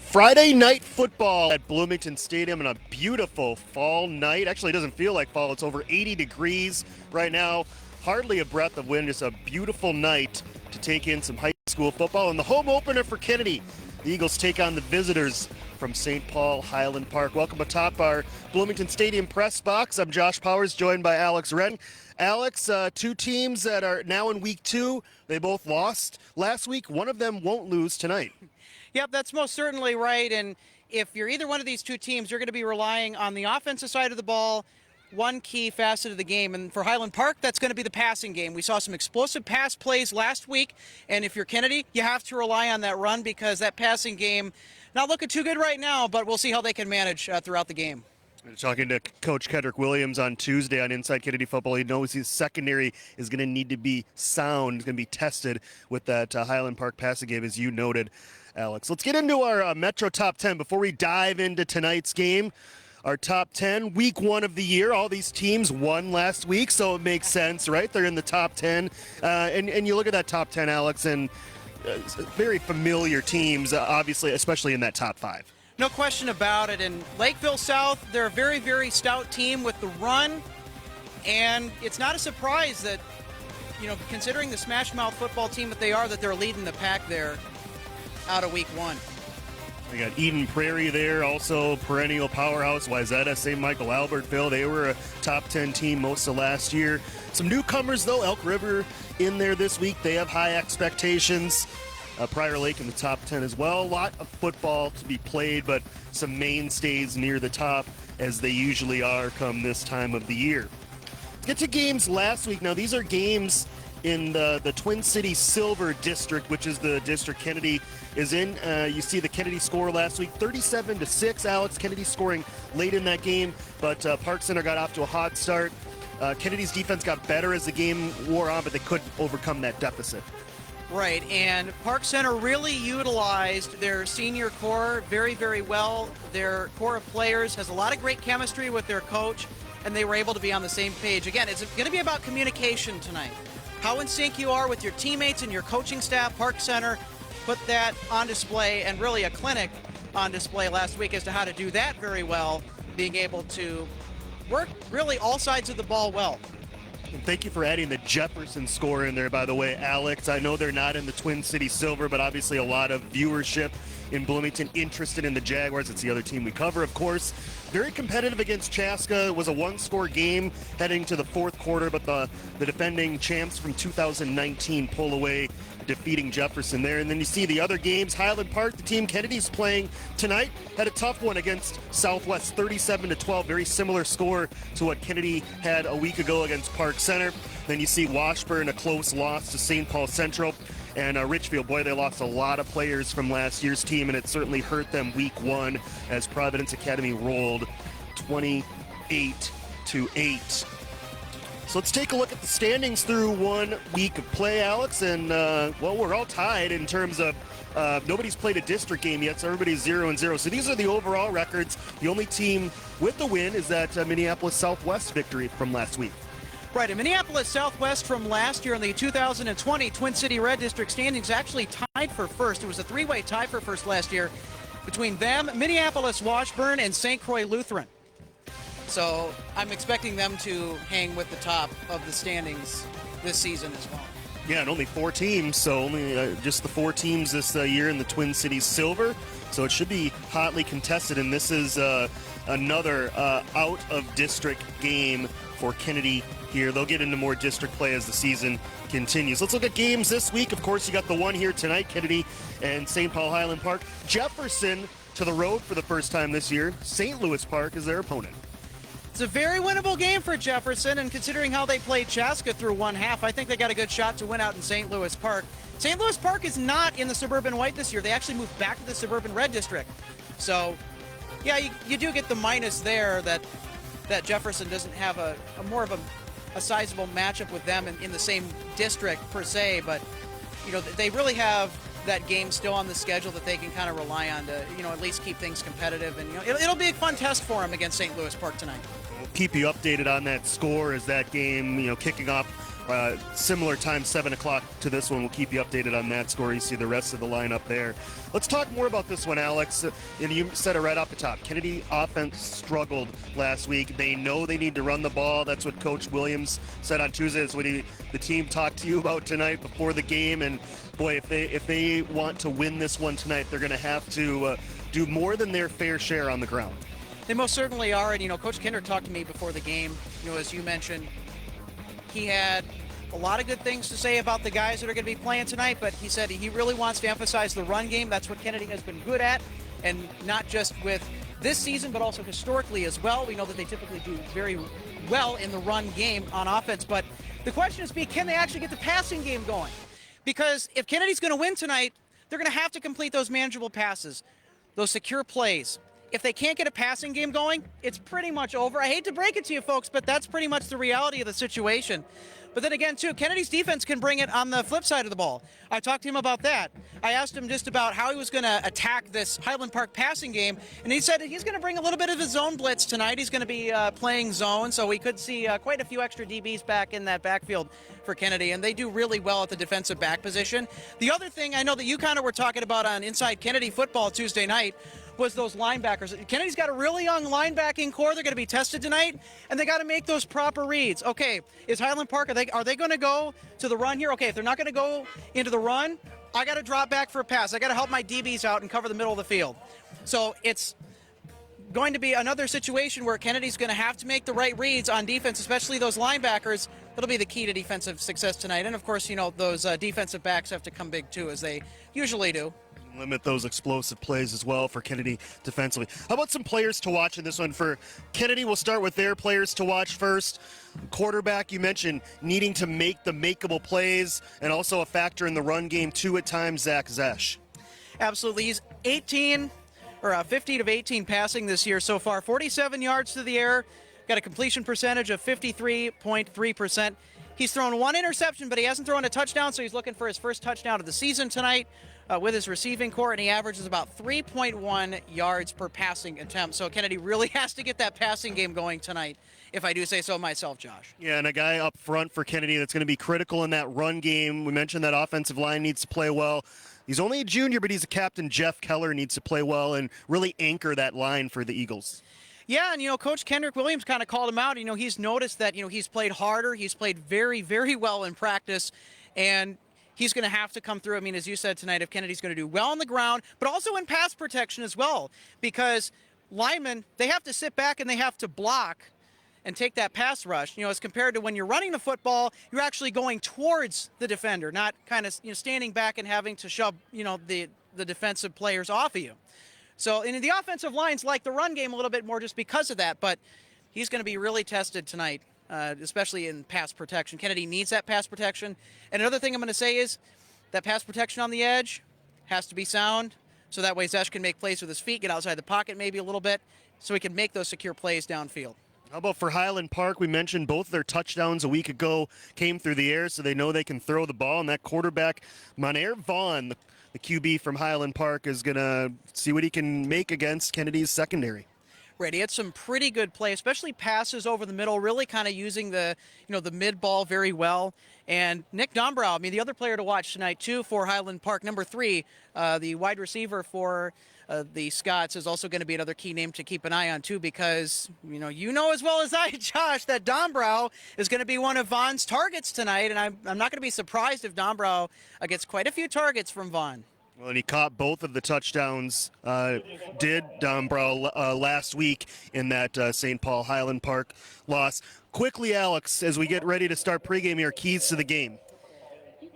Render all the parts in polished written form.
Friday night football at Bloomington Stadium on a beautiful fall night. Actually, it doesn't feel like fall. It's over 80 degrees right now. Hardly a breath of wind. Just a beautiful night to take in some high school football. And the home opener for Kennedy. The Eagles take on the visitors from St. Paul Highland Park. Welcome atop our Bloomington Stadium press box. I'm Josh Powers, joined by Alex Wren. Alex, two teams that are now in week two. They both lost last week. One of them won't lose tonight. Yep, that's most certainly right. And if you're either one of these two teams, you're going to be relying on the offensive side of the ball, one key facet of the game. And for Highland Park, that's going to be the passing game. We saw some explosive pass plays last week. And if you're Kennedy, you have to rely on that run because that passing game not looking too good right now, but we'll see how they can manage throughout the game. Talking to Coach Kedrick Williams on Tuesday on Inside Kennedy Football, he knows his secondary is going to need to be sound. It's going to be tested with that Highland Park passing game, as you noted, Alex. Let's get into our Metro Top 10 before we dive into tonight's game. Our Top 10, week one of the year. All these teams won last week, so it makes sense, right? They're in the top 10. And you look at that top 10, Alex, and very familiar teams, obviously, especially in that top 5. No question about it. And Lakeville South, they're a very, very stout team with the run. And it's not a surprise that, considering the smash mouth football team that they are, that they're leading the pack there out of week one. We got Eden Prairie there, also perennial powerhouse, Wayzata, St. Michael, Albertville. They were a top 10 team most of last year. Some newcomers, though, Elk River in there this week. They have high expectations. Prior Lake in the top 10 as well. A lot of football to be played, but some mainstays near the top, as they usually are come this time of the year. Let's get to games last week. Now, these are games in the Twin Cities Silver District, which is the district Kennedy is in. You see the Kennedy score last week, 37-6. Alex, Kennedy scoring late in that game, but Park Center got off to a hot start. Kennedy's defense got better as the game wore on, but they couldn't overcome that deficit. Right, and Park Center really utilized their senior core very, very well. Their core of players has a lot of great chemistry with their coach, and they were able to be on the same page. Again, it's going to be about communication tonight. How in sync you are with your teammates and your coaching staff. Park Center put that on display, and really a clinic on display last week as to how to do that very well, being able to work really all sides of the ball well. And thank you for adding the Jefferson score in there, by the way, Alex. I know they're not in the Twin Cities Silver, but obviously a lot of viewership in Bloomington interested in the Jaguars. It's the other team we cover, of course. Very competitive against Chaska. It was a one-score game heading to the fourth quarter, but the defending champs from 2019 pull away, defeating Jefferson there. And then you see the other games. Highland Park, the team Kennedy's playing tonight, had a tough one against Southwest, 37-12. Very similar score to what Kennedy had a week ago against Park Center. Then you see Washburn, a close loss to St. Paul Central. And Richfield, boy, they lost a lot of players from last year's team, and it certainly hurt them week one as Providence Academy rolled 28-8. So let's take a look at the standings through 1 week of play, Alex. And, we're all tied in terms of nobody's played a district game yet, so everybody's 0-0. So these are the overall records. The only team with the win is that Minneapolis Southwest victory from last week. Right, and Minneapolis Southwest from last year in the 2020 Twin City Red District standings actually tied for first. It was a three-way tie for first last year between them, Minneapolis Washburn, and St. Croix Lutheran. So I'm expecting them to hang with the top of the standings this season as well. Yeah, and only 4 teams, so only just the 4 teams this year in the Twin Cities Silver. So it should be hotly contested, and this is another out-of-district game for Kennedy here. They'll get into more district play as the season continues. Let's look at games this week. Of course, you got the one here tonight, Kennedy and St. Paul Highland Park. Jefferson to the road for the first time this year. St. Louis Park is their opponent. It's a very winnable game for Jefferson, and considering how they played Chaska through one half, I think they got a good shot to win out in St. Louis Park. St. Louis Park is not in the Suburban White this year. They actually moved back to the Suburban Red District. So, yeah, you do get the minus there that Jefferson doesn't have a more of a sizable matchup with them in the same district per se, but they really have that game still on the schedule that they can kind of rely on to at least keep things competitive, and it'll be a fun test for them against St. Louis Park tonight. We'll keep you updated on that score as that game kicking off Similar time, 7 o'clock to this one. We'll keep you updated on that score. You see the rest of the lineup there. Let's talk more about this one, Alex. And you said it right off the top. Kennedy offense struggled last week. They know they need to run the ball. That's what Coach Williams said on Tuesday. That's what the team talked to you about tonight before the game. And boy, if they want to win this one tonight, they're going to have to do more than their fair share on the ground. They most certainly are. And, Coach Kinder talked to me before the game. As you mentioned, he had a lot of good things to say about the guys that are going to be playing tonight, but he said he really wants to emphasize the run game. That's what Kennedy has been good at, and not just with this season, but also historically as well. We know that they typically do very well in the run game on offense, but the question is, can they actually get the passing game going? Because if Kennedy's going to win tonight, they're going to have to complete those manageable passes, those secure plays. If they can't get a passing game going, it's pretty much over. I hate to break it to you folks, but that's pretty much the reality of the situation. But then again, too, Kennedy's defense can bring it on the flip side of the ball. I talked to him about that. I asked him just about how he was going to attack this Highland Park passing game, and he said he's going to bring a little bit of his zone blitz tonight. He's going to be playing zone, so we could see quite a few extra DBs back in that backfield for Kennedy, and they do really well at the defensive back position. The other thing I know that you kind of were talking about on Inside Kennedy Football Tuesday night was those linebackers. Kennedy's got a really young linebacking core. They're going to be tested tonight, and they got to make those proper reads. Okay, is Highland Park, are they going to go to the run here? Okay, if they're not going to go into the run, I got to drop back for a pass. I got to help my DBs out and cover the middle of the field. So it's going to be another situation where Kennedy's going to have to make the right reads on defense, especially those linebackers. That'll be the key to defensive success tonight. And, of course, those defensive backs have to come big, too, as they usually do. Limit those explosive plays as well for Kennedy defensively. How about some players to watch in this one? For Kennedy, we'll start with their players to watch first. Quarterback, you mentioned needing to make the makeable plays and also a factor in the run game too at times, Zach Zesch. Absolutely. He's 15 of 18 passing this year so far. 47 yards to the air. Got a completion percentage of 53.3%. He's thrown one interception, but he hasn't thrown a touchdown, so he's looking for his first touchdown of the season tonight. With his receiving core, and he averages about 3.1 yards per passing attempt. So Kennedy really has to get that passing game going tonight, if I do say so myself, Josh. Yeah, and a guy up front for Kennedy that's going to be critical in that run game. We mentioned that offensive line needs to play well. He's only a junior, but he's a captain. Jeff Keller needs to play well and really anchor that line for the Eagles. Yeah, and, Coach Kendrick Williams kind of called him out. He's noticed that, he's played harder. He's played very, very well in practice, and he's going to have to come through. I mean, as you said tonight, if Kennedy's going to do well on the ground, but also in pass protection as well, because linemen, they have to sit back and they have to block and take that pass rush, as compared to when you're running the football, you're actually going towards the defender, not kind of standing back and having to shove, the defensive players off of you. So, and the offensive line's like the run game a little bit more just because of that, but he's going to be really tested tonight. Especially in pass protection. Kennedy needs that pass protection. And another thing I'm going to say is that pass protection on the edge has to be sound, so that way Zesch can make plays with his feet, get outside the pocket maybe a little bit, so he can make those secure plays downfield. How about for Highland Park? We mentioned both of their touchdowns a week ago came through the air, so they know they can throw the ball. And that quarterback, Monair Vaughn, the QB from Highland Park, is going to see what he can make against Kennedy's secondary. Right, he had some pretty good play, especially passes over the middle, really kind of using the mid ball very well. And Nick Dombrow, the other player to watch tonight too for Highland Park, number 3, the wide receiver for the Scots, is also going to be another key name to keep an eye on too, because you know as well as I, Josh, that Dombrow is going to be one of Vaughn's targets tonight, and I'm not going to be surprised if Dombrow gets quite a few targets from Vaughn. Well, and he caught both of the touchdowns, did Dombrow last week in that St. Paul Highland Park loss. Quickly, Alex, as we get ready to start pregame here, keys to the game.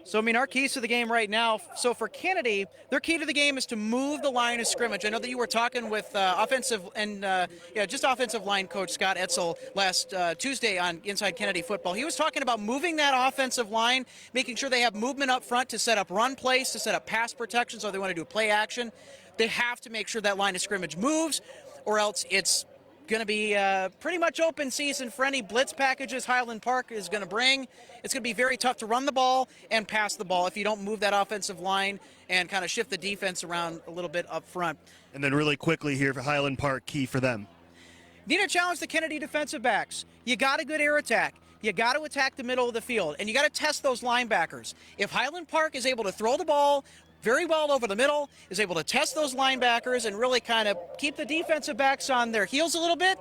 So, our keys to the game right now, so for Kennedy, their key to the game is to move the line of scrimmage. I know that you were talking with offensive line coach Scott Etzel last Tuesday on Inside Kennedy Football. He was talking about moving that offensive line, making sure they have movement up front to set up run plays, to set up pass protection, so they want to do play action. They have to make sure that line of scrimmage moves, or else it's going to be pretty much open season for any blitz packages Highland Park is going to bring. It's going to be very tough to run the ball and pass the ball if you don't move that offensive line and kind of shift the defense around a little bit up front. And then really quickly here for Highland Park, key for them. Need to challenge the Kennedy defensive backs. You got a good air attack. You got to attack the middle of the field, and you got to test those linebackers. If Highland Park is able to throw the ball very well over the middle, is able to test those linebackers and really kind of keep the defensive backs on their heels a little bit,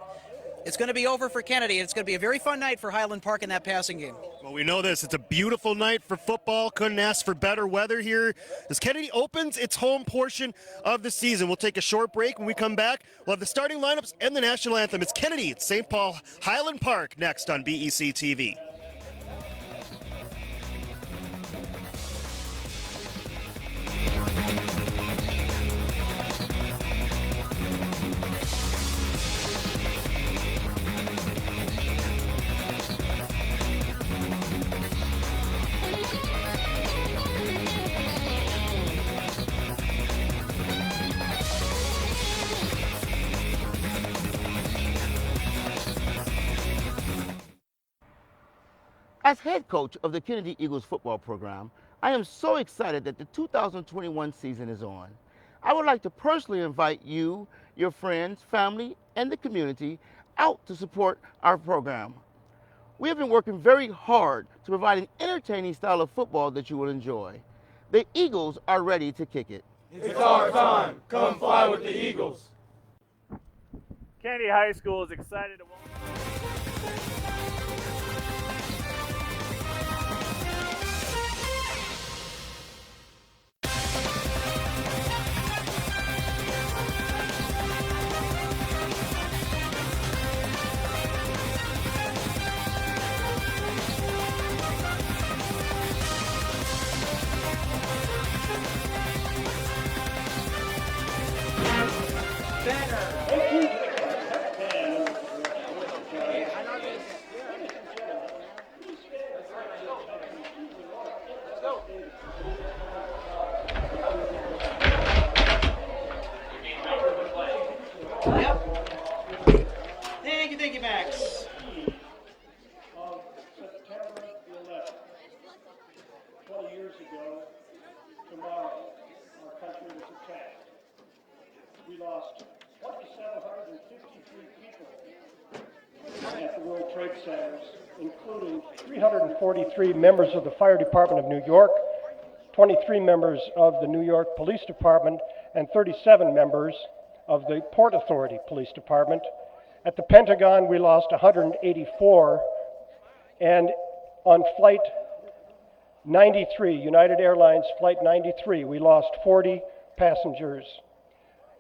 it's going to be over for Kennedy. It's going to be a very fun night for Highland Park in that passing game. Well, we know this. It's a beautiful night for football. Couldn't ask for better weather here as Kennedy opens its home portion of the season. We'll take a short break. When we come back, we'll have the starting lineups and the national anthem. It's Kennedy at St. Paul Highland Park next on BEC TV. As head coach of the Kennedy Eagles football program, I am so excited that the 2021 season is on. I would like to personally invite you, your friends, family, and the community out to support our program. We have been working very hard to provide an entertaining style of football that you will enjoy. The Eagles are ready to kick it. It's our time. Come fly with the Eagles. Kennedy High School is excited to welcome. Thank you, Max. On September 11th, 20 years ago, tomorrow, our country was attacked. We lost 2,753 people at the World Trade Centers, including 343 members of the Fire Department of New York, 23 members of the New York Police Department, and 37 members of the Port Authority Police Department. At the Pentagon, we lost 184, and on Flight 93, United Airlines Flight 93, we lost 40 passengers.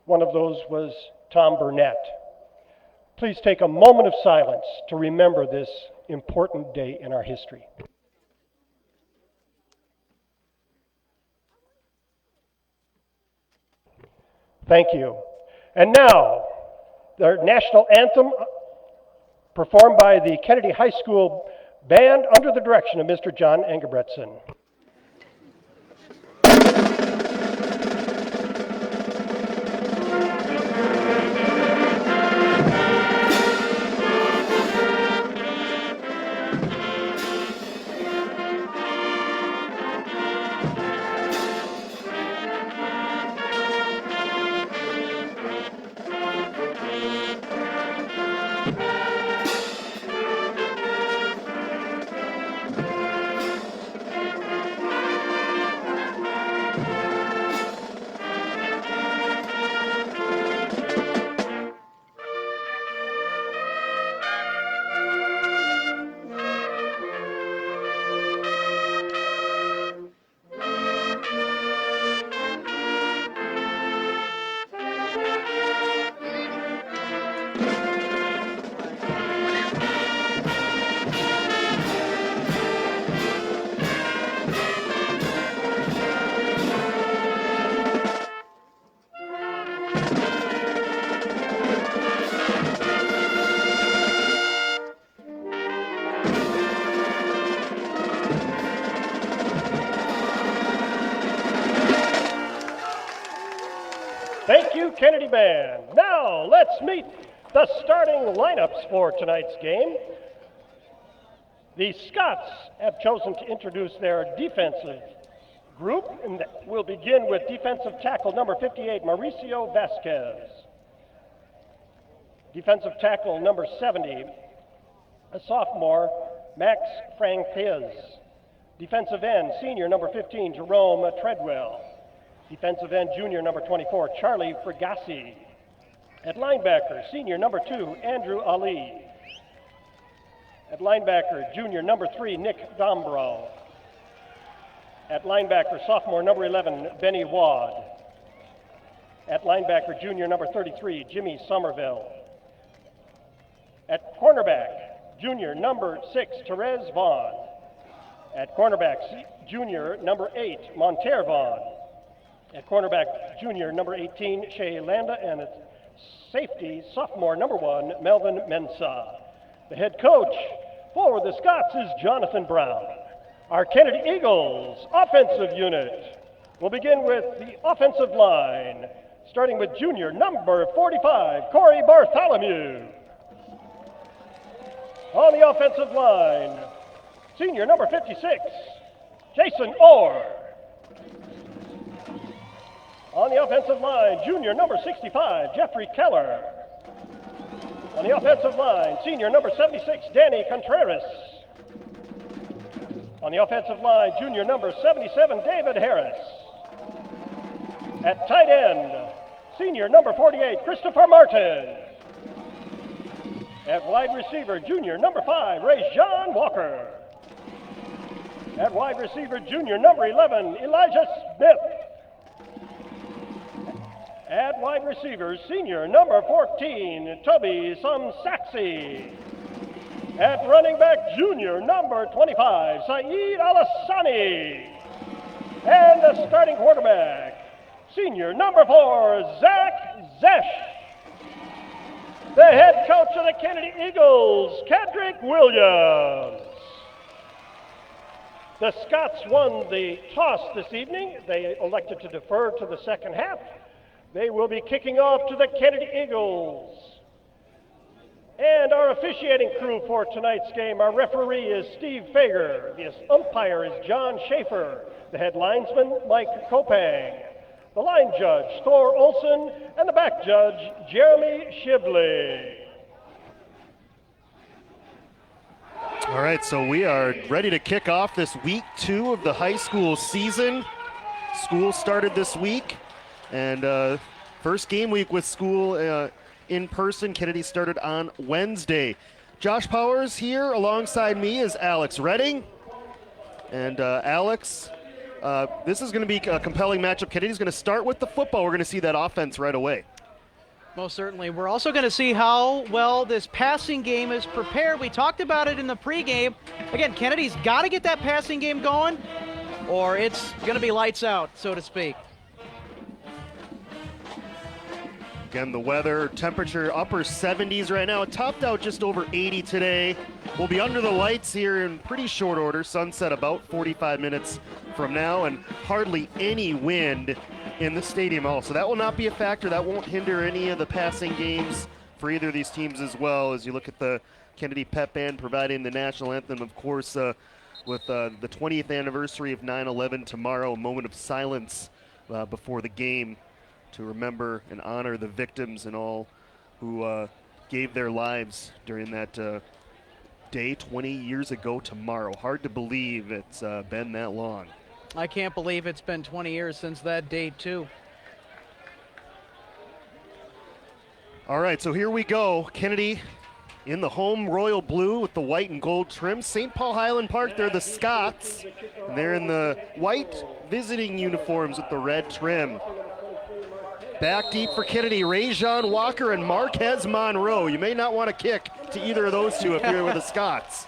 One of those was Tom Burnett. Please take a moment of silence to remember this important day in our history. Thank you. And now, the national anthem performed by the Kennedy High School Band under the direction of Mr. John Engebretson. Thank you, Kennedy Band. Now, let's meet the starting lineups for tonight's game. The Scots have chosen to introduce their defensive group, and we'll begin with defensive tackle number 58, Mauricio Vasquez. Defensive tackle number 70, a sophomore, Max Franquez. Defensive end, senior number 15, Jerome Treadwell. Defensive end, junior number 24, Charlie Frigasi. At linebacker, senior number 2, Andrew Ali. At linebacker, junior number 3, Nick Dombrow. At linebacker, sophomore number 11, Benny Wad. At linebacker, junior number 33, Jimmy Somerville. At cornerback, junior number 6, Therese Vaughn. At cornerback, junior number 8, Montere Vaughn. At cornerback, junior number 18, Shea Landa. And at safety, sophomore number 1, Melvin Mensah. The head coach for the Scots is Jonathan Brown. Our Kennedy Eagles offensive unit will begin with the offensive line, starting with junior number 45, Corey Bartholomew. On the offensive line, senior number 56, Jason Orr. On the offensive line, junior number 65, Jeffrey Keller. On the offensive line, senior number 76, Danny Contreras. On the offensive line, junior number 77, David Harris. At tight end, senior number 48, Christopher Martin. At wide receiver, junior number 5, Ray-John Walker. At wide receiver, junior number 11, Elijah Smith. At wide receiver, senior number 14, Toby Samsaxi. At running back, junior number 25, Saeed Alassani. And the starting quarterback, senior number 4, Zach Zesh. The head coach of the Kennedy Eagles, Kedrick Williams. The Scots won the toss this evening. They elected to defer to the second half. They will be kicking off to the Kennedy Eagles. And our officiating crew for tonight's game, our referee is Steve Fager. The umpire is John Schaefer. The head linesman, Mike Kopang. The line judge, Thor Olson. And the back judge, Jeremy Shibley. All right, so we are ready to kick off this week 2 of the high school season. School started this week. And first game week with school in person. Kennedy started on Wednesday. Josh Powers here alongside me is Alex Redding. And Alex, this is going to be a compelling matchup. Kennedy's going to start with the football. We're going to see that offense right away. Most certainly. We're also going to see how well this passing game is prepared. We talked about it in the pregame. Again, Kennedy's got to get that passing game going, or it's going to be lights out, so to speak. Again, the weather, temperature upper 70s right now. It topped out just over 80 today. We'll be under the lights here in pretty short order. Sunset about 45 minutes from now, and hardly any wind in the stadium hall. So that will not be a factor. That won't hinder any of the passing games for either of these teams as well, as you look at the Kennedy Pep Band providing the national anthem, of course, with the 20th anniversary of 9/11 tomorrow, a moment of silence before the game, to remember and honor the victims and all who gave their lives during that day 20 years ago tomorrow. Hard to believe it's been that long. I can't believe it's been 20 years since that date, too. All right, so here we go. Kennedy in the home royal blue with the white and gold trim. St. Paul Highland Park, they're the Scots, and they're in the white visiting uniforms with the red trim. Back deep for Kennedy, Ray-John Walker and Marquez Monroe. You may not want to kick to either of those two if you're with the Scots.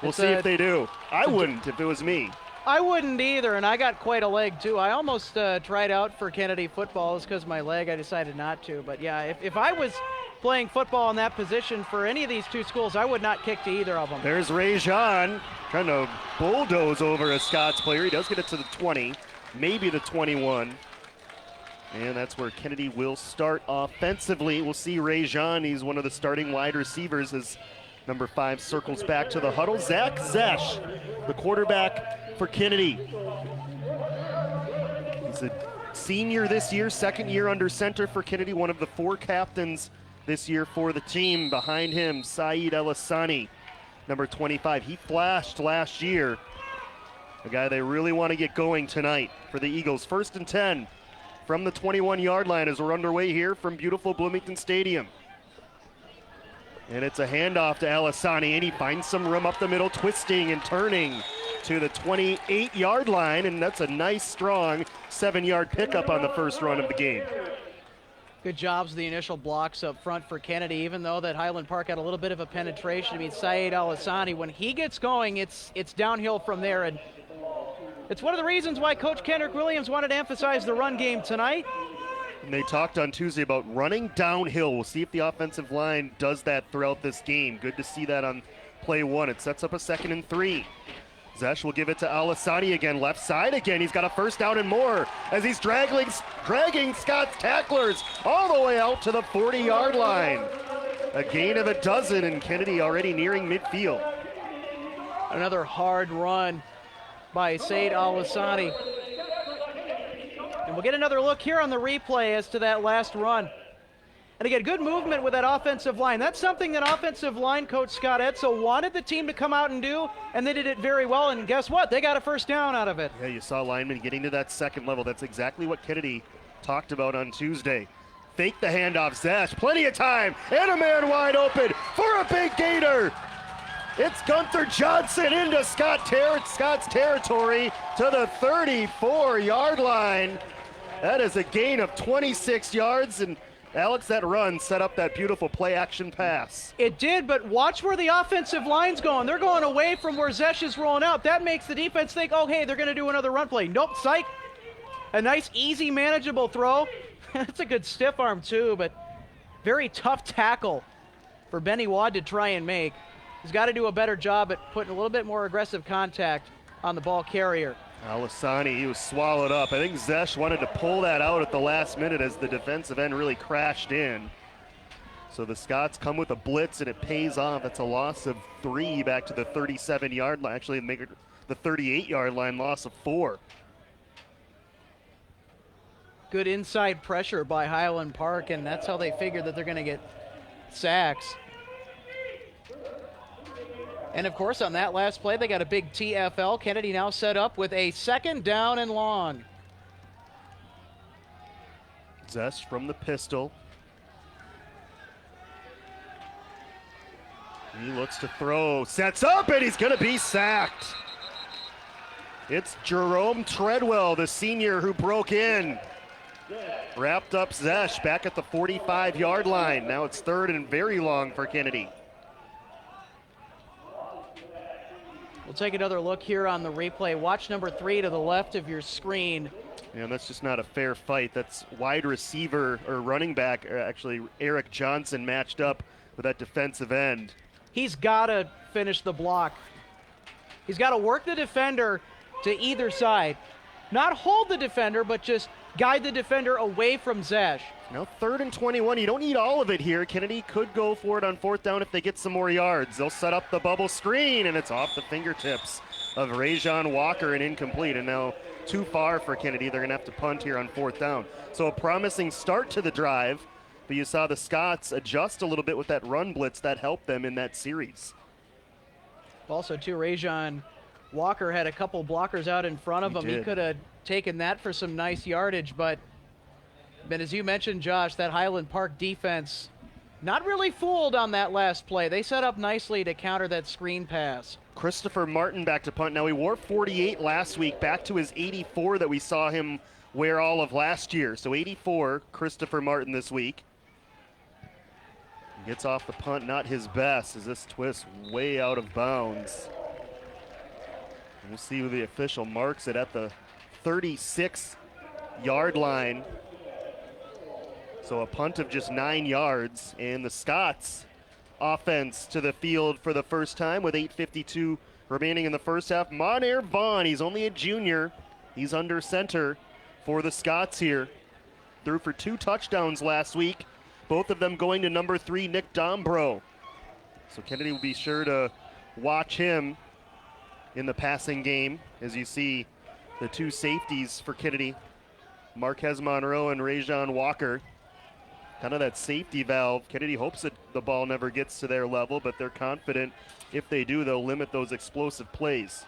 We'll see if they do. I wouldn't if it was me. I wouldn't either, and I got quite a leg, too. I almost tried out for Kennedy football. It's because of my leg. I decided not to. But, yeah, if I was playing football in that position for any of these two schools, I would not kick to either of them. There's Ray-John trying to bulldoze over a Scots player. He does get it to the 20, maybe the 21. And that's where Kennedy will start offensively. We'll see Ray-John. He's one of the starting wide receivers as number 5 circles back to the huddle. Zach Zesh, the quarterback for Kennedy. He's a senior this year, second year under center for Kennedy, one of the 4 captains this year for the team. Behind him, Saeed Alassani. number 25. He flashed last year. A guy they really want to get going tonight for the Eagles. 1st and 10 from the 21-yard line as we're underway here from beautiful Bloomington Stadium. And it's a handoff to Alisani, and he finds some room up the middle, twisting and turning to the 28-yard line, and that's a nice, strong 7-yard pickup on the first run of the game. Good jobs of the initial blocks up front for Kennedy, even though that Highland Park had a little bit of a penetration. I mean, Saeed Alisani, when he gets going, it's downhill from there, and it's one of the reasons why Coach Kendrick Williams wanted to emphasize the run game tonight. And they talked on Tuesday about running downhill. We'll see if the offensive line does that throughout this game. Good to see that on play 1. It sets up a 2nd and 3. Zesh will give it to Alisani again, left side again. He's got a first down and more as he's dragging Scott's tacklers all the way out to the 40-yard line. A gain of a dozen, and Kennedy already nearing midfield. Another hard run by Saeed Alisani. And we'll get another look here on the replay as to that last run. And again, good movement with that offensive line. That's something that offensive line coach Scott Edsel wanted the team to come out and do, and they did it very well. And guess what? They got a first down out of it. Yeah, you saw linemen getting to that second level. That's exactly what Kennedy talked about on Tuesday. Fake the handoff, Zesh. Plenty of time, and a man wide open for a big gainer. It's Gunther Johnson into Scott's territory to the 34-yard line. That is a gain of 26 yards, and Alex, that run set up that beautiful play-action pass. It did, but watch where the offensive line's going. They're going away from where Zesh is rolling out. That makes the defense think, oh, hey, they're going to do another run play. Nope, psych. A nice, easy, manageable throw. It's a good stiff arm, too, but very tough tackle for Benny Wad to try and make. He's got to do a better job at putting a little bit more aggressive contact on the ball carrier. Alisani, he was swallowed up. I think Zesh wanted to pull that out at the last minute as the defensive end really crashed in. So the Scots come with a blitz, and it pays off. That's a loss of 3 back to the 37-yard line. Actually, make it the 38-yard line, loss of 4. Good inside pressure by Highland Park, and that's how they figure that they're going to get sacks. And, of course, on that last play, they got a big TFL. Kennedy now set up with a 2nd down and long. Zesh from the pistol. He looks to throw, sets up, and he's going to be sacked. It's Jerome Treadwell, the senior who broke in. Wrapped up Zesh back at the 45-yard line. Now it's 3rd and very long for Kennedy. We'll take another look here on the replay. Watch number 3 to the left of your screen. Yeah, that's just not a fair fight. That's wide receiver or running back, actually Eric Johnson matched up with that defensive end. He's got to finish the block. He's got to work the defender to either side. Not hold the defender, but just guide the defender away from Zesh. Now 3rd and 21. You don't need all of it here. Kennedy could go for it on 4th down if they get some more yards. They'll set up the bubble screen, and it's off the fingertips of Rajon Walker and incomplete. And now too far for Kennedy. They're going to have to punt here on 4th down. So a promising start to the drive, but you saw the Scots adjust a little bit with that run blitz that helped them in that series. Also, too, Rajon Walker had a couple blockers out in front of him. He could have taken that for some nice yardage, but as you mentioned, Josh, that Highland Park defense not really fooled on that last play. They set up nicely to counter that screen pass. Christopher Martin back to punt. Now, he wore 48 last week, back to his 84 that we saw him wear all of last year. So 84, Christopher Martin this week. Gets off the punt, not his best, as this twist way out of bounds. We'll see who the official marks it at the 36-yard line. So a punt of just 9 yards, and the Scots offense to the field for the first time with 8:52 remaining in the first half. Monair Vaughn, he's only a junior. He's under center for the Scots here. Threw for 2 touchdowns last week, both of them going to number 3, Nick Dombro. So Kennedy will be sure to watch him in the passing game as you see the 2 safeties for Kennedy, Marquez Monroe and Rajon Walker. kind of that safety valve. Kennedy hopes that the ball never gets to their level, but they're confident if they do, they'll limit those explosive plays.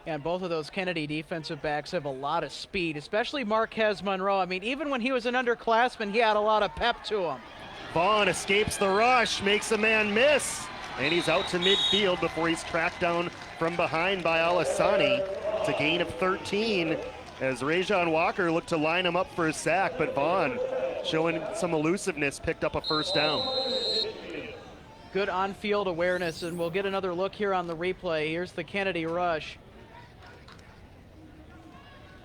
And both of those Kennedy defensive backs have a lot of speed, especially Marquez Monroe. I mean, even when he was an underclassman, he had a lot of pep to him. Vaughn escapes the rush, makes a man miss, and he's out to midfield before he's tracked down from behind by Alasani. It's a gain of 13 as Rajon Walker looked to line him up for a sack, but Vaughn, showing some elusiveness, picked up a first down. Good on-field awareness, and we'll get another look here on the replay. Here's the Kennedy rush.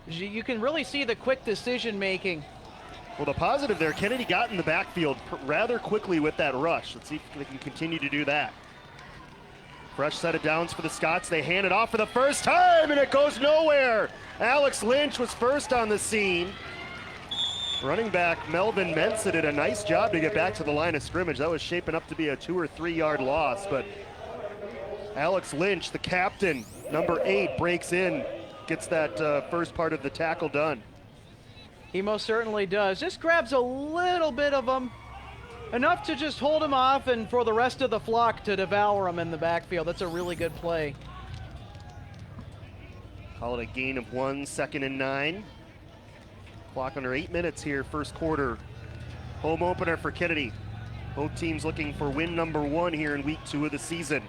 You can really see the quick decision-making. Well, the positive there, Kennedy got in the backfield rather quickly with that rush. Let's see if they can continue to do that. Fresh set of downs for the Scots. They hand it off for the first time, and it goes nowhere. Alex Lynch was first on the scene. Running back Melvin Mensah did a nice job to get back to the line of scrimmage. That was shaping up to be a 2 or 3 yard loss, but Alex Lynch, the captain, number 8, breaks in, gets that first part of the tackle done. He most certainly does. Just grabs a little bit of him, enough to just hold him off and for the rest of the flock to devour him in the backfield. That's a really good play. Call it a gain of 1, 2nd and 9. Clock under 8 minutes here, first quarter. Home opener for Kennedy. Both teams looking for win number 1 here in week 2 of the season.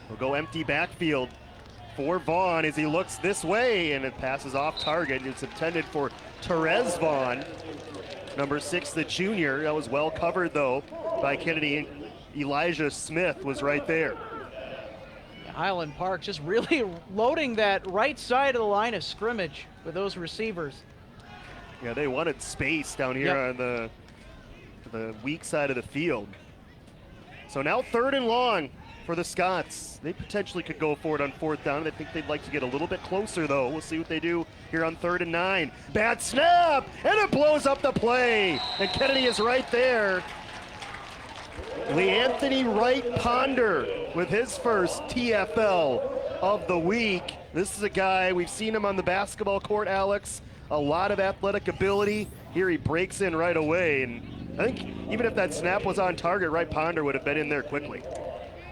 We'll go empty backfield for Vaughn as he looks this way, and it passes off target. It's intended for Therese Vaughn, number 6, the junior. That was well covered, though, by Kennedy. Elijah Smith was right there. Highland Park just really loading that right side of the line of scrimmage with those receivers. Yeah, they wanted space down here on the weak side of the field. So now 3rd and long for the Scots. They potentially could go for it on 4th down. I think they'd like to get a little bit closer, though. We'll see what they do here on 3rd and 9. Bad snap, and it blows up the play. And Kennedy is right there. LeAnthony Wright Ponder with his first TFL of the week. This is a guy, we've seen him on the basketball court, Alex. A lot of athletic ability. Here he breaks in right away. And I think even if that snap was on target, Wright Ponder would have been in there quickly.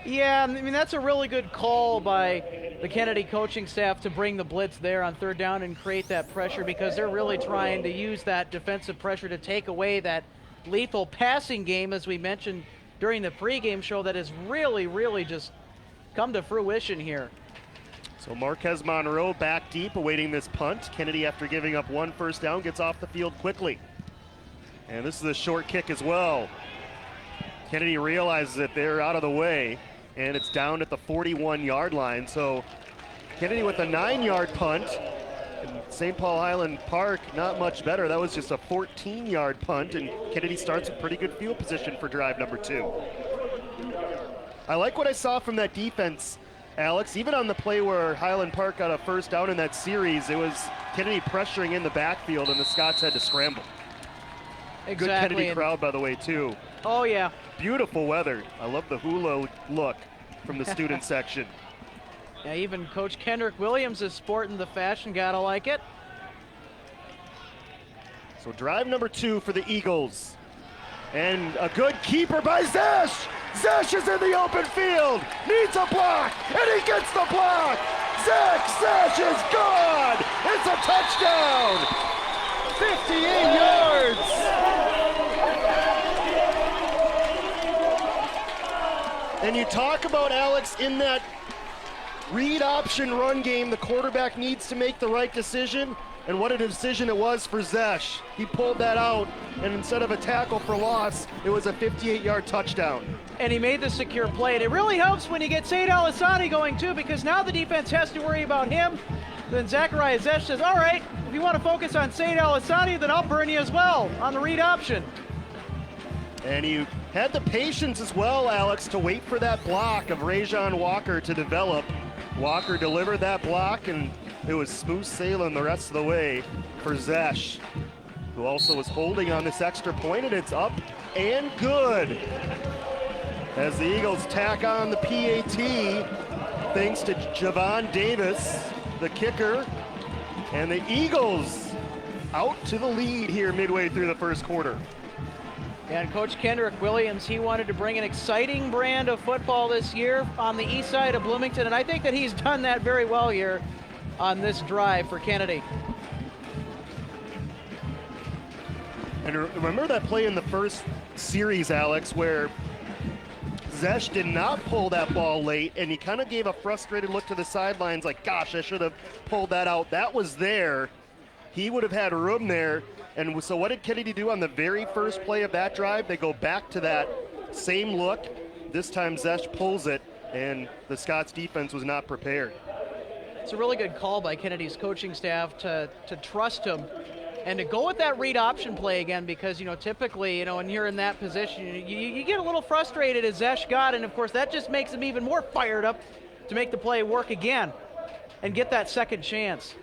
Yeah, I mean, that's a really good call by the Kennedy coaching staff to bring the blitz there on 3rd down and create that pressure, because they're really trying to use that defensive pressure to take away that lethal passing game, as we mentioned during the pregame show, that has really, really just come to fruition here. So Marquez Monroe back deep awaiting this punt. Kennedy, after giving up 1 first down, gets off the field quickly. And this is a short kick as well. Kennedy realizes that they're out of the way, and it's down at the 41-yard line. So Kennedy with a 9-yard punt. And St. Paul Highland Park, not much better. That was just a 14-yard punt, and Kennedy starts in pretty good field position for drive number 2. I like what I saw from that defense, Alex. Even on the play where Highland Park got a first down in that series, it was Kennedy pressuring in the backfield, and the Scots had to scramble. Exactly. Good Kennedy crowd, by the way, too. Oh, yeah. Beautiful weather. I love the hula look from the student section. Yeah, even Coach Kendrick Williams is sporting the fashion. Gotta like it. So drive number 2 for the Eagles. And a good keeper by Zesh. Zesh is in the open field. Needs a block, and he gets the block. Zesh is gone. It's a touchdown. 58 yards. And you talk about, Alex, in that read option run game, the quarterback needs to make the right decision, and what a decision it was for Zesh. He pulled that out, and instead of a tackle for loss, it was a 58-yard touchdown. And he made the secure play, and it really helps when you get Said Al-Asani going too, because now the defense has to worry about him. Then Zachariah Zesh says, all right, if you want to focus on Said Al-Asani, then I'll burn you as well on the read option. And you had the patience as well, Alex, to wait for that block of Rajon Walker to develop. Walker delivered that block, and it was smooth sailing the rest of the way for Zesh, who also was holding on this extra point, and it's up and good. As the Eagles tack on the PAT, thanks to Javon Davis, the kicker, and the Eagles out to the lead here midway through the first quarter. And Coach Kendrick Williams, he wanted to bring an exciting brand of football this year on the east side of Bloomington, and I think that he's done that very well here on this drive for Kennedy. And remember that play in the first series, Alex, where Zesh did not pull that ball late, and he kind of gave a frustrated look to the sidelines like, gosh, I should have pulled that out. That was there. He would have had room there. And so what did Kennedy do on the very first play of that drive? They go back to that same look. This time Zesh pulls it, and the Scots defense was not prepared. It's a really good call by Kennedy's coaching staff to trust him and to go with that read option play again, because, typically, when you're in that position, you get a little frustrated as Zesh got, and of course that just makes him even more fired up to make the play work again and get that second chance.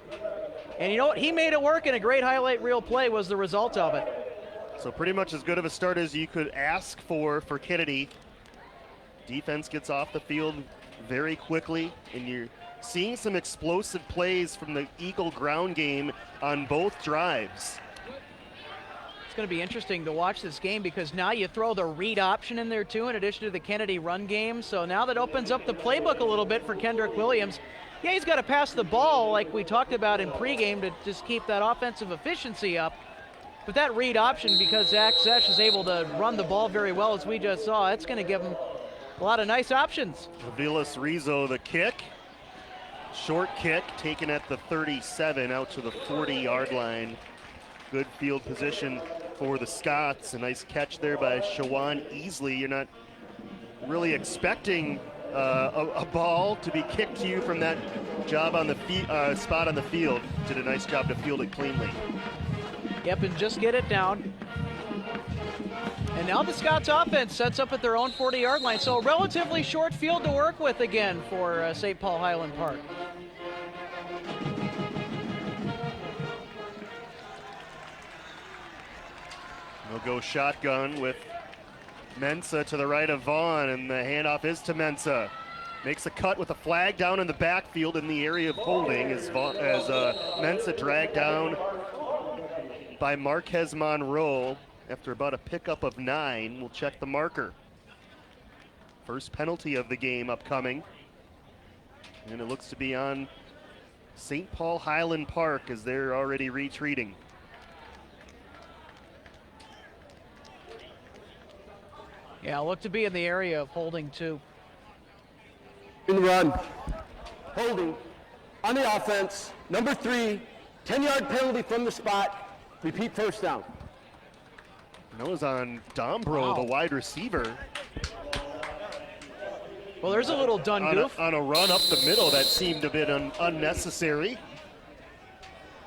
And you know what? He made it work, and a great highlight reel play was the result of it. So pretty much as good of a start as you could ask for Kennedy. Defense gets off the field very quickly, and you're seeing some explosive plays from the Eagle ground game on both drives. It's going to be interesting to watch this game because now you throw the read option in there too, in addition to the Kennedy run game. So now that opens up the playbook a little bit for Kendrick Williams. Yeah, he's got to pass the ball like we talked about in pregame to just keep that offensive efficiency up. But that read option, because Zach Zesh is able to run the ball very well, as we just saw, it's going to give him a lot of nice options. Avilas Rizzo, the kick. Short kick taken at the 37 out to the 40-yard line. Good field position for the Scots. A nice catch there by Shawan Easley. You're not really expecting a ball to be kicked to you from that job on the spot on the field. Did a nice job to field it cleanly. Yep, and just get it down. And now the Scots offense sets up at their own 40-yard line. So a relatively short field to work with again for St. Paul Highland Park. They'll go shotgun with Mensah to the right of Vaughn, and the handoff is to Mensah. Makes a cut with a flag down in the backfield in the area of holding as Mensah dragged down by Marquez Monroe after about a pickup of 9. We'll check the marker. First penalty of the game upcoming. And it looks to be on St. Paul Highland Park as they're already retreating. Yeah, look to be in the area of holding too. In the run. Holding on the offense. Number 3, 10-yard penalty from the spot. Repeat first down. That was on Dombro, the wide receiver. Well, there's a little done goof. On a run up the middle that seemed a bit unnecessary.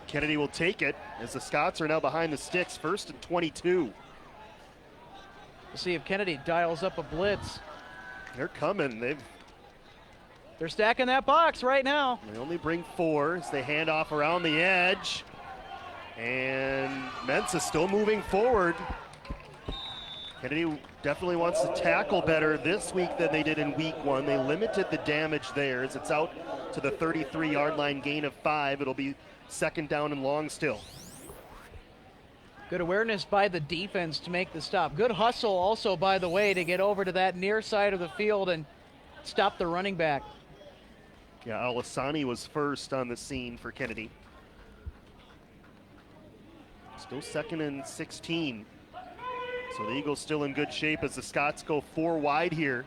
Kennedy will take it as the Scots are now behind the sticks, 1st and 22. We'll see if Kennedy dials up a blitz. They're coming. They're stacking that box right now. They only bring 4 as they hand off around the edge. And Mensah still moving forward. Kennedy definitely wants to tackle better this week than they did in week 1. They limited the damage there as it's out to the 33-yard line, gain of 5. It'll be 2nd down and long still. Good awareness by the defense to make the stop. Good hustle also, by the way, to get over to that near side of the field and stop the running back. Yeah, Alisani was first on the scene for Kennedy. Still 2nd and 16. So the Eagles still in good shape as the Scots go 4 wide here.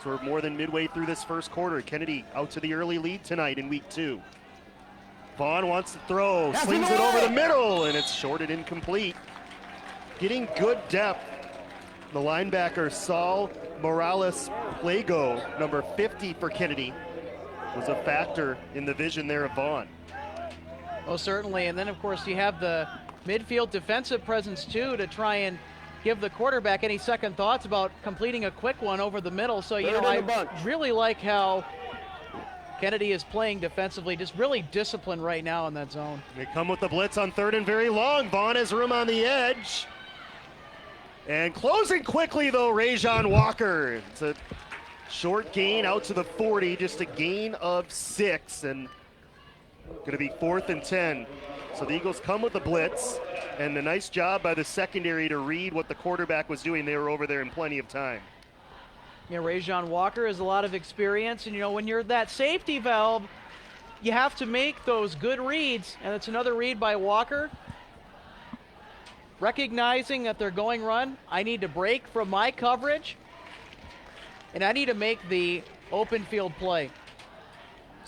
So we're more than midway through this first quarter. Kennedy out to the early lead tonight in week 2. Vaughn wants to throw, slings it over the middle, and it's shorted incomplete. Getting good depth. The linebacker, Saul Morales Plago, number 50 for Kennedy, was a factor in the vision there of Vaughn. Oh, certainly. And then, of course, you have the midfield defensive presence, too, to try and give the quarterback any second thoughts about completing a quick one over the middle. So, I really like how Kennedy is playing defensively, just really disciplined right now in that zone. They come with the blitz on 3rd and very long. Vaughn has room on the edge. And closing quickly, though, Rajon Walker. It's a short gain out to the 40, just a gain of 6. And going to be 4th and 10. So the Eagles come with a blitz, and a nice job by the secondary to read what the quarterback was doing. They were over there in plenty of time. You know, Rajon Walker has a lot of experience, and you know, when you're that safety valve, you have to make those good reads, and it's another read by Walker. Recognizing that they're going run, I need to break from my coverage, and I need to make the open field play.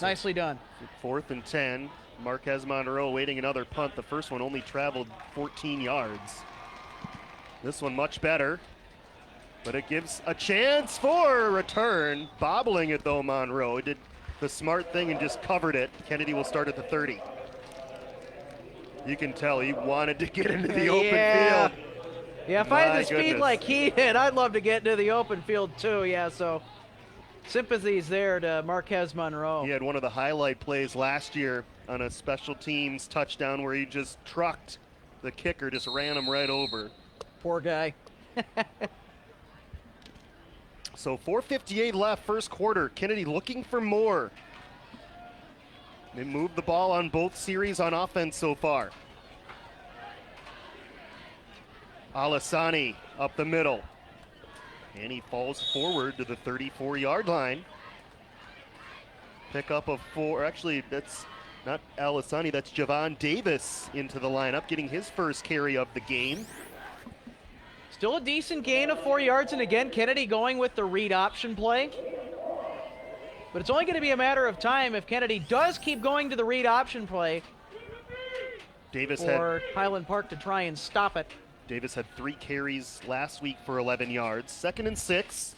Nicely done. 4th and 10. Marquez Monroe waiting another punt. The first one only traveled 14 yards. This one much better, but it gives a chance for a return. Bobbling it though, Monroe did the smart thing and just covered it. Kennedy will start at the 30. You can tell he wanted to get into the open field. Yeah, if I had the speed like he did, I'd love to get into the open field too. Yeah, so sympathies there to Marquez Monroe. He had one of the highlight plays last year on a special teams touchdown where he just trucked the kicker, just ran him right over. Poor guy. So 4:58 left, first quarter. Kennedy looking for more. They moved the ball on both series on offense so far. Alasani up the middle. And he falls forward to the 34-yard line. Pick up of 4. Actually, that's not Alasani, that's Javon Davis into the lineup, getting his first carry of the game. Still a decent gain of 4 yards, and again, Kennedy going with the read option play. But it's only going to be a matter of time if Kennedy does keep going to the read option play for Highland Park to try and stop it. Davis had 3 carries last week for 11 yards. 2nd and 6.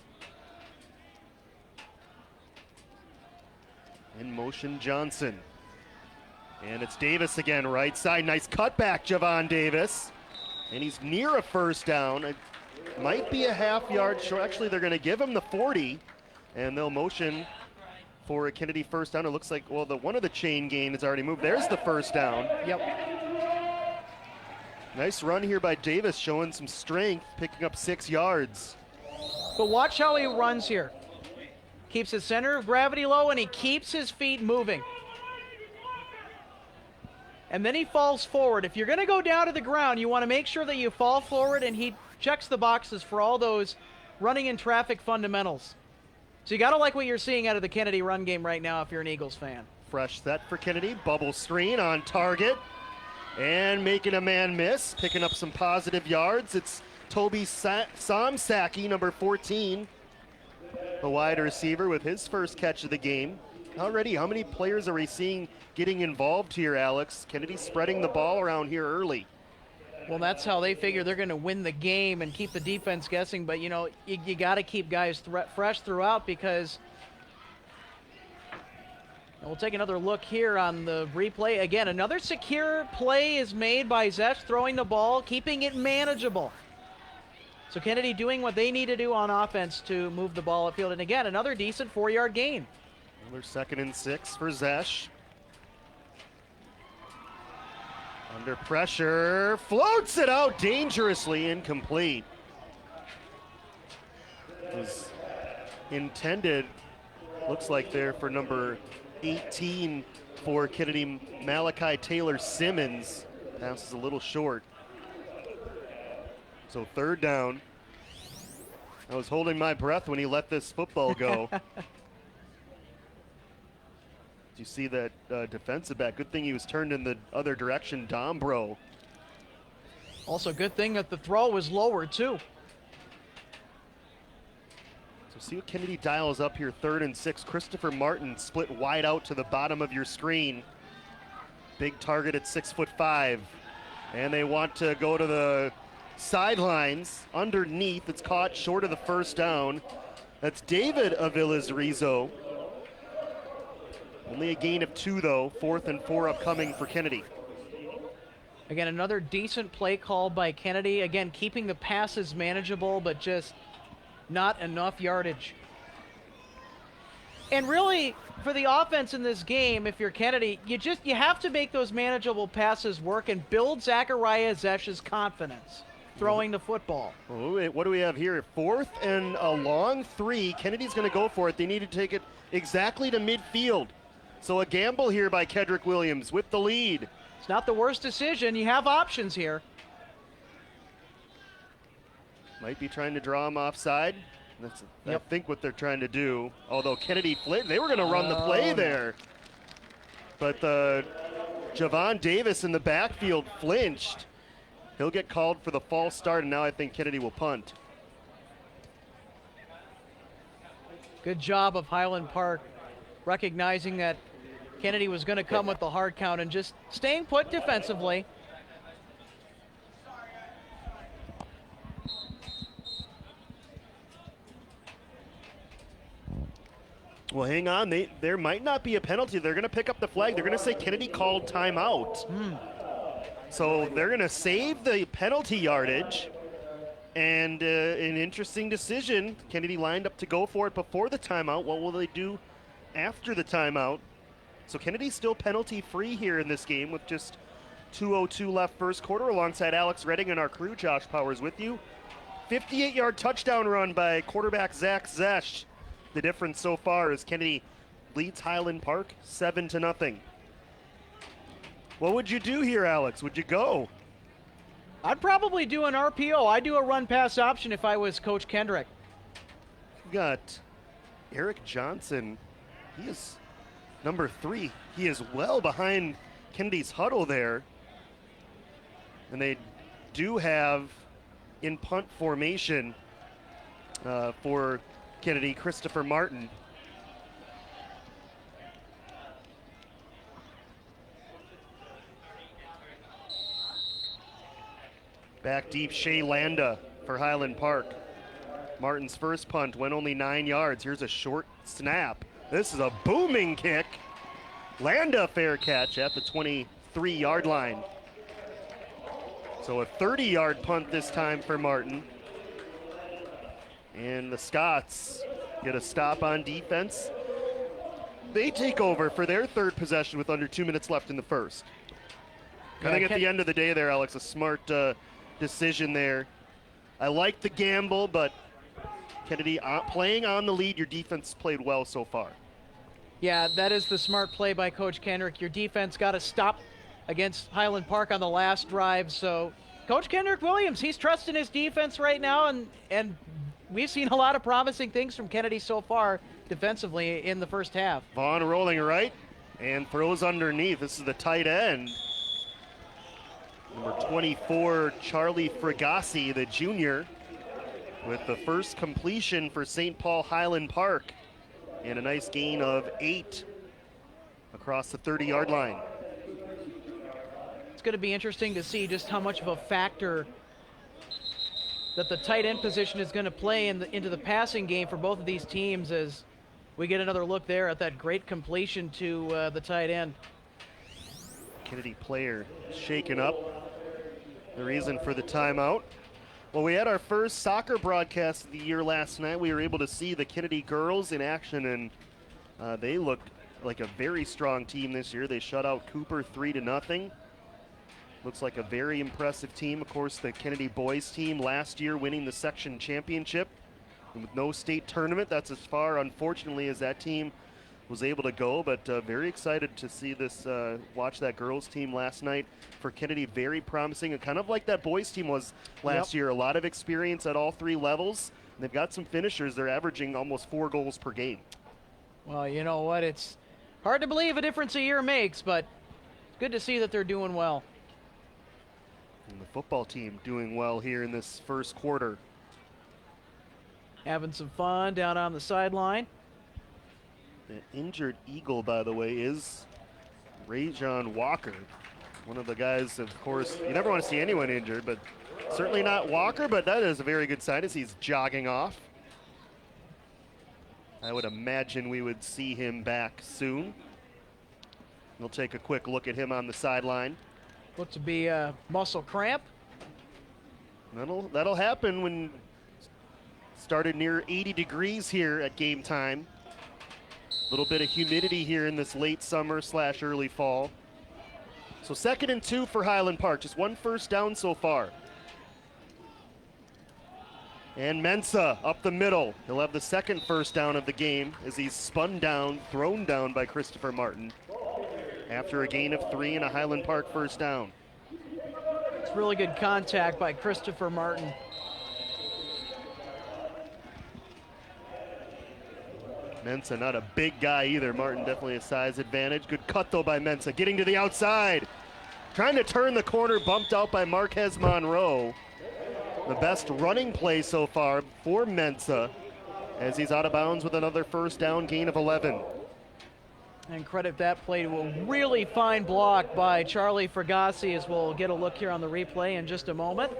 In motion, Johnson. And it's Davis again, right side. Nice cutback, Javon Davis. And he's near a first down. It might be a half-yard short. Actually, they're going to give him the 40, and they'll motion for a Kennedy first down. It looks like, well, one of the chain gang has already moved. There's the first down. Yep. Nice run here by Davis, showing some strength, picking up 6 yards. But watch how he runs here. Keeps his center of gravity low, and he keeps his feet moving. And then he falls forward. If you're going to go down to the ground, you want to make sure that you fall forward, and he checks the boxes for all those running in traffic fundamentals. So you got to like what you're seeing out of the Kennedy run game right now if you're an Eagles fan. Fresh set for Kennedy. Bubble screen on target. And making a man miss, picking up some positive yards. It's Toby Somsaki, number 14, the wide receiver with his first catch of the game. Already, how many players are we seeing getting involved here, Alex? Kennedy spreading the ball around here early. Well, that's how they figure they're going to win the game and keep the defense guessing. But, you know, you got to keep guys fresh throughout because we'll take another look here on the replay. Again, another secure play is made by Zesh, throwing the ball, keeping it manageable. So Kennedy doing what they need to do on offense to move the ball upfield. And again, another decent 4-yard gain. Another 2nd and 6 for Zesh. Under pressure, floats it out dangerously, incomplete. It was intended, looks like there, for number 18 for Kennedy, Malachi Taylor Simmons. Passes a little short. So 3rd down. I was holding my breath when he let this football go. You see that defensive back. Good thing he was turned in the other direction, Dombro. Also, good thing that the throw was lower, too. So see what Kennedy dials up here, 3rd and 6. Christopher Martin split wide out to the bottom of your screen. Big target at 6'5". And they want to go to the sidelines underneath. It's caught short of the first down. That's David Aviles-Rizo. Only a gain of 2, though. 4th and 4 upcoming for Kennedy. Again, another decent play call by Kennedy. Again, keeping the passes manageable, but just not enough yardage. And really, for the offense in this game, if you're Kennedy, you have to make those manageable passes work and build Zachariah Zesh's confidence throwing the football. Oh, what do we have here? 4th and a long 3. Kennedy's going to go for it. They need to take it exactly to midfield. So a gamble here by Kedrick Williams with the lead. It's not the worst decision. You have options here. Might be trying to draw him offside. That's, I think, what they're trying to do. Although Kennedy Flint, they were going to run the play there. But Javon Davis in the backfield flinched. He'll get called for the false start, and now I think Kennedy will punt. Good job of Highland Park recognizing that Kennedy was going to come with the hard count and just staying put defensively. Well, hang on. There might not be a penalty. They're going to pick up the flag. They're going to say Kennedy called timeout. So they're going to save the penalty yardage. And an interesting decision. Kennedy lined up to go for it before the timeout. What will they do after the timeout? So Kennedy's still penalty-free here in this game with just 2:02 left first quarter. Alongside Alex Redding and our crew, Josh Powers with you. 58-yard touchdown run by quarterback Zach Zesch. The difference so far is Kennedy leads Highland Park 7-0. What would you do here, Alex? Would you go? I'd probably do an RPO. I'd do a run-pass option if I was Coach Kendrick. We got Eric Johnson. He is number 3. He is well behind Kennedy's huddle there. And they do have in punt formation for Kennedy, Christopher Martin. Back deep, Shea Landa for Highland Park. Martin's first punt went only 9 yards. Here's a short snap. This is a booming kick. Landa fair catch at the 23-yard line. So a 30-yard punt this time for Martin. And the Scots get a stop on defense. They take over for their third possession with under 2 minutes left in the first. I think at the end of the day there, Alex, a smart decision there. I like the gamble, but Kennedy playing on the lead, your defense played well so far. Yeah, that is the smart play by Coach Kendrick. Your defense got to stop against Highland Park on the last drive. So Coach Kendrick Williams, he's trusting his defense right now, and we've seen a lot of promising things from Kennedy so far defensively in the first half. Vaughn rolling right and throws underneath. This is the tight end. Number 24, Charlie Fragasi, the junior, with the first completion for St. Paul Highland Park. And a nice gain of 8 across the 30-yard line. It's going to be interesting to see just how much of a factor that the tight end position is going to play into the passing game for both of these teams as we get another look there at that great completion to the tight end. Kennedy player shaken up. The reason for the timeout. Well, we had our first soccer broadcast of the year last night. We were able to see the Kennedy girls in action, and they looked like a very strong team this year. They shut out Cooper 3-0. Looks like a very impressive team. Of course, the Kennedy boys team last year winning the section championship. And with no state tournament, that's as far, unfortunately, as that team was able to go, but very excited to see this, watch that girls team last night. For Kennedy, very promising, and kind of like that boys team was last year. A lot of experience at all 3 levels. And they've got some finishers. They're averaging almost 4 goals per game. Well, you know what? It's hard to believe a difference a year makes, but good to see that they're doing well. And the football team doing well here in this first quarter. Having some fun down on the sideline. The injured Eagle, by the way, is Rajon Walker. One of the guys, of course, you never want to see anyone injured, but certainly not Walker, but that is a very good sign as he's jogging off. I would imagine we would see him back soon. We'll take a quick look at him on the sideline. Looks to be a muscle cramp. That'll happen when started near 80 degrees here at game time. A little bit of humidity here in this late summer / early fall. So 2nd and 2 for Highland Park. Just 1 first down so far. And Mensah up the middle. He'll have the 2nd first down of the game as he's spun down, thrown down by Christopher Martin. after a gain of 3 and a Highland Park first down. It's really good contact by Christopher Martin. Mensah not a big guy either. Martin definitely a size advantage. Good cut though by Mensah, getting to the outside. Trying to turn the corner, bumped out by Marquez Monroe. The best running play so far for Mensah as he's out of bounds with another first down, gain of 11. And credit that play to a really fine block by Charlie Fergassi, as we'll get a look here on the replay in just a moment.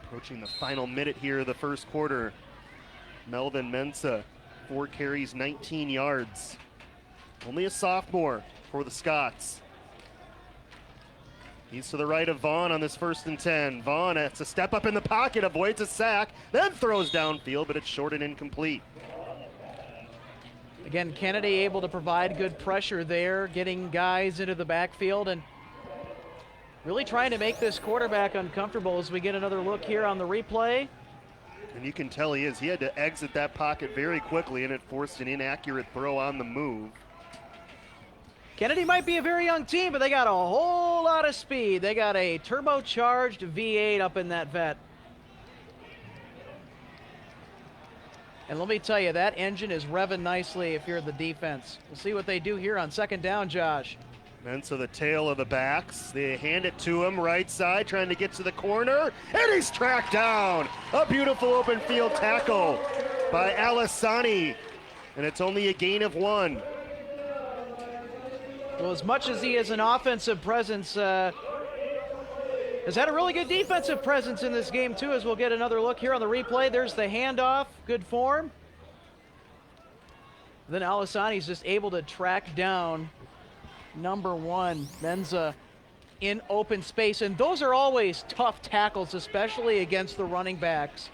Approaching the final minute here of the first quarter. Melvin Mensah, 4 carries, 19 yards. Only a sophomore for the Scots. He's to the right of Vaughn on this 1st and 10. Vaughn has to step up in the pocket, avoids a sack, then throws downfield, but it's short and incomplete. Again, Kennedy able to provide good pressure there, getting guys into the backfield and really trying to make this quarterback uncomfortable as we get another look here on the replay. And you can tell he is. He had to exit that pocket very quickly, and it forced an inaccurate throw on the move. Kennedy might be a very young team, but they got a whole lot of speed. They got a turbocharged V8 up in that vet. And let me tell you, that engine is revving nicely if you're the defense. We'll see what they do here on 2nd down, Josh. Mensah the tail of the backs. They hand it to him, right side, trying to get to the corner, and he's tracked down. A beautiful open field tackle by Alisani, and it's only a gain of 1. Well, as much as he is an offensive presence, has had a really good defensive presence in this game too, as we'll get another look here on the replay. There's the handoff, good form. Then Alisani's just able to track down number 1, Mensah, in open space. And those are always tough tackles, especially against the running backs.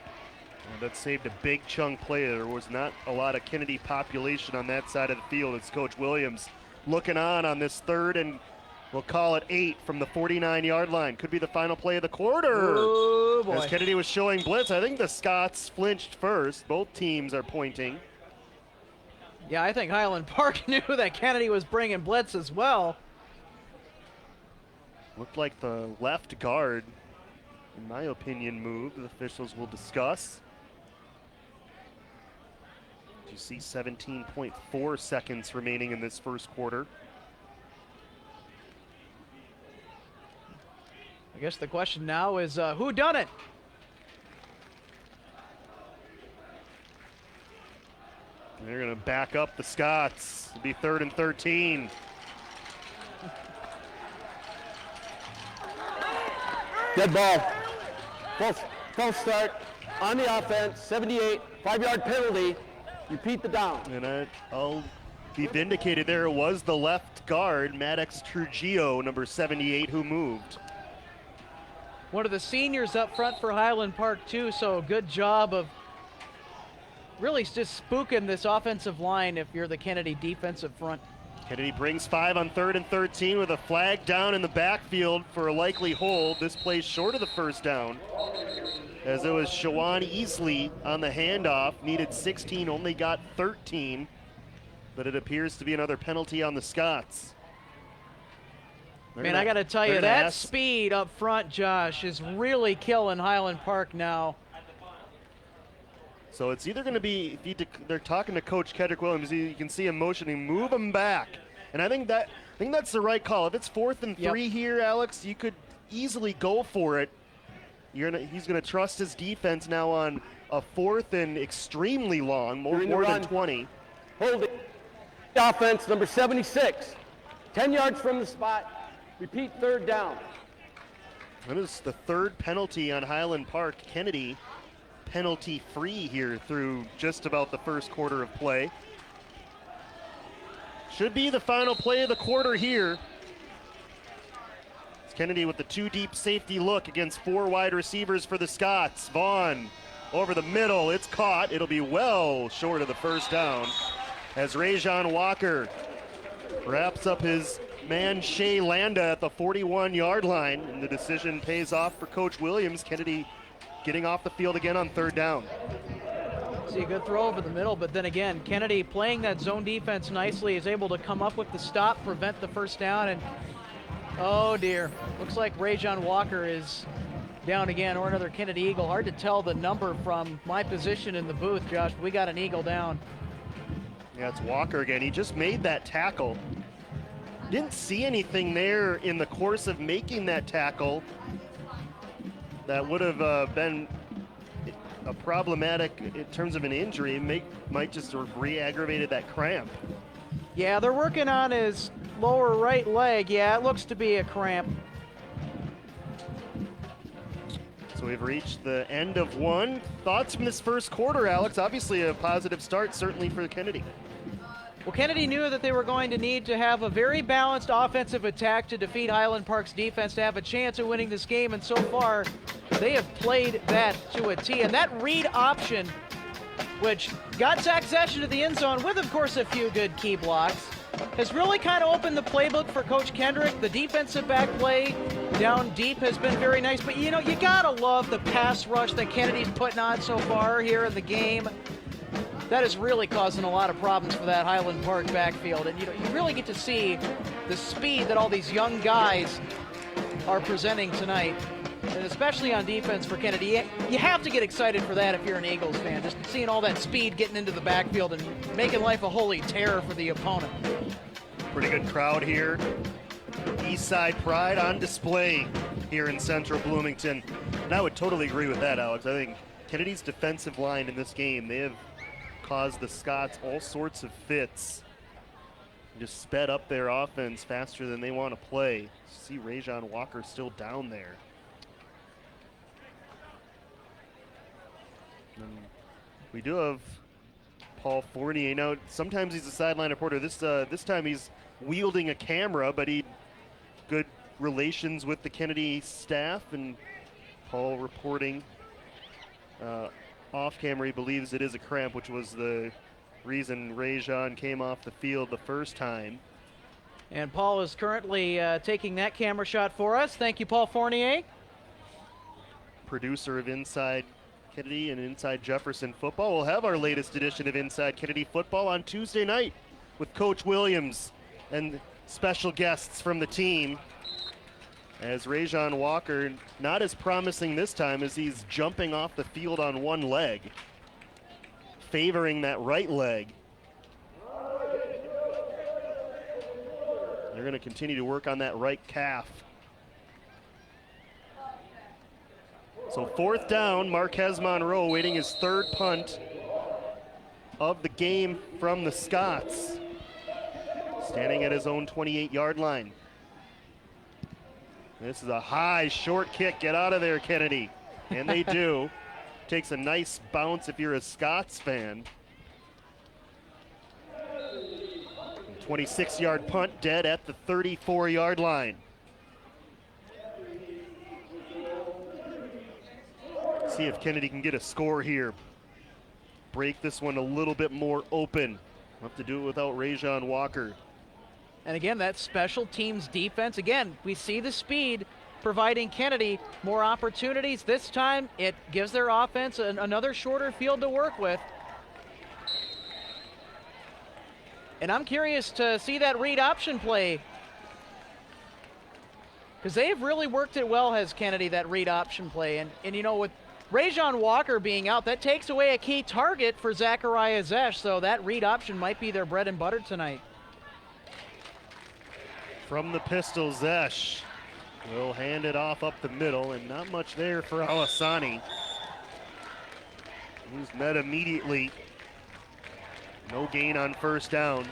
And that saved a big chunk play. There was not a lot of Kennedy population on that side of the field as Coach Williams looking on this 3rd and we'll call it 8 from the 49-yard line. Could be the final play of the quarter. Oh, boy. As Kennedy was showing blitz, I think the Scots flinched first. Both teams are pointing. Yeah, I think Highland Park knew that Kennedy was bringing blitz as well. Looked like the left guard, in my opinion, moved. The officials will discuss. You see 17.4 seconds remaining in this first quarter. I guess the question now is who done it? They're going to back up the Scots. It'll be 3rd and 13. Dead ball. False start on the offense. 78, 5-yard penalty. Repeat the down. And I'll be vindicated there. It was the left guard, Maddox Trujillo, number 78, who moved. One of the seniors up front for Highland Park too, so good job of really just spooking this offensive line if you're the Kennedy defensive front. Kennedy brings 5 on 3rd and 13 with a flag down in the backfield for a likely hold. This plays short of the first down, as it was Shawan Easley on the handoff. Needed 16, only got 13, but it appears to be another penalty on the Scots. Man, I got to tell you, that speed up front, Josh, is really killing Highland Park now. So it's either going to be, they're talking to Coach Kedrick Williams, you can see him motioning, move him back. And I think that's the right call. If it's 4th and 3 here, Alex, you could easily go for it. He's going to trust his defense now on a 4th and extremely long, more than 20. Hold it. Offense, number 76. 10 yards from the spot. Repeat 3rd down. That is the 3rd penalty on Highland Park. Kennedy penalty free here through just about the first quarter of play. Should be the final play of the quarter here. It's Kennedy with the 2 deep safety look against 4 wide receivers for the Scots. Vaughn over the middle, it's caught. It'll be well short of the first down as Rajon Walker wraps up his man Shea Landa at the 41-yard line, and the decision pays off for Coach Williams. Kennedy getting off the field again on 3rd down. See a good throw over the middle, but then again, Kennedy playing that zone defense nicely is able to come up with the stop, prevent the first down, and oh dear, looks like Rajon Walker is down again, or another Kennedy Eagle. Hard to tell the number from my position in the booth, Josh. We got an Eagle down. Yeah, it's Walker again. He just made that tackle. Didn't see anything there in the course of making that tackle that would have been a problematic in terms of an injury. Might just have re-aggravated that cramp. Yeah, they're working on his lower right leg. Yeah, it looks to be a cramp. So we've reached the end of one. Thoughts from this first quarter, Alex? Obviously a positive start, certainly for Kennedy. Well, Kennedy knew that they were going to need to have a very balanced offensive attack to defeat Highland Park's defense to have a chance at winning this game, and so far they have played that to a T. And that read option, which got Zach Zesch into the end zone with, of course, a few good key blocks, has really kind of opened the playbook for Coach Kendrick. The defensive back play down deep has been very nice, but you know, you gotta love the pass rush that Kennedy's putting on so far here in the game. That is really causing a lot of problems for that Highland Park backfield. And you know, you really get to see the speed that all these young guys are presenting tonight, and especially on defense for Kennedy. You have to get excited for that if you're an Eagles fan, just seeing all that speed getting into the backfield and making life a holy terror for the opponent. Pretty good crowd here. East Side pride on display here in Central Bloomington. And I would totally agree with that, Alex. I think Kennedy's defensive line in this game, they have caused the Scots all sorts of fits. Just sped up their offense faster than they want to play. See Rajon Walker still down there. And we do have Paul Fournier. Now, sometimes he's a sideline reporter. This time he's wielding a camera, but he good relations with the Kennedy staff, and Paul reporting off camera. He believes it is a cramp, which was the reason Rajon came off the field the first time. And Paul is currently taking that camera shot for us. Thank you, Paul Fournier. Producer of Inside Kennedy and Inside Jefferson Football. We'll have our latest edition of Inside Kennedy Football on Tuesday night with Coach Williams and special guests from the team, as Rajon Walker, not as promising this time as he's jumping off the field on one leg, favoring that right leg. They're going to continue to work on that right calf. So fourth down, Marquez Monroe waiting his third punt of the game from the Scots, standing at his own 28-yard line. This is a high, short kick. Get out of there, Kennedy. And they do. Takes a nice bounce if you're a Scots fan. 26-yard punt dead at the 34-yard line. See if Kennedy can get a score here. Break this one a little bit more open. We'll have to do it without Rajon Walker. And again, that special teams defense, again, we see the speed providing Kennedy more opportunities. This time it gives their offense another shorter field to work with. And I'm curious to see that read option play, because they've really worked it well, has Kennedy, that read option play. And you know, with Rajon Walker being out, that takes away a key target for Zachariah Zesch, so that read option might be their bread and butter tonight. From the pistol, Zesch will hand it off up the middle, and not much there for Alasani, who's met immediately. No gain on first down.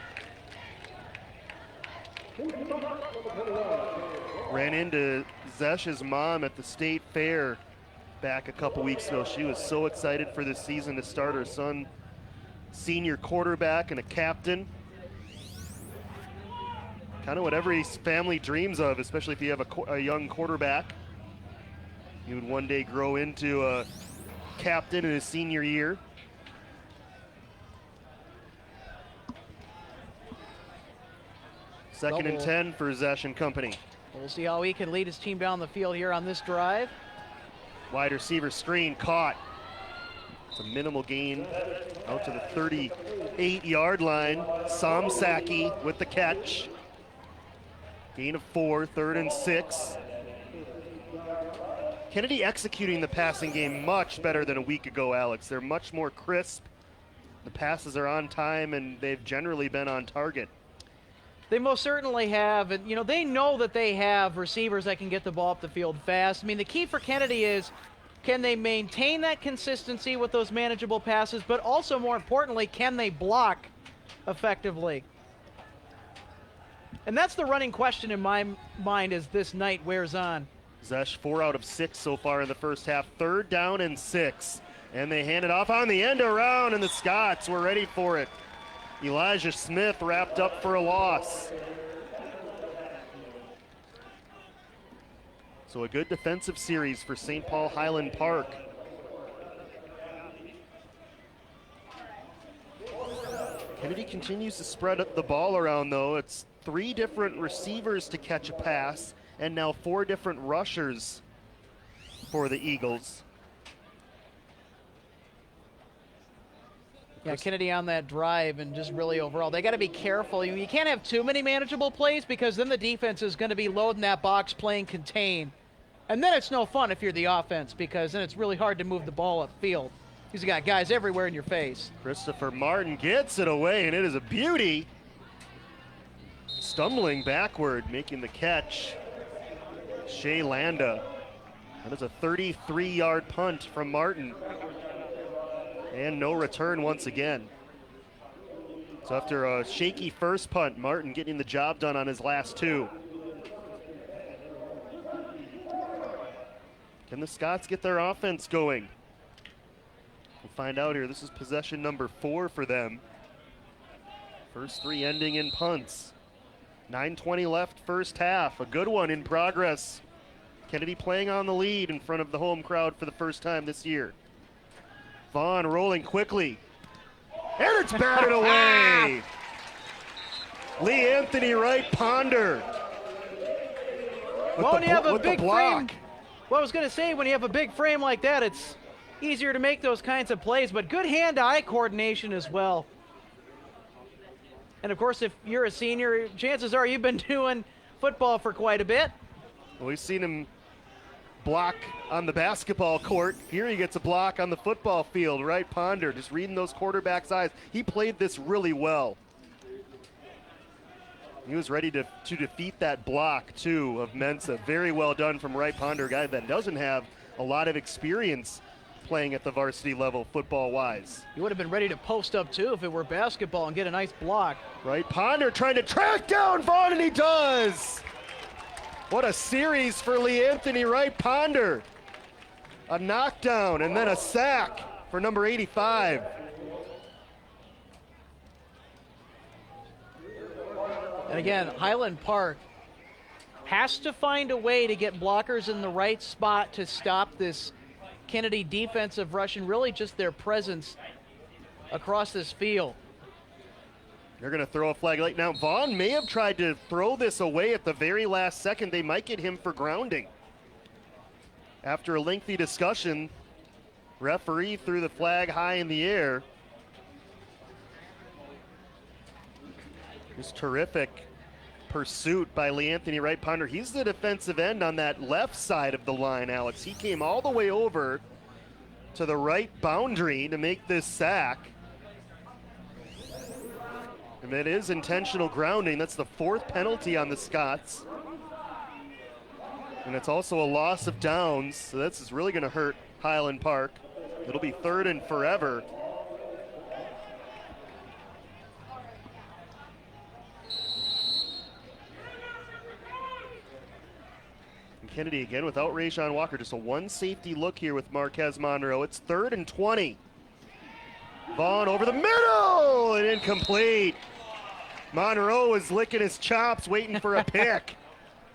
Ran into Zesch's mom at the state fair back a couple weeks ago. She was so excited for this season to start her son, senior quarterback and a captain. Kind of what every family dreams of, especially if you have a young quarterback. He would one day grow into a captain in his senior year. Second and 10 for Zesch and company. We'll see how he can lead his team down the field here on this drive. Wide receiver screen caught. It's a minimal gain out to the 38-yard line. Somsaki with the catch. Gain of 4, 3rd and 6. Kennedy executing the passing game much better than a week ago, Alex. They're much more crisp. The passes are on time, and they've generally been on target. They most certainly have, and you know, they know that they have receivers that can get the ball up the field fast. I mean, the key for Kennedy is, can they maintain that consistency with those manageable passes, but also more importantly, can they block effectively? And that's the running question in my mind as this night wears on. Zesh 4 out of 6 so far in the first half. 3rd down and 6. And they hand it off on the end around, and the Scots were ready for it. Elijah Smith wrapped up for a loss. So a good defensive series for St. Paul Highland Park. Kennedy continues to spread the ball around, though. It's 3 different receivers to catch a pass, and now 4 different rushers for the Eagles. Yeah, Kennedy on that drive and just really overall, they got to be careful. You can't have too many manageable plays because then the defense is going to be loading that box, playing contain. And then it's no fun if you're the offense because then it's really hard to move the ball upfield. He's got guys everywhere in your face. Christopher Martin gets it away, and it is a beauty. Stumbling backward, making the catch. Shea Landa. That is a 33-yard punt from Martin. And no return once again. So after a shaky first punt, Martin getting the job done on his last 2. Can the Scots get their offense going? We'll find out here. This is possession number 4 for them. First 3 ending in punts. 9:20 left first half. A good one in progress. Kennedy playing on the lead in front of the home crowd for the first time this year. Vaughn rolling quickly. And it's batted away. Lee Anthony Wright Ponder. Well, when you have a big frame, well, I was going to say, when you have a big frame like that, it's easier to make those kinds of plays, but good hand-eye coordination as well. And of course, if you're a senior, chances are you've been doing football for quite a bit. Well, we've seen him block on the basketball court. Here he gets a block on the football field, right? Ponder, just reading those quarterbacks' eyes. He played this really well. He was ready to defeat that block, too, of Mensa. Very well done from Wright Ponder, a guy that doesn't have a lot of experience playing at the varsity level football-wise. He would have been ready to post up, too, if it were basketball and get a nice block. Right, Ponder trying to track down Vaughn, and he does! What a series for Lee Anthony Wright Ponder. A knockdown and then a sack for number 85. And again, Highland Park has to find a way to get blockers in the right spot to stop this Kennedy defensive rush and really just their presence across this field. They're going to throw a flag late. Now, Vaughn may have tried to throw this away at the very last second. They might get him for grounding. After a lengthy discussion, referee threw the flag high in the air. This terrific pursuit by Lee Anthony Wright Ponder. He's the defensive end on that left side of the line, Alex. He came all the way over to the right boundary to make this sack. And that is intentional grounding. That's the 4th penalty on the Scots. And it's also a loss of downs, so that's really going to hurt Highland Park. It'll be 3rd and forever. And Kennedy again without Rayshawn Walker. Just a 1 safety look here with Marquez Monroe. It's 3rd and 20. Vaughn over the middle and incomplete. Monroe was licking his chops waiting for a pick.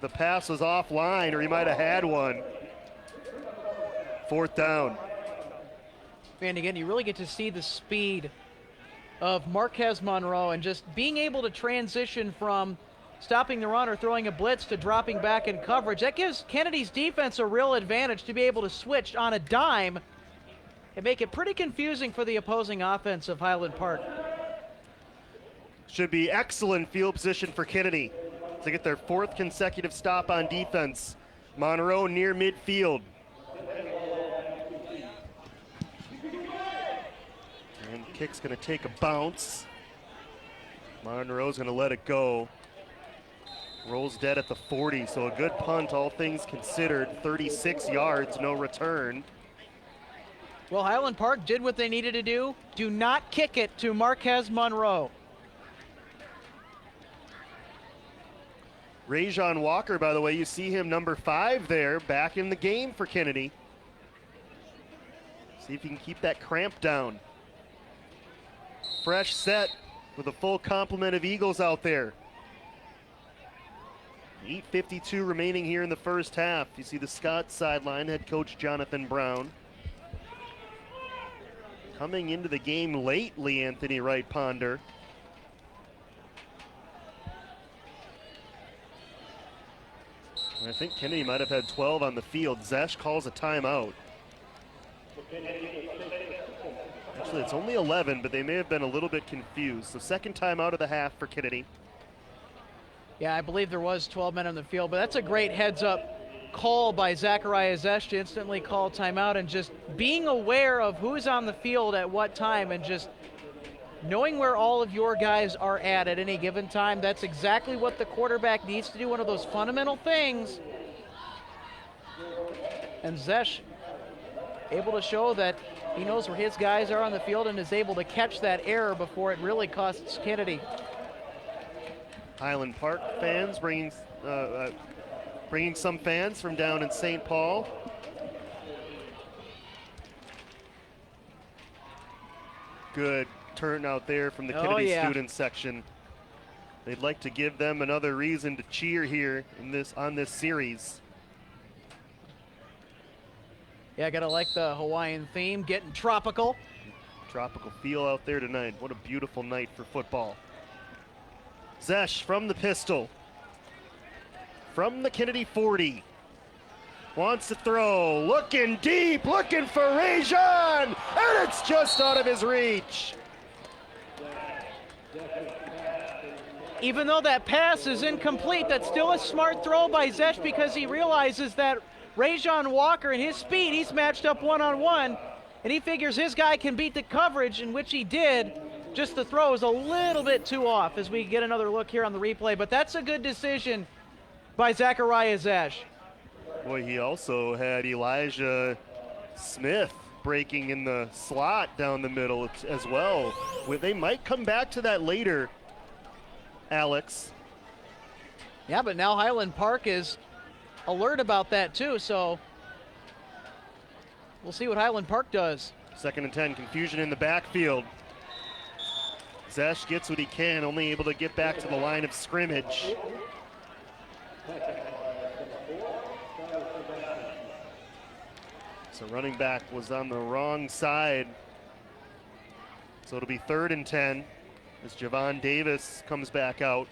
The pass was offline, or he might have had one. 4th down. And again, you really get to see the speed of Marquez Monroe and just being able to transition from stopping the run or throwing a blitz to dropping back in coverage. That gives Kennedy's defense a real advantage to be able to switch on a dime and make it pretty confusing for the opposing offense of Highland Park. Should be excellent field position for Kennedy to get their 4th consecutive stop on defense. Monroe near midfield. And kick's going to take a bounce. Monroe's going to let it go. Rolls dead at the 40, so a good punt, all things considered. 36 yards, no return. Well, Highland Park did what they needed to do. Do not kick it to Marquez Monroe. Rajon Walker, by the way, you see him number 5 there, back in the game for Kennedy. See if he can keep that cramp down. Fresh set with a full complement of Eagles out there. 8:52 remaining here in the first half. You see the Scott sideline, head coach Jonathan Brown. Coming into the game lately, Anthony Wright Ponder. I think Kennedy might have had 12 on the field. Zesh calls a timeout. Actually, it's only 11, but they may have been a little bit confused. So second timeout of the half for Kennedy. Yeah, I believe there was 12 men on the field, but that's a great heads-up call by Zachariah Zesh to instantly call timeout, and just being aware of who's on the field at what time and just knowing where all of your guys are at any given time. That's exactly what the quarterback needs to do, one of those fundamental things. And Zesh able to show that he knows where his guys are on the field and is able to catch that error before it really costs Kennedy. Highland Park fans bringing some fans from down in St. Paul. Good turnout there from the Kennedy student section. They'd like to give them another reason to cheer here on this series. Yeah, gotta like the Hawaiian theme, getting tropical. Tropical feel out there tonight. What a beautiful night for football. Zesh from the pistol. From the Kennedy 40. Wants to throw, looking deep, looking for Rajon, and it's just out of his reach. Even though that pass is incomplete, that's still a smart throw by Zesh because he realizes that Rajon Walker and his speed, he's matched up one-on-one, and he figures his guy can beat the coverage, in which he did. Just the throw is a little bit too off as we get another look here on the replay, but that's a good decision by Zachariah Zesh. Boy, he also had Elijah Smith breaking in the slot down the middle as well. They might come back to that later, Alex. Yeah, but now Highland Park is alert about that too, so we'll see what Highland Park does. 2nd and 10, confusion in the backfield. Zesh gets what he can, only able to get back to the line of scrimmage. So running back was on the wrong side. So it'll be 3rd and 10 as Javon Davis comes back out.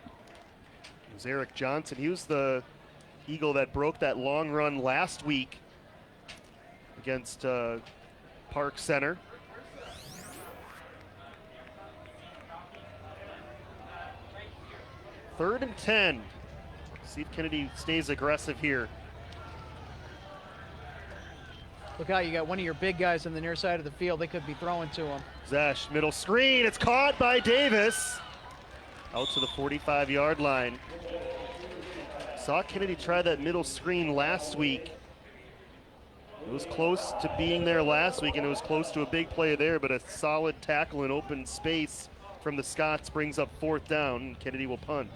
It was Eric Johnson. He was the Eagle that broke that long run last week against Park Center. Third and 10. See if Kennedy stays aggressive here. Look out, you got one of your big guys on the near side of the field. They could be throwing to him. Zesh, middle screen. It's caught by Davis. Out to the 45-yard line. Saw Kennedy try that middle screen last week. It was close to being there last week, and it was close to a big play there, but a solid tackle in open space from the Scots brings up 4th down, and Kennedy will punt.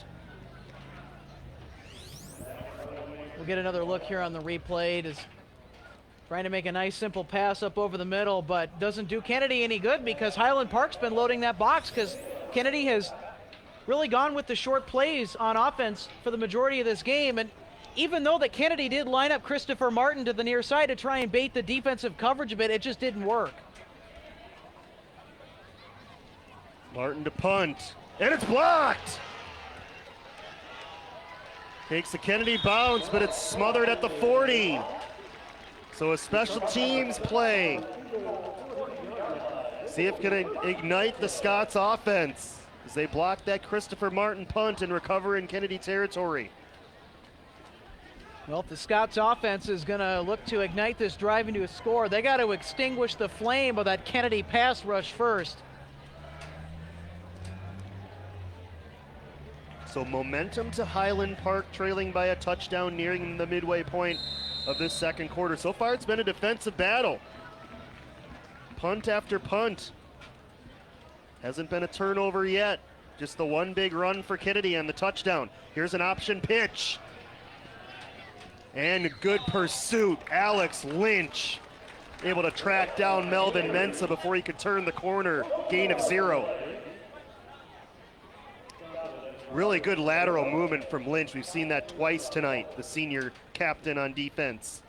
We'll get another look here on the replay. Just trying to make a nice simple pass up over the middle, but doesn't do Kennedy any good because Highland Park's been loading that box because Kennedy has really gone with the short plays on offense for the majority of this game. And even though that Kennedy did line up Christopher Martin to the near side to try and bait the defensive coverage a bit, it just didn't work. Martin to punt, and it's blocked. Takes the Kennedy bounce, but it's smothered at the 40. So a special teams play. See if it can ignite the Scots offense as they block that Christopher Martin punt and recover in Kennedy territory. Well, if the Scots offense is going to look to ignite this drive into a score, they got to extinguish the flame of that Kennedy pass rush first. So momentum to Highland Park, trailing by a touchdown nearing the midway point of this second quarter. So far it's been a defensive battle. Punt after punt. Hasn't been a turnover yet. Just the one big run for Kennedy and the touchdown. Here's an option pitch. And a good pursuit. Alex Lynch able to track down Melvin Mensah before he could turn the corner. Gain of 0. Really good lateral movement from Lynch. We've seen that twice tonight, the senior captain on defense.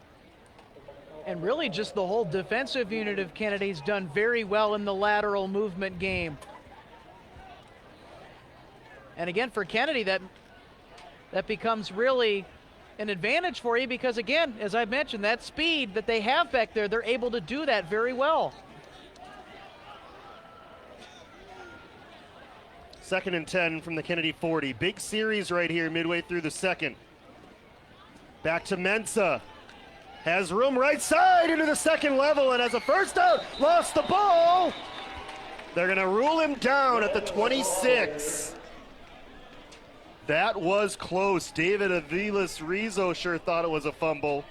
And really just the whole defensive unit of Kennedy's done very well in the lateral movement game. And again, for Kennedy, that becomes really an advantage for you because, again, as I mentioned, that speed that they have back there, they're able to do that very well. 2nd and 10 from the Kennedy 40. Big series right here midway through the second. Back to Mensah. Has room right side into the second level and has a first down. Lost the ball. They're going to rule him down at the 26. That was close. David Aviles-Rizzo sure thought it was a fumble.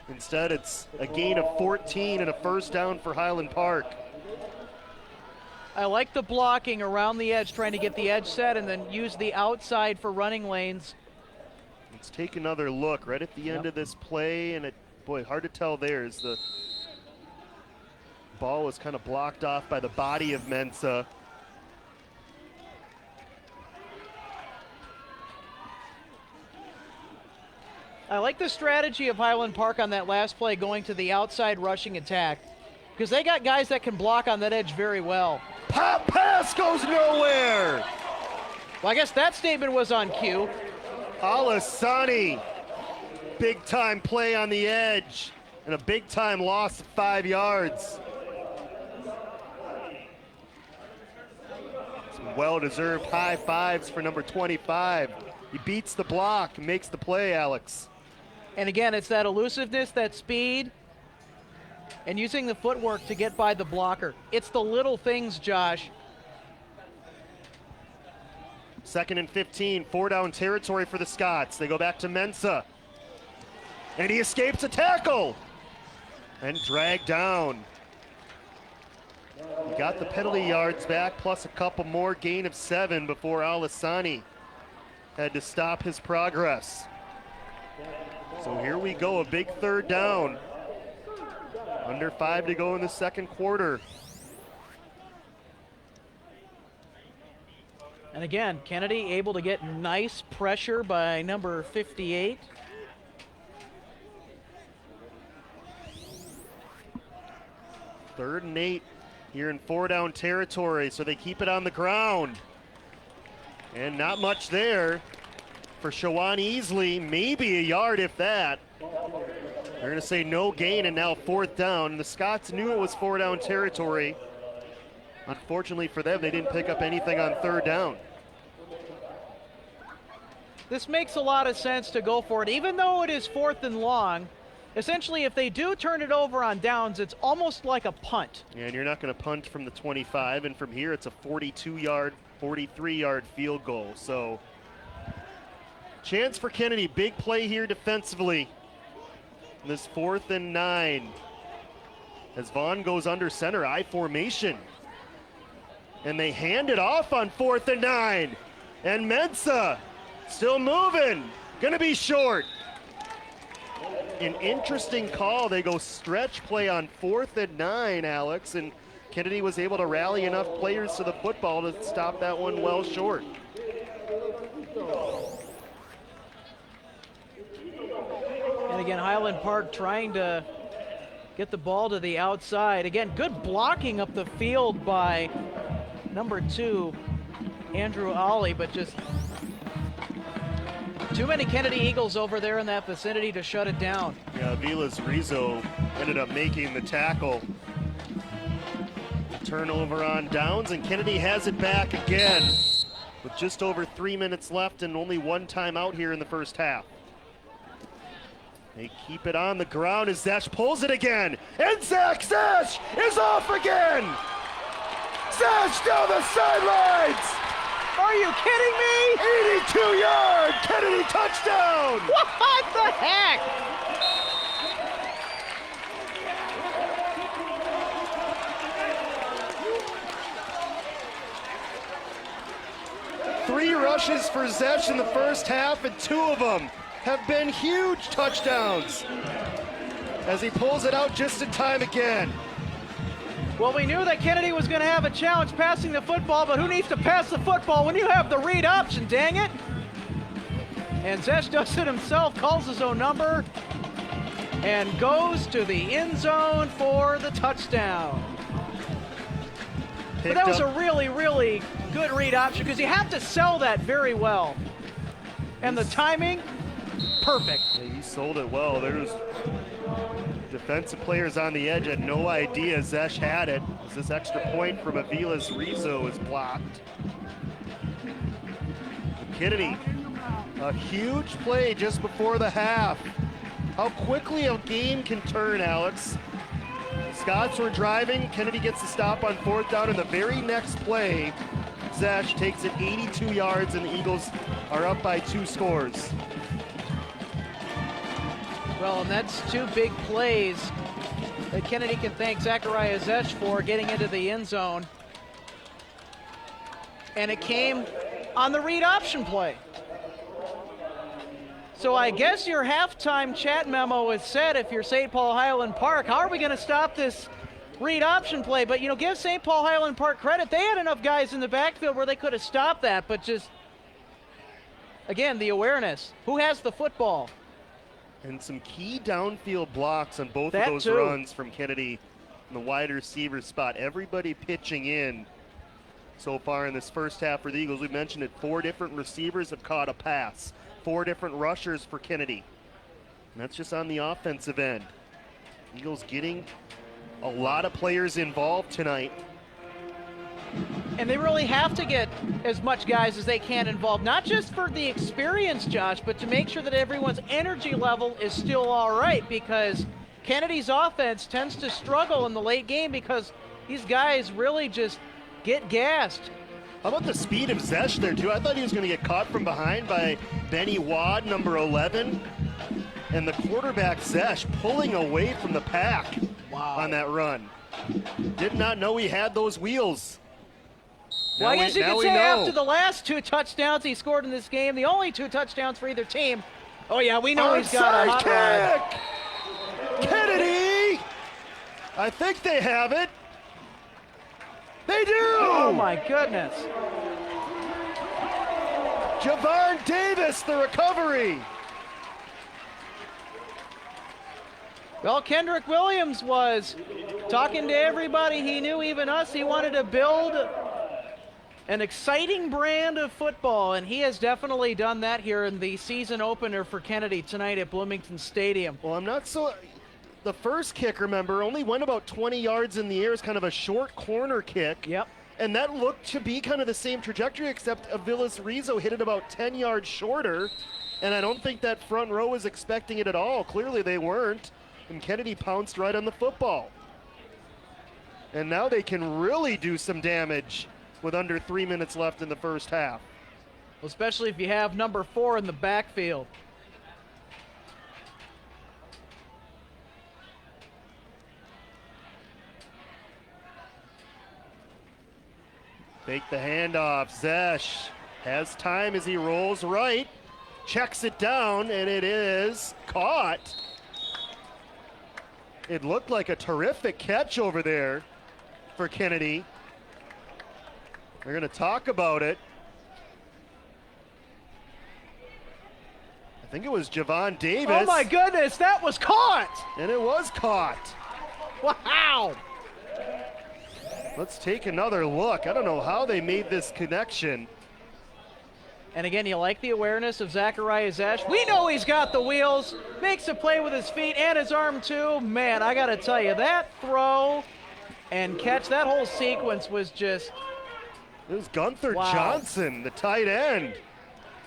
Instead, it's a gain of 14 and a first down for Highland Park. I like the blocking around the edge, trying to get the edge set and then use the outside for running lanes. Let's take another look right at the end of this play, and boy, hard to tell there as the ball was kind of blocked off by the body of Mensah. I like the strategy of Highland Park on that last play, going to the outside rushing attack, because they got guys that can block on that edge very well. Pop pass goes nowhere. Well, I guess that statement was on cue. Alasani, big time play on the edge and a big time loss of 5 yards. Some well-deserved high fives for number 25. He beats the block and makes the play, Alex. And again, it's that elusiveness, that speed, and using the footwork to get by the blocker. It's the little things, Josh. 2nd and 15, 4-down territory for the Scots. They go back to Mensah. And he escapes a tackle. And dragged down. He got the penalty yards back, plus a couple more, gain of 7 before Alasani had to stop his progress. So here we go, a big 3rd down. Under 5 to go in the second quarter. And again, Kennedy able to get nice pressure by number 58. Third and 8 here in 4-down territory, so they keep it on the ground. And not much there for Shawan Easley, maybe a yard if that. They're gonna say no gain and now 4th down. The Scots knew it was 4-down territory. Unfortunately for them, they didn't pick up anything on 3rd down. This makes a lot of sense to go for it, even though it is 4th and long. Essentially, if they do turn it over on downs, it's almost like a punt. And you're not gonna punt from the 25, and from here it's a 42-yard, 43-yard field goal. So, chance for Kennedy, big play here defensively. This 4th and 9. As Vaughn goes under center, I formation. And they hand it off on 4th and 9. And Mensah still moving, gonna be short. An interesting call. They go stretch play on 4th and 9, Alex, and Kennedy was able to rally enough players to the football to stop that one well short. And again, Highland Park trying to get the ball to the outside. Again, good blocking up the field by number 2, Andrew Ollie, but just Too many Kennedy Eagles over there in that vicinity to shut it down. Yeah, Vilas Rizzo ended up making the tackle. Turnover on downs, and Kennedy has it back again with just over 3 minutes left and only one timeout here in the first half. They keep it on the ground as Zesh pulls it again, and Zach Zesh is off again! Zesh down the sidelines! Are you kidding me? 82-yard Kennedy touchdown! What the heck? Three rushes for Zesh in the first half, and two of them have been huge touchdowns as he pulls it out just in time again. Well, we knew that Kennedy was going to have a challenge passing the football, but who needs to pass the football when you have the read option, dang it? And Zesh does it himself, calls his own number, and goes to the end zone for the touchdown. But that was a really, really good read option because you have to sell that very well. And the timing, perfect. Yeah, he sold it well. There's defensive players on the edge, had no idea Zesh had it. As this extra point from Avilas Rizzo is blocked. Kennedy, a huge play just before the half. How quickly a game can turn, Alex. Scots were driving, Kennedy gets the stop on fourth down, and the very next play, Zesh takes it 82 yards, and the Eagles are up by 2 scores. Well, and that's 2 big plays that Kennedy can thank Zachariah Zesh for getting into the end zone. And it came on the read option play. So I guess your halftime chat memo is said if you're St. Paul Highland Park. How are we going to stop this read option play? But, you know, give St. Paul Highland Park credit. They had enough guys in the backfield where they could have stopped that, but just, again, the awareness. Who has the football? And some key downfield blocks on both That of those too. runs from Kennedy in the wide receiver spot. Everybody pitching in so far in this first half for the Eagles. We mentioned it, 4 different receivers have caught a pass. 4 different rushers for Kennedy. And that's just on the offensive end. Eagles getting a lot of players involved tonight. And they really have to get as much guys as they can involved, not just for the experience, Josh, but to make sure that everyone's energy level is still all right, because Kennedy's offense tends to struggle in the late game because these guys really just get gassed. How about the speed of Zesh there, too? I thought he was going to get caught from behind by Benny Wad, number 11. And the quarterback, Zesh, pulling away from the pack on that run. Did not know he had those wheels. Well, I guess you could say after the last 2 touchdowns he scored in this game, the only 2 touchdowns for either team. Oh, yeah, we know he's got a hot rod. Kennedy! I think they have it. They do! Oh, my goodness. Javon Davis, the recovery. Well, Kendrick Williams was talking to everybody he knew, even us. He wanted to build an exciting brand of football, and he has definitely done that here in the season opener for Kennedy tonight at Bloomington Stadium. Well, I'm not so... The first kick, remember, only went about 20 yards in the air. It's kind of a short corner kick. Yep. And that looked to be kind of the same trajectory, except Avilas Rizzo hit it about 10 yards shorter. And I don't think that front row was expecting it at all. Clearly they weren't. And Kennedy pounced right on the football. And now they can really do some damage with under 3 minutes left in the first half. Well, especially if you have number 4 in the backfield. Take the handoff. Zesh has time as he rolls right, checks it down, and it is caught. It looked like a terrific catch over there for Kennedy. They're going to talk about it. I think it was Javon Davis. Oh my goodness, that was caught! And it was caught. Wow! Let's take another look. I don't know how they made this connection. And again, you like the awareness of Zachariah Zesch. We know he's got the wheels, makes a play with his feet and his arm too. Man, I gotta tell you, that throw and catch, that whole sequence was just... It was Gunther Wow. Johnson, the tight end.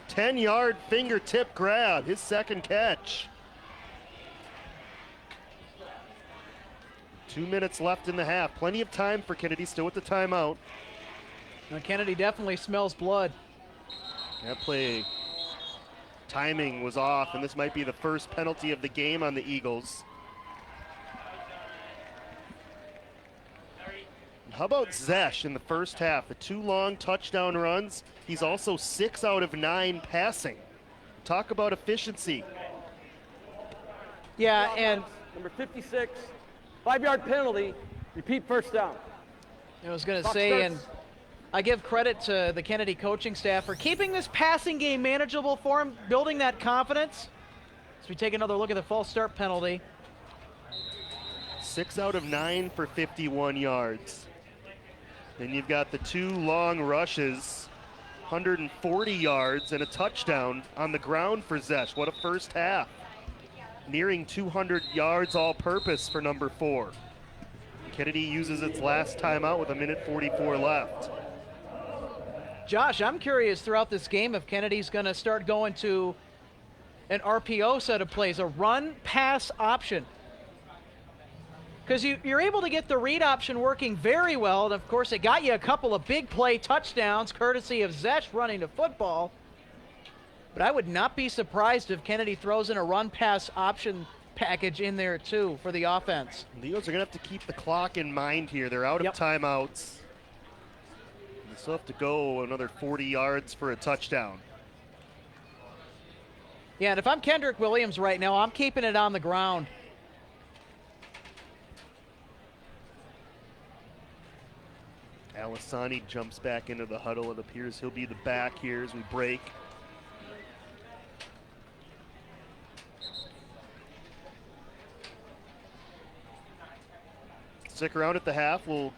10-yard fingertip grab, his second catch. 2 minutes left in the half. Plenty of time for Kennedy, still with the timeout. Now, Kennedy definitely smells blood. That play timing was off, and this might be the first penalty of the game on the Eagles. How about Zesch in the first half? The 2 long touchdown runs. He's also 6 out of 9 passing. Talk about efficiency. Yeah, and Number 56, 5-yard penalty, repeat first down. I was going to Clock say, and starts. I give credit to the Kennedy coaching staff for keeping this passing game manageable for him, building that confidence. As we take another look at the false start penalty. 6 out of 9 for 51 yards. Then you've got the 2 long rushes, 140 yards and a touchdown on the ground for Zesch. What a first half. Nearing 200 yards all-purpose for number 4. Kennedy uses its last timeout with 1:44 left. Josh, I'm curious throughout this game if Kennedy's going to start going to an RPO set of plays, a run-pass option. Because you're able to get the read option working very well, and of course it got you a couple of big play touchdowns courtesy of Zesch running the football. But I would not be surprised if Kennedy throws in a run-pass option package in there too for the offense. The Eagles are going to have to keep the clock in mind here. They're out of Yep. timeouts. They still have to go another 40 yards for a touchdown. Yeah, and if I'm Kendrick Williams right now, I'm keeping it on the ground. Alisani jumps back into the huddle. It appears he'll be the back here as we break. Stick around at the half. We'll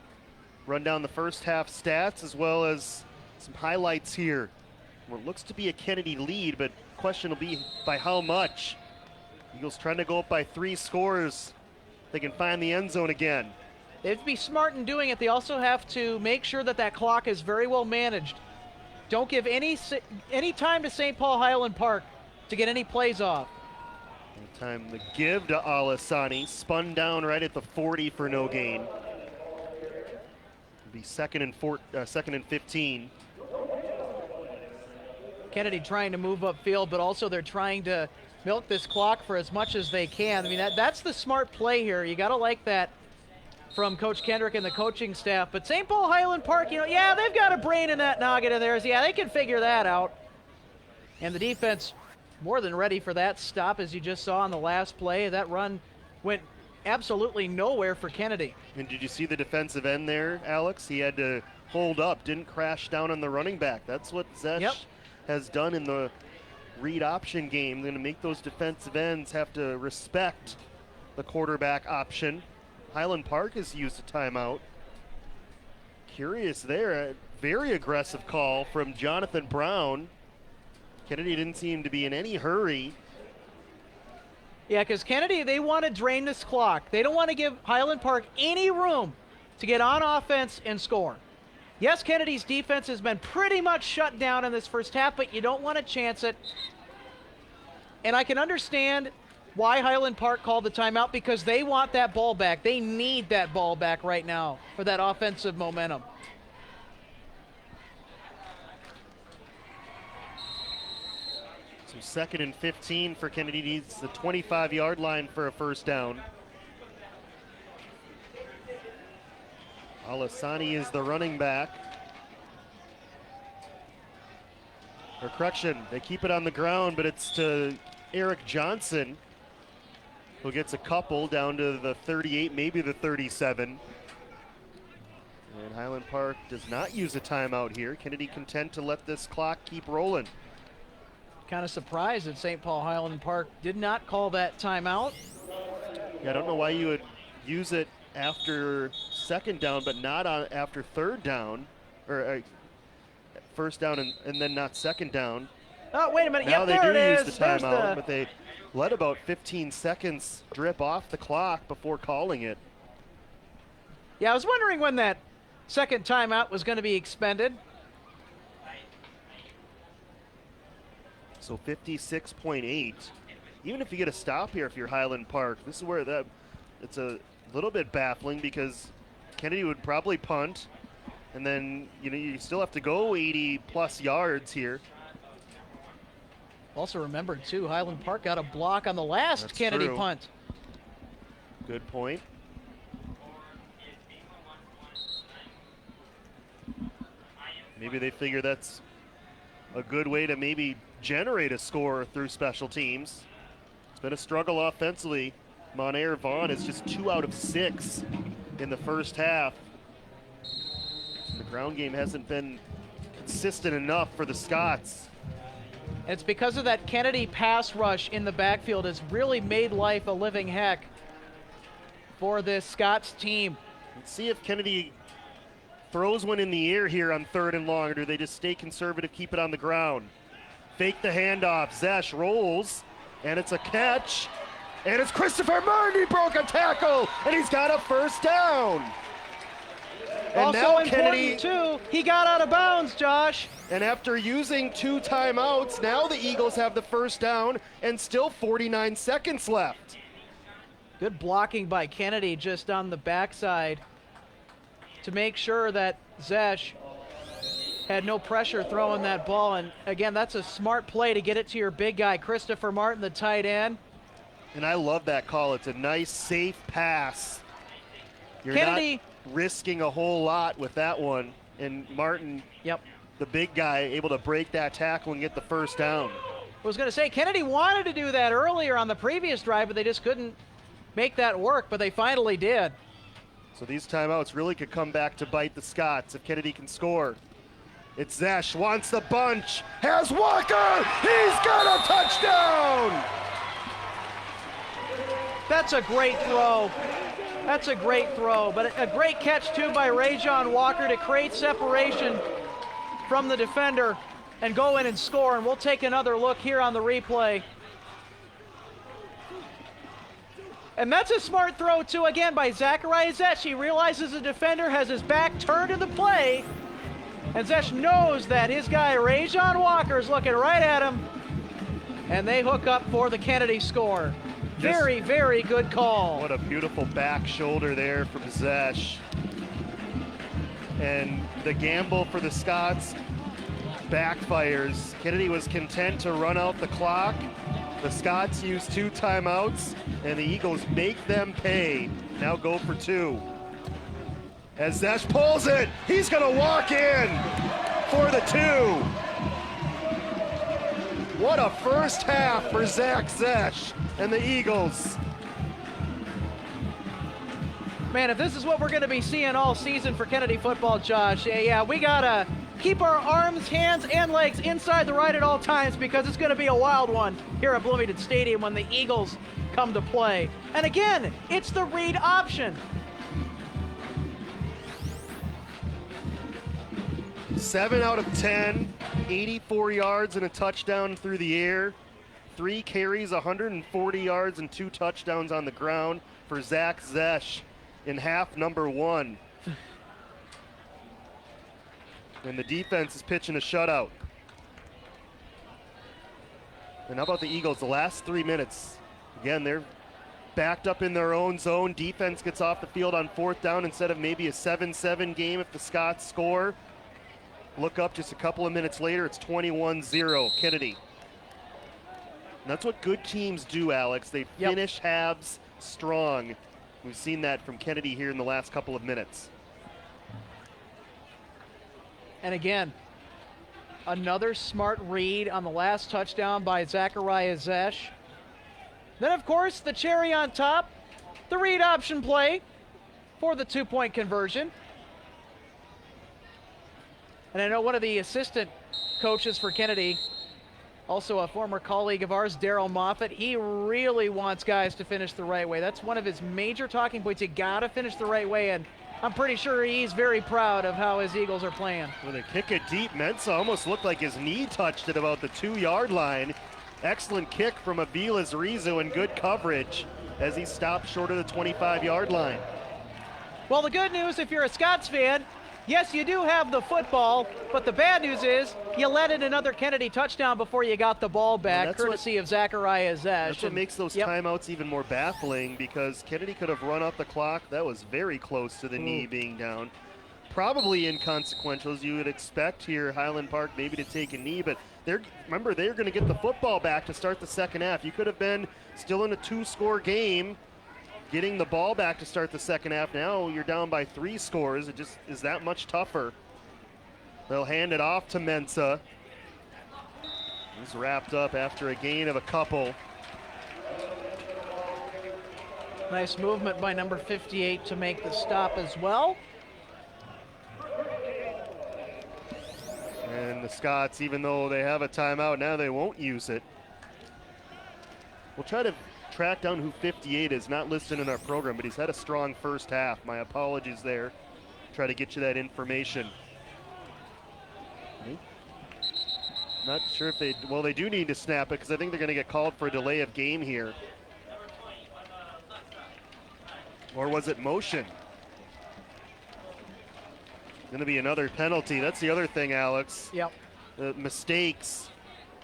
run down the first half stats as well as some highlights here. What looks to be a Kennedy lead, but question will be by how much. Eagles trying to go up by 3 scores. They can find the end zone again. They have to be smart in doing it. They also have to make sure that that clock is very well managed. Don't give any time to St. Paul Highland Park to get any plays off. Time the give to Alisani, spun down right at the 40 for no gain. It'll be second and 15. Kennedy trying to move upfield, but also they're trying to milk this clock for as much as they can. I mean, that's the smart play here. You got to like that from Coach Kendrick and the coaching staff. But St. Paul Highland Park, yeah, they've got a brain in that noggin of theirs. Yeah, they can figure that out. And the defense more than ready for that stop, as you just saw on the last play. That run went absolutely nowhere for Kennedy. And did you see the defensive end there, Alex? He had to hold up, didn't crash down on the running back. That's what Zesch has done in the read option game. They're going to make those defensive ends have to respect the quarterback option. Highland Park has used a timeout. Curious there, a very aggressive call from Jonathan Brown. Kennedy didn't seem to be in any hurry. Yeah, because Kennedy, they want to drain this clock. They don't want to give Highland Park any room to get on offense and score. Yes, Kennedy's defense has been pretty much shut down in this first half, but you don't want to chance it. And I can understand why Highland Park called the timeout, because they want that ball back. They need that ball back right now for that offensive momentum. So second and 15 for Kennedy, needs the 25-yard line for a first down. Alisani is the running back. Or correction, they keep it on the ground, but it's to Eric Johnson, who gets a couple down to the 38, maybe the 37. And Highland Park does not use a timeout here. Kennedy content to let this clock keep rolling. Kind of surprised that St. Paul Highland Park did not call that timeout. Yeah, I don't know why you would use it after second down, but not after third down, or first down and then not second down. Oh, wait a minute. Now Yep, they there do it use is. the There's timeout, but they let about 15 seconds drip off the clock before calling it. Yeah, I was wondering when that second timeout was going to be expended. So 56.8. Even if you get a stop here, if you're Highland Park, this is where it's a little bit baffling because Kennedy would probably punt, and then you still have to go 80 plus yards here. Also remember, too, Highland Park got a block on the last That's Kennedy true. punt. Good point. Maybe they figure that's a good way to maybe generate a score through special teams. It's been a struggle offensively. Monair Vaughn is just 2 out of 6 in the first half. The ground game hasn't been consistent enough for the Scots. It's because of that Kennedy pass rush in the backfield has really made life a living heck for this Scots team. Let's see if Kennedy throws one in the air here on 3rd and long, or do they just stay conservative, keep it on the ground? Fake the handoff. Zesh rolls, and it's a catch. And it's Christopher Martin. He broke a tackle, and he's got a first down. And Also now important, Kennedy, too, he got out of bounds, Josh. and after using 2 timeouts, now the Eagles have the first down and still 49 seconds left. Good blocking by Kennedy just on the backside to make sure that Zesh had no pressure throwing that ball. And again, that's a smart play to get it to your big guy, Christopher Martin, the tight end. And I love that call. It's a nice, safe pass. You're Kennedy, not risking a whole lot with that one. And Martin, yep, the big guy, able to break that tackle and get the first down. I was going to say, Kennedy wanted to do that earlier on the previous drive, but they just couldn't make that work, but they finally did. So these timeouts really could come back to bite the Scots if Kennedy can score. It's Zesh, wants the bunch, has Walker, he's got a touchdown! That's a great throw. That's a great throw, but a great catch too by Rajon Walker to create separation from the defender and go in and score. And we'll take another look here on the replay. And that's a smart throw too, again, by Zachariah Zesh. He realizes the defender has his back turned to the play, and Zesh knows that his guy Rajon Walker is looking right at him, and they hook up for the Kennedy score. Very, very good call. What a beautiful back shoulder there from Zesh. And the gamble for the Scots backfires. Kennedy was content to run out the clock. The Scots use 2 timeouts, and the Eagles make them pay. Now go for 2. As Zesh pulls it, he's gonna walk in for the 2. What a first half for Zach Zesh and the Eagles. Man, if this is what we're going to be seeing all season for Kennedy football, Josh, yeah, we got to keep our arms, hands, and legs inside the right at all times because it's going to be a wild one here at Bloomington Stadium when the Eagles come to play. And again, it's the read option. 7 out of 10, 84 yards and a touchdown through the air. 3 carries, 140 yards and 2 touchdowns on the ground for Zach Zesh in half number 1. And the defense is pitching a shutout. And how about the Eagles? The last 3 minutes. Again, they're backed up in their own zone. Defense gets off the field on 4th down instead of maybe a 7-7 game if the Scots score. Look up just a couple of minutes later, it's 21-0, Kennedy. And that's what good teams do, Alex. They finish halves strong. We've seen that from Kennedy here in the last couple of minutes. And again, another smart read on the last touchdown by Zachariah Zesh. Then, of course, the cherry on top, the read option play for the 2-point conversion. And I know one of the assistant coaches for Kennedy, also a former colleague of ours, Daryl Moffat, he really wants guys to finish the right way. That's one of his major talking points. You got to finish the right way. And I'm pretty sure he's very proud of how his Eagles are playing. With a kick it deep, Mensah almost looked like his knee touched it about the 2-yard line. Excellent kick from Aviles Rizu and good coverage as he stopped short of the 25-yard line. Well, the good news, if you're a Scots fan, yes, you do have the football, but the bad news is you let in another Kennedy touchdown before you got the ball back, courtesy of Zachariah Zesh. That's what makes those timeouts even more baffling, because Kennedy could have run out the clock. That was very close to the knee being down. Probably inconsequential, as you would expect here, Highland Park maybe to take a knee, but remember, they're going to get the football back to start the second half. You could have been still in a 2-score game, getting the ball back to start the second half. Now you're down by 3 scores. It just is that much tougher. They'll hand it off to Mensah. He's wrapped up after a gain of a couple. Nice movement by number 58 to make the stop as well. And the Scots, even though they have a timeout now, they won't use it. We'll try to track down who 58 is, not listed in our program, but he's had a strong first half. My apologies there. Try to get you that information. Not sure if they do need to snap it, because I think they're going to get called for a delay of game here. Or was it motion? Going to be another penalty. That's the other thing, Alex. Yep. The mistakes.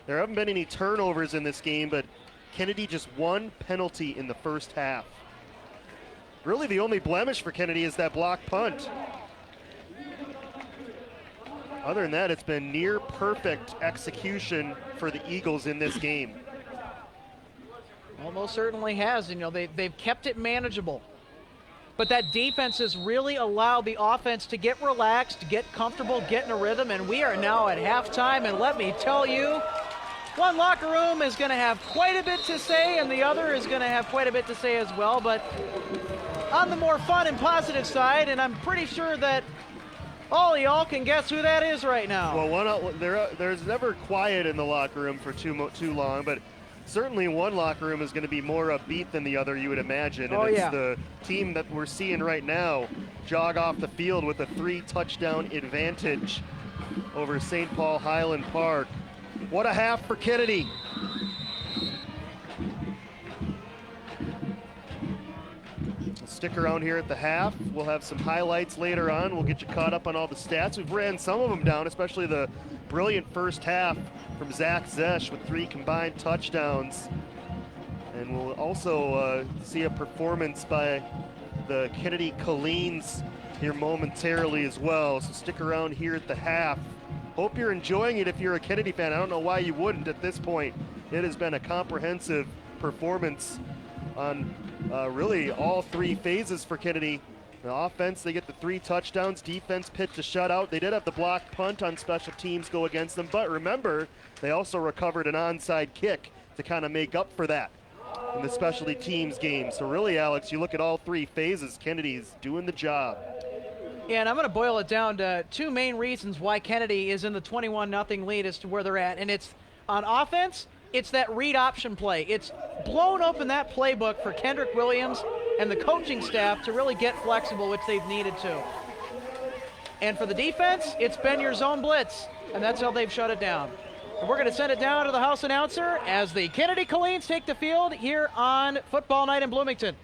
There haven't been any turnovers in this game, but Kennedy just 1 penalty in the first half. Really the only blemish for Kennedy is that block punt. Other than that, it's been near perfect execution for the Eagles in this game. Almost certainly has. You know, they've kept it manageable. But that defense has really allowed the offense to get relaxed, get comfortable, get in a rhythm, and we are now at halftime, and let me tell you, one locker room is going to have quite a bit to say, and the other is going to have quite a bit to say as well, but on the more fun and positive side, and I'm pretty sure that all y'all can guess who that is right now. Well, there's never quiet in the locker room for too long, but certainly one locker room is going to be more upbeat than the other, you would imagine. And it's the team that we're seeing right now jog off the field with a 3-touchdown advantage over St. Paul Highland Park. What a half for Kennedy. Stick around here at the half. We'll have some highlights later on. We'll get you caught up on all the stats. We've ran some of them down, especially the brilliant first half from Zach Zesh with 3 combined touchdowns. And we'll also see a performance by the Kennedy Colleens here momentarily as well. So stick around here at the half. Hope you're enjoying it if you're a Kennedy fan. I don't know why you wouldn't at this point. It has been a comprehensive performance on really all 3 phases for Kennedy. The offense, they get the 3 touchdowns. Defense pitched a shutout. They did have the block punt on special teams go against them, but remember, they also recovered an onside kick to kind of make up for that in the specialty teams game. So really, Alex, you look at all 3 phases, Kennedy's doing the job. Yeah, and I'm going to boil it down to 2 main reasons why Kennedy is in the 21-0 lead as to where they're at. And it's on offense, it's that read option play. It's blown open that playbook for Kendrick Williams and the coaching staff to really get flexible, which they've needed to. And for the defense, it's been your zone blitz, and that's how they've shut it down. And we're going to send it down to the house announcer as the Kennedy Colleens take the field here on Football Night in Bloomington.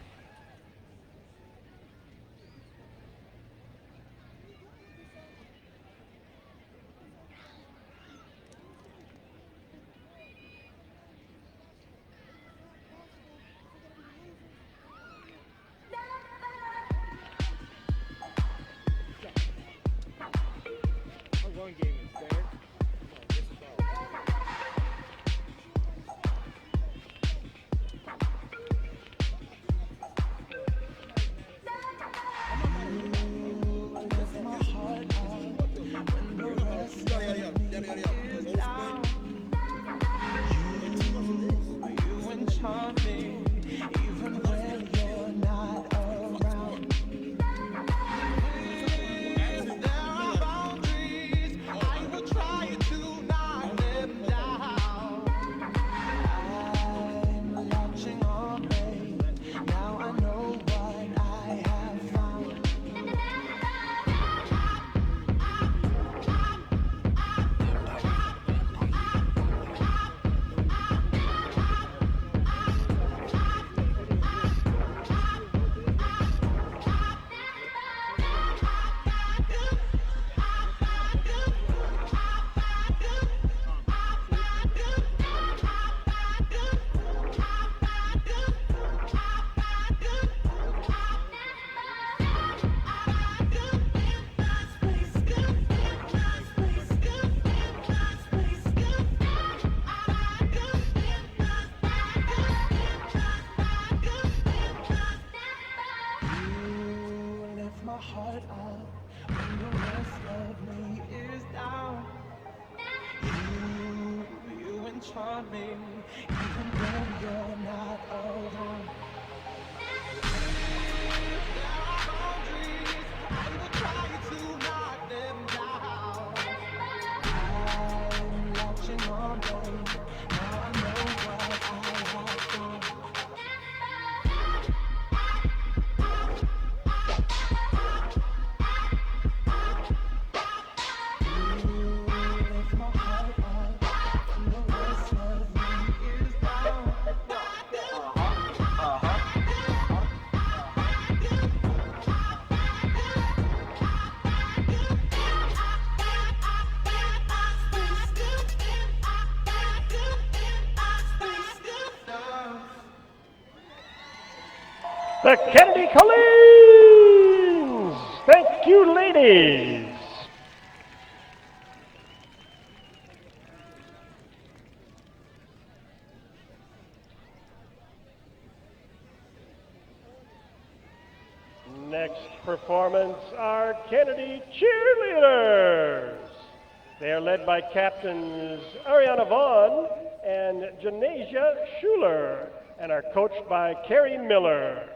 heart up when the rest of me is down. You enchant me, even when you're not around. If there are boundaries, I will try to knock them down. I'm watching all day, now I know what I have done. The Kennedy Colleens! Thank you, ladies. Next performance, our Kennedy Cheerleaders. They are led by captains Ariana Vaughn and Janasia Schuler and are coached by Carrie Miller.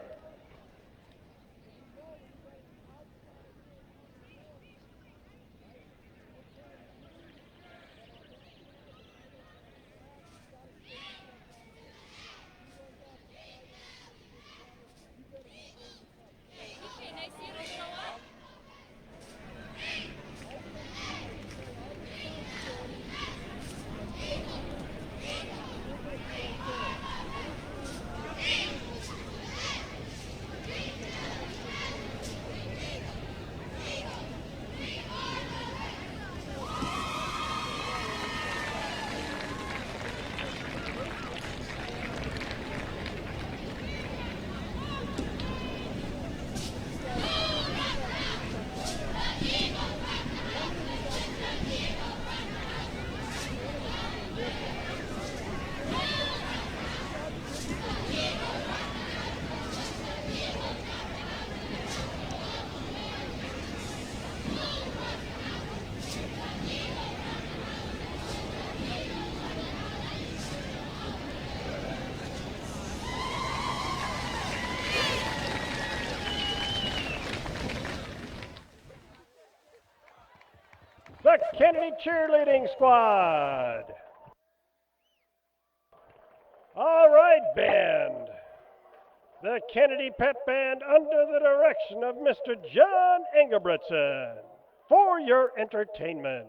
The Kennedy Cheerleading Squad. All right, band. The Kennedy Pep Band under the direction of Mr. John Engelbretson for your entertainment.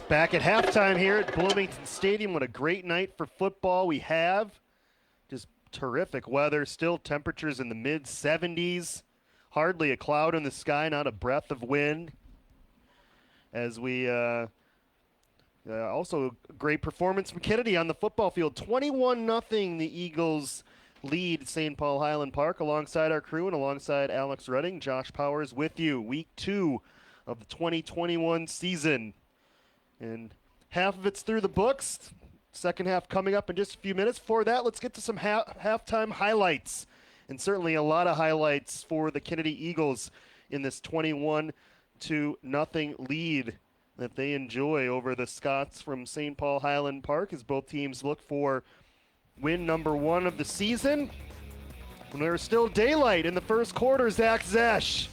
Back at halftime here at Bloomington Stadium. What a great night for football we have. Just terrific weather. Still temperatures in the mid-70s. Hardly a cloud in the sky, not a breath of wind. As we also a great performance from Kennedy on the football field. 21-0 the Eagles lead St. Paul Highland Park alongside our crew and alongside Alex Redding. Josh Powers with you. Week 2 of the 2021 season. And half of it's through the books. Second half coming up in just a few minutes. For that, let's get to some halftime highlights. And certainly a lot of highlights for the Kennedy Eagles in this 21-0 lead that they enjoy over the Scots from St. Paul Highland Park as both teams look for win number 1 of the season. When there was still daylight in the first quarter, Zach Zesch,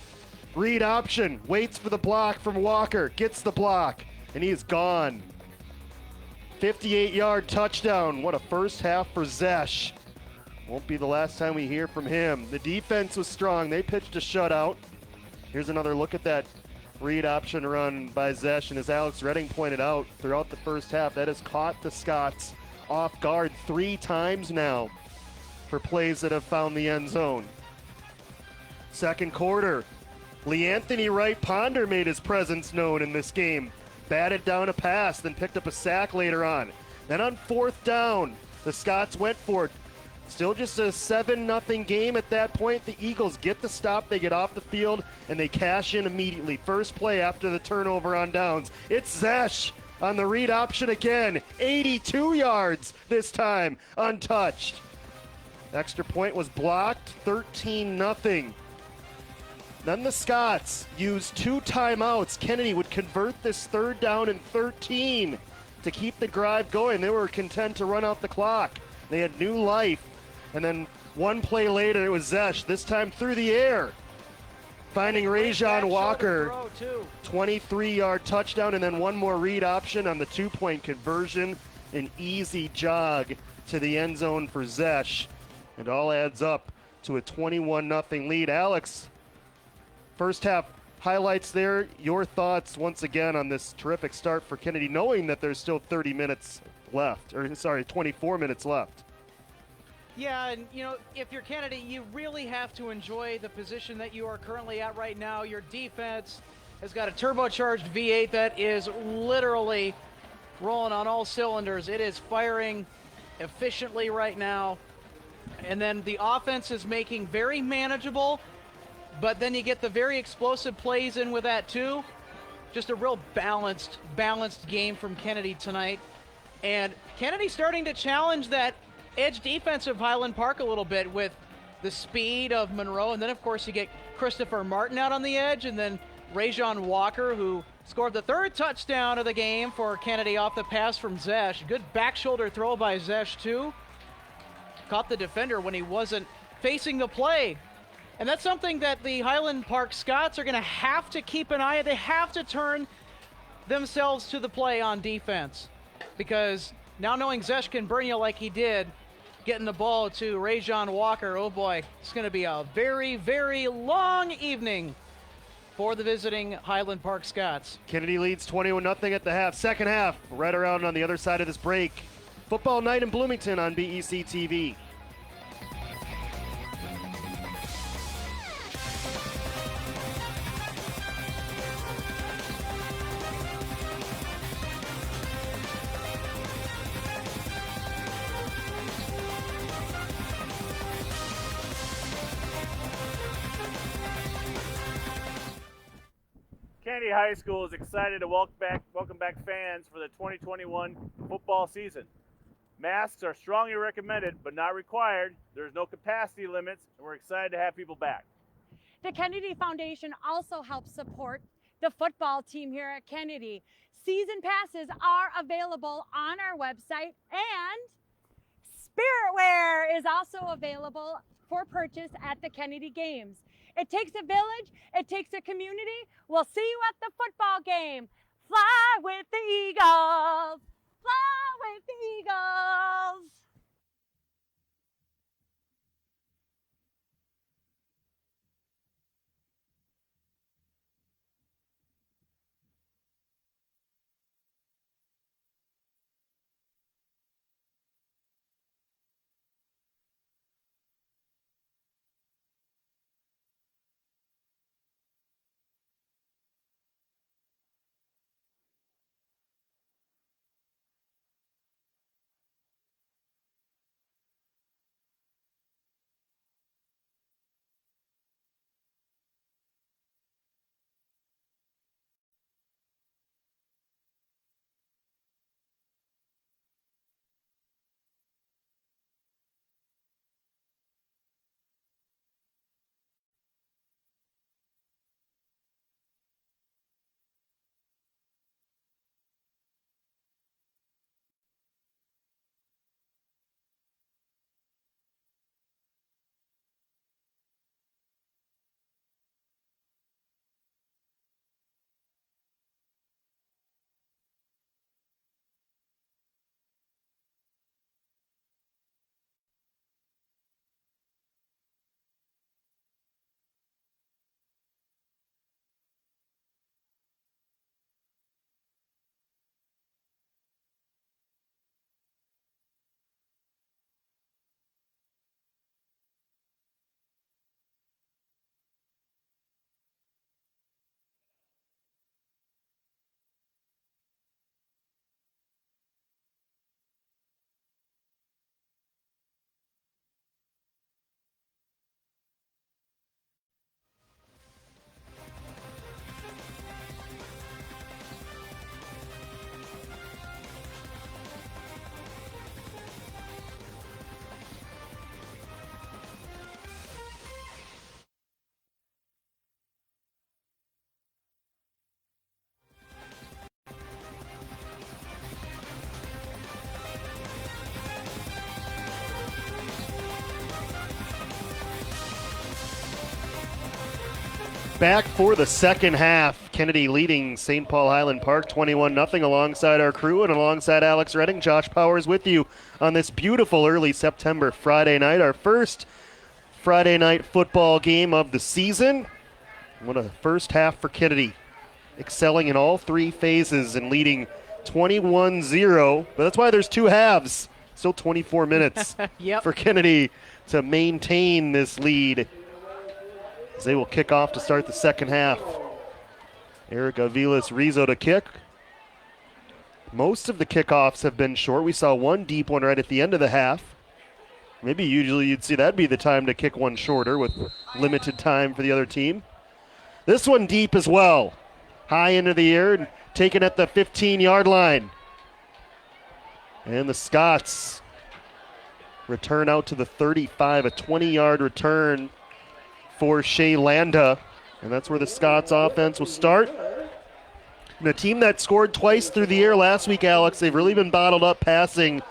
read option, waits for the block from Walker, gets the block, and he is gone. 58-yard touchdown. What a first half for Zesch. Won't be the last time we hear from him. The defense was strong. They pitched a shutout. Here's another look at that read option run by Zesch, and as Alex Redding pointed out throughout the first half, that has caught the Scots off guard 3 times now for plays that have found the end zone. Second quarter, LeAnthony Wright Ponder made his presence known in this game. Batted down a pass, then picked up a sack later on. Then on 4th down, the Scots went for it. Still just a 7-0 game at that point. The Eagles get the stop, they get off the field, and they cash in immediately. First play after the turnover on downs. It's Zesch on the read option again. 82 yards this time, untouched. Extra point was blocked, 13-0. Then the Scots used 2 timeouts. Kennedy would convert this 3rd down and 13 to keep the drive going. They were content to run out the clock. They had new life. And then 1 play later, it was Zesch, this time through the air, finding Rajon Walker. 23-yard touchdown, and then 1 more read option on the 2-point conversion. An easy jog to the end zone for Zesch. It all adds up to a 21-0 lead. Alex, first half highlights there. Your thoughts once again on this terrific start for Kennedy, knowing that there's still 24 minutes left. Yeah, and if you're Kennedy, you really have to enjoy the position that you are currently at right now. Your defense has got a turbocharged V8 that is literally rolling on all cylinders. It is firing efficiently right now. And then the offense is making very manageable, but then you get the very explosive plays in with that too. Just a real balanced game from Kennedy tonight. And Kennedy starting to challenge that edge defense of Highland Park a little bit with the speed of Monroe. And then, of course, you get Christopher Martin out on the edge, and then Rajon Walker, who scored the 3rd touchdown of the game for Kennedy off the pass from Zesch. Good back shoulder throw by Zesch, too. Caught the defender when he wasn't facing the play. And that's something that the Highland Park Scots are going to have to keep an eye on. They have to turn themselves to the play on defense, because now knowing Zesch can burn you like he did, getting the ball to Rajon Walker, oh boy, it's going to be a very, very long evening for the visiting Highland Park Scots. Kennedy leads 21-0 at the half. Second half, right around on the other side of this break. Football night in Bloomington on BEC TV. Kennedy High School is excited to welcome back fans for the 2021 football season. Masks are strongly recommended, but not required. There's no capacity limits, and we're excited to have people back. The Kennedy Foundation also helps support the football team here at Kennedy. Season passes are available on our website, and Spiritwear is also available for purchase at the Kennedy Games. It takes a village, it takes a community. We'll see you at the football game. Fly with the Eagles! Fly with the Eagles! Back for the second half. Kennedy leading St. Paul Highland Park 21-0 alongside our crew and alongside Alex Redding. Josh Powers with you on this beautiful early September Friday night. Our first Friday night football game of the season. What a first half for Kennedy. Excelling in all three phases and leading 21-0. But that's why there's two halves. Still 24 minutes for Kennedy to maintain this lead. As they will kick off to start the second half. Eric Aviles Rizzo to kick. Most of the kickoffs have been short. We saw one deep one right at the end of the half. Maybe usually you'd see that'd be the time to kick one shorter with limited time for the other team. This one deep as well. High into the air and taken at the 15-yard line. And the Scots return out to the 35, a 20-yard return for Shea Landa, and that's where the Scots offense will start. And a team that scored twice through the air last week, Alex, they've really been bottled up passing.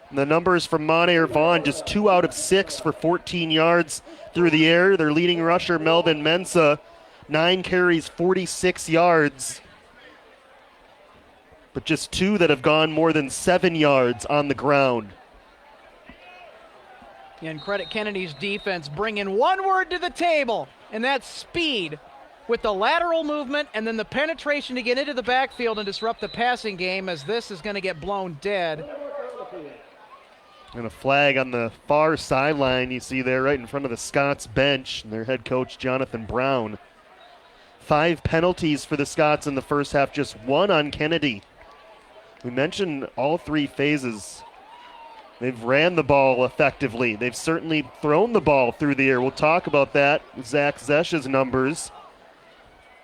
And the numbers from Montaigne Vaughn, just 2 out of 6 for 14 yards through the air. Their leading rusher, Melvin Mensah, 9 carries, 46 yards. But just 2 that have gone more than 7 yards on the ground. And credit Kennedy's defense bringing one word to the table, and that's speed. With the lateral movement and then the penetration to get into the backfield and disrupt the passing game, as this is going to get blown dead. And a flag on the far sideline you see there right in front of the Scots bench and their head coach Jonathan Brown. 5 penalties for the Scots in the first half, just 1 on Kennedy. We mentioned all 3 phases. They've ran the ball effectively. They've certainly thrown the ball through the air. We'll talk about that with Zach Zesch's numbers.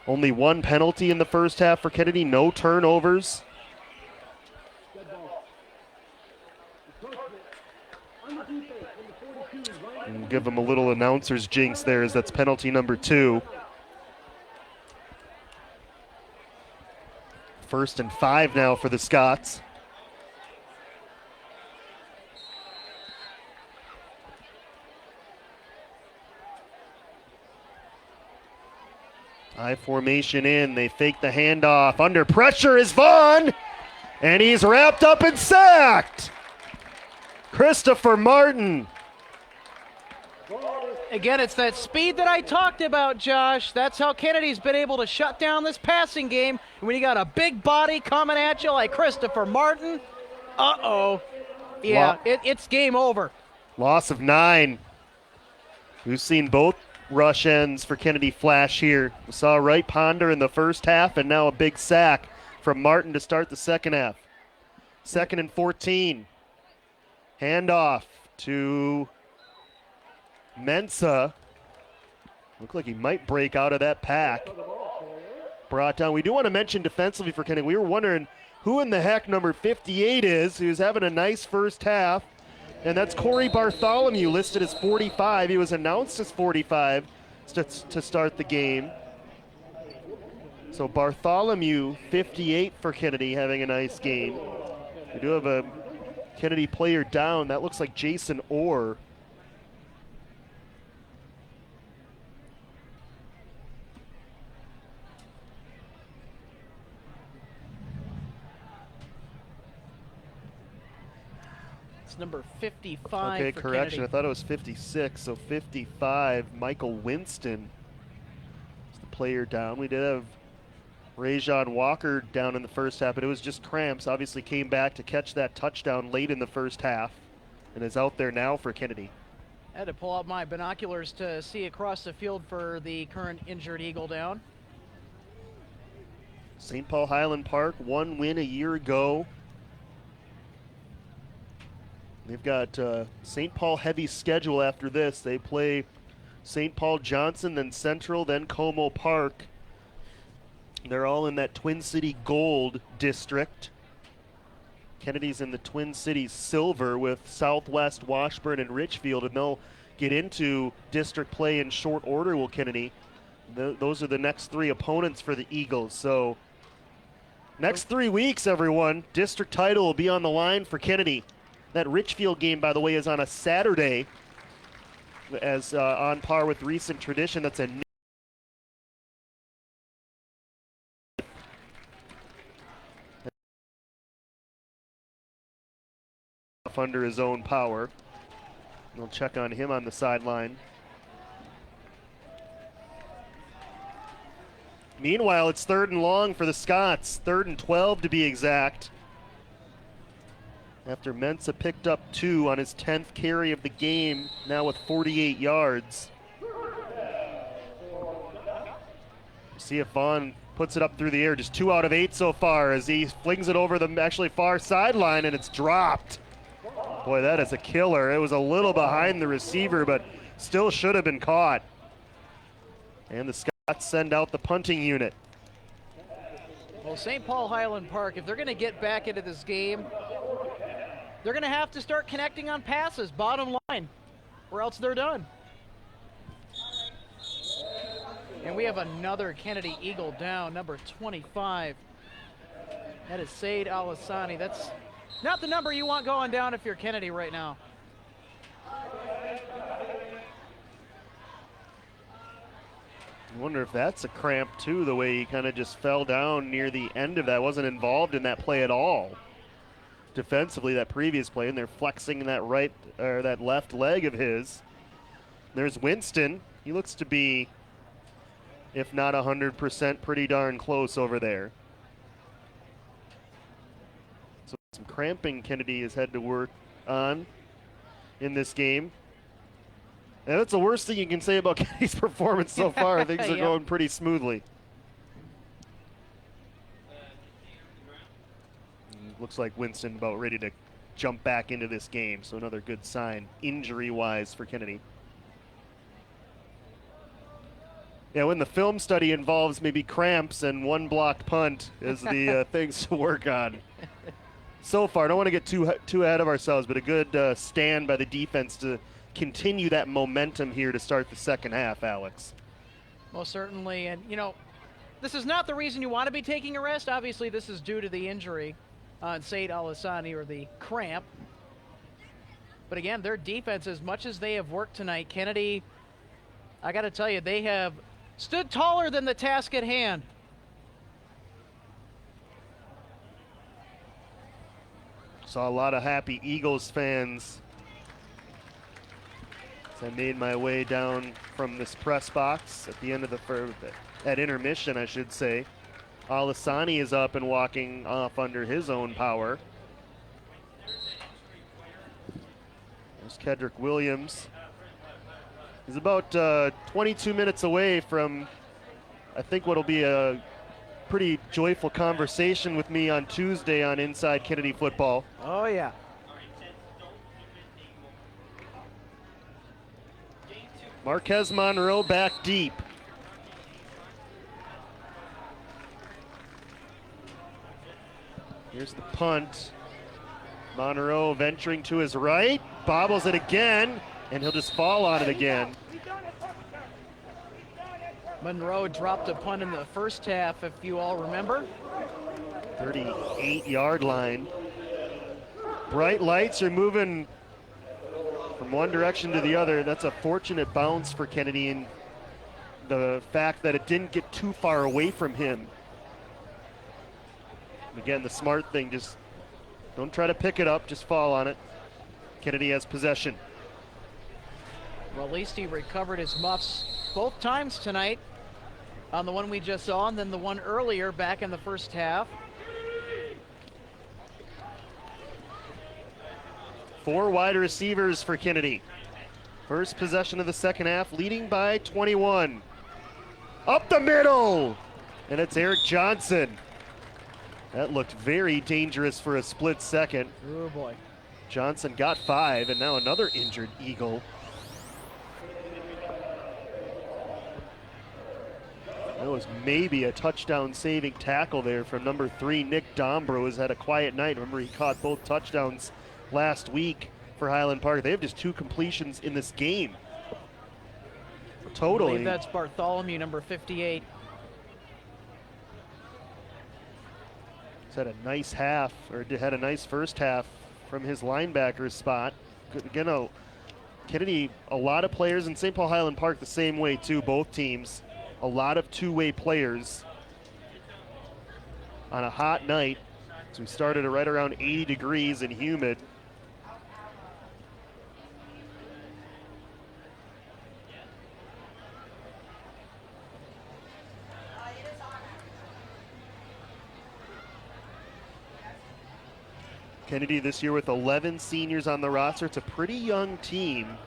Only 1 penalty in the first half for Kennedy, no turnovers. And give them a little announcer's jinx there, as that's penalty number 2. 1st and 5 now for the Scots. High formation in. They fake the handoff. Under pressure is Vaughn. And he's wrapped up and sacked. Christopher Martin. Again, it's that speed that I talked about, Josh. That's how Kennedy's been able to shut down this passing game. When you got a big body coming at you like Christopher Martin, yeah, it's game over. Loss of 9. We've seen both rush ends for Kennedy flash here. We saw Wright Ponder in the first half, and now a big sack from Martin to start the second half. 2nd and 14. Handoff to Mensah. Looked like he might break out of that pack. Brought down. We do want to mention defensively for Kennedy, we were wondering who in the heck number 58 is, who's having a nice first half. And that's Corey Bartholomew, listed as 45. He was announced as 45 to start the game. So Bartholomew, 58 for Kennedy, having a nice game. We do have a Kennedy player down. That looks like Jason Orr. Number 55. Okay, for correction. Kennedy. I thought it was 56. So 55, Michael Winston is the player down. We did have Rajon Walker down in the first half, but it was just cramps. Obviously came back to catch that touchdown late in the first half and is out there now for Kennedy. I had to pull out my binoculars to see across the field for the current injured Eagle down. St. Paul Highland Park, 1 win a year ago. They've got St. Paul heavy schedule after this. They play St. Paul Johnson, then Central, then Como Park. They're all in that Twin City Gold district. Kennedy's in the Twin Cities Silver with Southwest, Washburn, and Richfield, and they'll get into district play in short order, will Kennedy. Those are the next 3 opponents for the Eagles. So next 3 weeks, everyone, district title will be on the line for Kennedy. That Richfield game, by the way, is on a Saturday, as on par with recent tradition. That's a off under his own power. We'll check on him on the sideline. Meanwhile, it's 3rd and long for the Scots, 3rd and 12 to be exact. After Mensah picked up 2 on his 10th carry of the game, now with 48 yards. See if Vaughn puts it up through the air, just 2 out of 8 so far as he flings it over the actually far sideline and it's dropped. Boy, that is a killer. It was a little behind the receiver, but still should have been caught. And the Scots send out the punting unit. Well, St. Paul Highland Park, if they're going to get back into this game, they're going to have to start connecting on passes, bottom line, or else they're done. And we have another Kennedy Eagle down, number 25. That is Said Al-Hassani. That's not the number you want going down if you're Kennedy right now. I wonder if that's a cramp too, the way he kind of just fell down near the end of that. Wasn't involved in that play at all. Defensively, that previous play, and they're flexing that right or that left leg of his. There's Winston. He looks to be, if not 100%, pretty darn close over there. So some cramping Kennedy has had to work on in this game. And that's the worst thing you can say about Kennedy's performance so far. Things are going pretty smoothly. Looks like Winston about ready to jump back into this game, so another good sign injury-wise for Kennedy. Yeah, when the film study involves maybe cramps and one blocked punt is the things to work on. So far, don't want to get too ahead of ourselves, but a good stand by the defense to continue that momentum here to start the second half, Alex. Most certainly, and you know, this is not the reason you want to be taking a rest. Obviously, this is due to the injury on Said Al-Hassani, or the cramp. But again, their defense, as much as they have worked tonight, Kennedy, I got to tell you, they have stood taller than the task at hand. Saw a lot of happy Eagles fans as I made my way down from this press box at the end of at intermission, I should say. Al-Hassani is up and walking off under his own power. There's Kedrick Williams. He's about 22 minutes away from, I think, what'll be a pretty joyful conversation with me on Tuesday on Inside Kennedy Football. Oh, yeah. Marquez Monroe back deep. Here's the punt. Monroe venturing to his right, bobbles it again, and he'll just fall on it again. Monroe dropped a punt in the first half, if you all remember. 38-yard line. Bright lights are moving from one direction to the other. That's a fortunate bounce for Kennedy, and the fact that it didn't get too far away from him. Again, the smart thing, just don't try to pick it up, just fall on it. Kennedy has possession. Well, at least he recovered his muffs both times tonight, on the one we just saw and then the one earlier back in the first half. 4 wide receivers for Kennedy. First possession of the second half, leading by 21. Up the middle, and it's Eric Johnson. That looked very dangerous for a split second. Oh boy. Johnson got 5, and now another injured Eagle. That was maybe a touchdown saving tackle there from number 3, Nick Dombro, has had a quiet night. Remember, he caught both touchdowns last week for Highland Park. They have just 2 completions in this game. Totally. I believe that's Bartholomew, number 58. He's had a nice half, or had a nice first half from his linebacker spot. Again, Kennedy, a lot of players in St. Paul Highland Park the same way too, both teams. A lot of two-way players on a hot night. So we started at right around 80 degrees and humid. Kennedy this year with 11 seniors on the roster. It's a pretty young team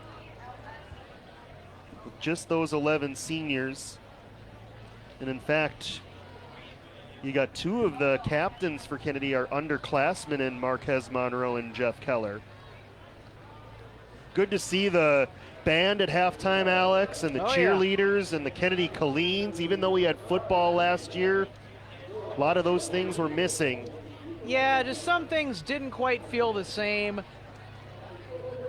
with just those 11 seniors. And in fact, you got 2 of the captains for Kennedy are underclassmen in Marquez Monroe and Jeff Keller. Good to see the band at halftime, Alex, and the cheerleaders and the Kennedy Colleens. Even though we had football last year, a lot of those things were missing. Yeah, just some things didn't quite feel the same.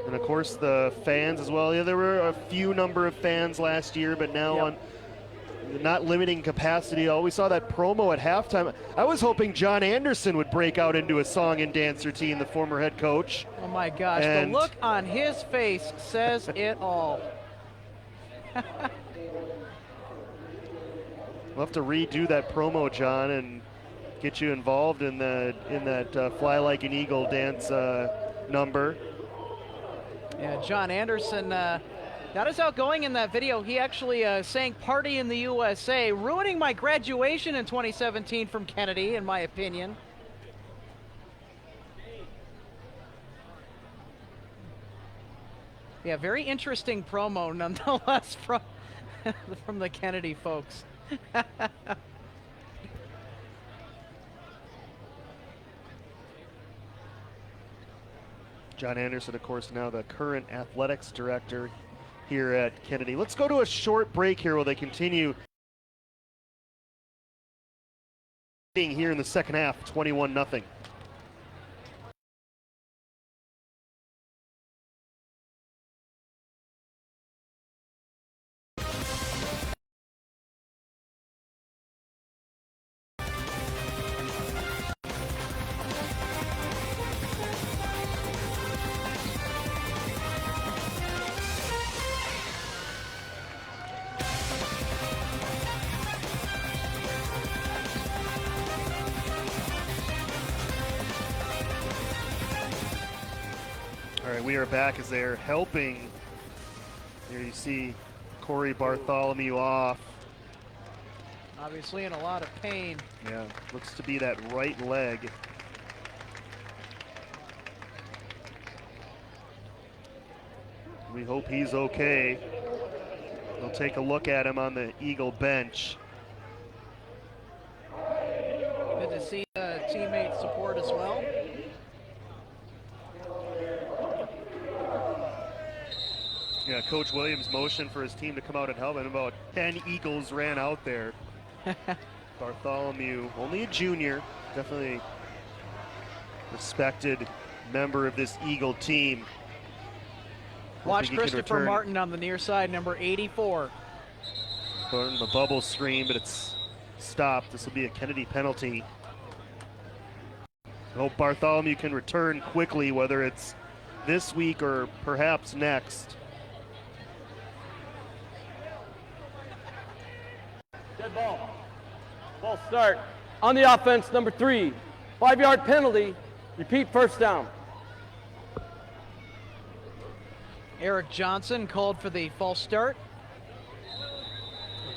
And of course the fans as well. Yeah, there were a few number of fans last year, but now on not limiting capacity. Oh, we saw that promo at halftime. I was hoping John Anderson would break out into a song and dance routine, the former head coach. Oh my gosh, And the look on his face says it all. We'll have to redo that promo, John, and get you involved in that Fly Like an Eagle dance number. Yeah, John Anderson, not as outgoing in that video. He actually sang Party in the USA, ruining my graduation in 2017 from Kennedy, in my opinion. Yeah, very interesting promo nonetheless from the Kennedy folks. John Anderson, of course, now the current athletics director here at Kennedy. Let's go to a short break here while they continue here in the second half, 21-0. We are back as they're helping. Here you see Corey Bartholomew off. Obviously in a lot of pain. Yeah, looks to be that right leg. We hope he's okay. We'll take a look at him on the Eagle bench. Good to see teammate support as well. Yeah, Coach Williams motioned for his team to come out and help, and about 10 Eagles ran out there. Bartholomew, only a junior, definitely respected member of this Eagle team. Watch Christopher Martin on the near side, number 84. Put in the bubble screen, but it's stopped. This will be a Kennedy penalty. I hope Bartholomew can return quickly, whether it's this week or perhaps next. Dead ball. Ball start. On the offense, number 3. 5-yard penalty. Repeat, first down. Eric Johnson called for the false start.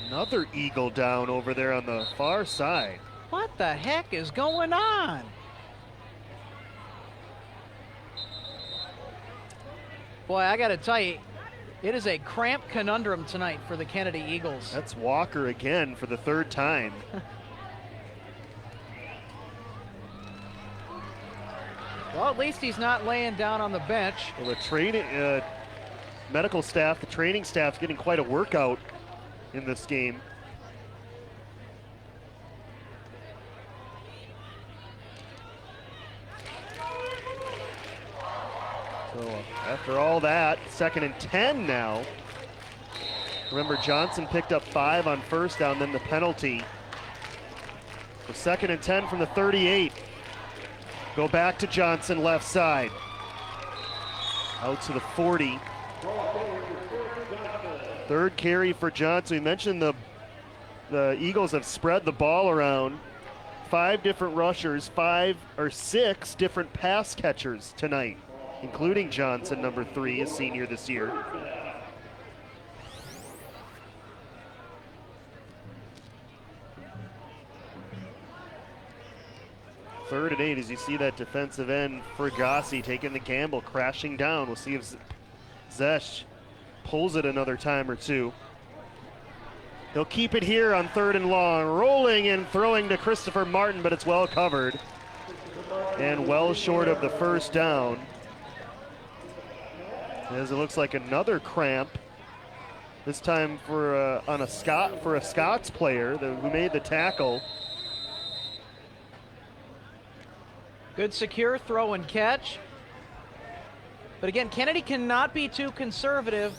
Another Eagle down over there on the far side. What the heck is going on? Boy, I got to tell you, it is a cramped conundrum tonight for the Kennedy Eagles. That's Walker again for the 3rd time. Well, at least he's not laying down on the bench. Well, the training, medical staff, the training staff's getting quite a workout in this game. So after all that, 2nd and 10 now. Remember, Johnson picked up 5 on first down, then the penalty. The 2nd and 10 from the 38. Go back to Johnson, left side. Out to the 40. 3rd carry for Johnson. We mentioned the Eagles have spread the ball around. 5 different rushers, 5 or 6 different pass catchers tonight, including Johnson, number 3, a senior this year. 3rd and 8 as you see that defensive end Fergassi taking the gamble, crashing down. We'll see if Zesh pulls it another time or two. He'll keep it here on 3rd and long, rolling and throwing to Christopher Martin, but it's well covered and well short of the first down. As it looks like another cramp, this time for a Scots player who made the tackle. Good secure throw and catch. But again, Kennedy cannot be too conservative.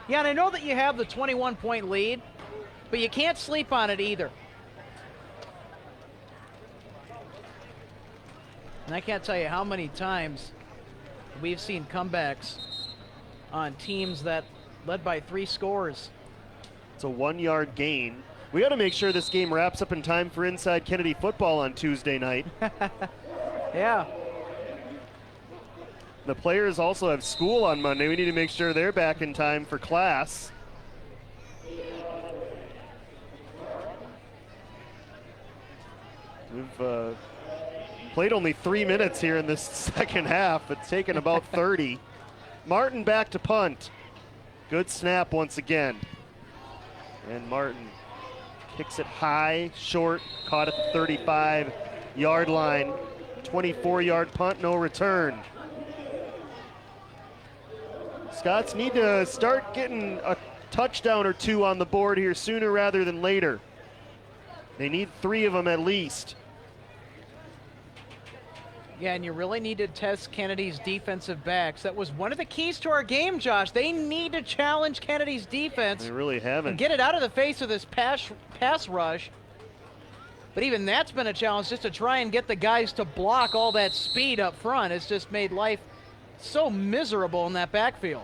Yeah, and I know that you have the 21-point lead, but you can't sleep on it either. And I can't tell you how many times we've seen comebacks on teams that led by 3 scores. It's a 1-yard gain. We got to make sure this game wraps up in time for Inside Kennedy football on Tuesday night. Yeah. The players also have school on Monday. We need to make sure they're back in time for class. We've played only 3 minutes here in this second half. It's taken about 30. Martin back to punt. Good snap once again. And Martin kicks it high, short, caught at the 35-yard line. 24-yard punt, no return. Scots need to start getting a touchdown or 2 on the board here sooner rather than later. They need 3 of them at least. Yeah, and you really need to test Kennedy's defensive backs. That was one of the keys to our game, Josh. They need to challenge Kennedy's defense. They really haven't. And get it out of the face of this pass rush. But even that's been a challenge, just to try and get the guys to block all that speed up front. It's just made life so miserable in that backfield.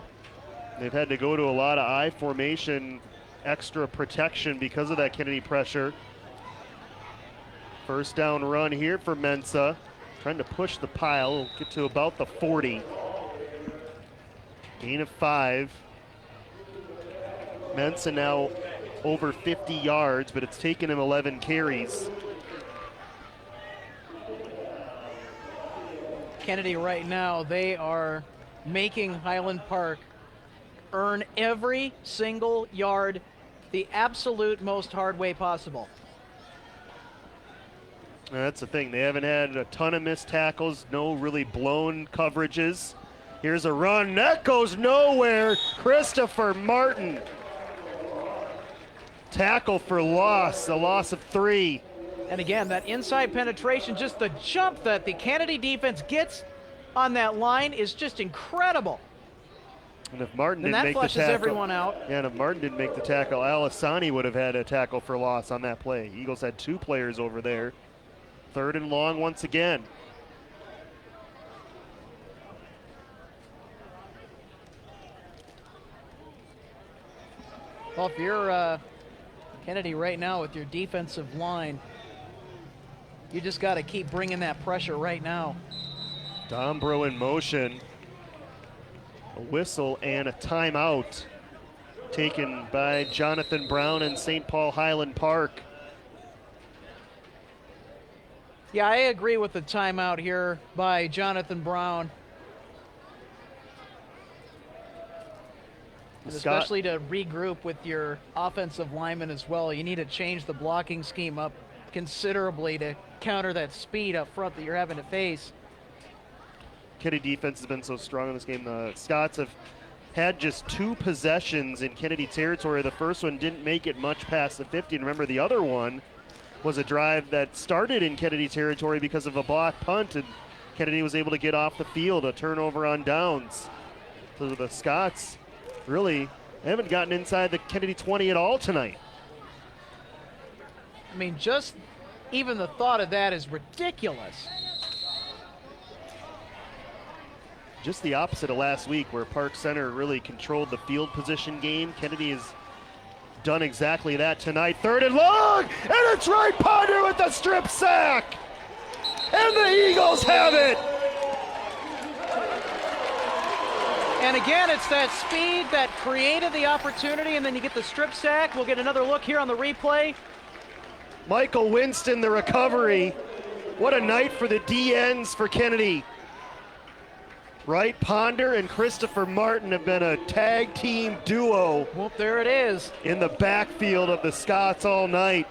They've had to go to a lot of I formation, extra protection because of that Kennedy pressure. First down run here for Mensa. Trying to push the pile, get to about the 40. Gain of 5. Mensa now over 50 yards, but it's taken him 11 carries. Kennedy right now, they are making Highland Park earn every single yard the absolute most hard way possible. That's the thing. They haven't had a ton of missed tackles, no really blown coverages. Here's a run. That goes nowhere. Christopher Martin. Tackle for loss, a loss of 3. And again, that inside penetration, just the jump that the Kennedy defense gets on that line is just incredible. And if Martin and didn't make the tackle, everyone out. Yeah, and if Martin didn't make the tackle, Alisani would have had a tackle for loss on that play. Eagles had 2 players over there. 3rd and long once again. Well, if you're Kennedy right now with your defensive line, you just got to keep bringing that pressure right now. Dombro in motion. A whistle and a timeout taken by Jonathan Brown and St. Paul Highland Park. Yeah, I agree with the timeout here by Jonathan Brown. And especially to regroup with your offensive linemen as well. You need to change the blocking scheme up considerably to counter that speed up front that you're having to face. Kennedy defense has been so strong in this game. The Scots have had just 2 possessions in Kennedy territory. The first one didn't make it much past the 50. And remember, the other one was a drive that started in Kennedy territory because of a block punt, and Kennedy was able to get off the field, a turnover on downs. So the Scots really haven't gotten inside the Kennedy 20 at all tonight. I mean, just even the thought of that is ridiculous. Just the opposite of last week, where Park Center really controlled the field position game. Kennedy has done exactly that tonight. 3rd and long, and it's right Ponder with the strip sack. And the Eagles have it. And again, it's that speed that created the opportunity, and then you get the strip sack. We'll get another look here on the replay. Michael Winston, the recovery. What a night for the DNs for Kennedy. Wright Ponder and Christopher Martin have been a tag team duo. Well, there it is. In the backfield of the Scots all night.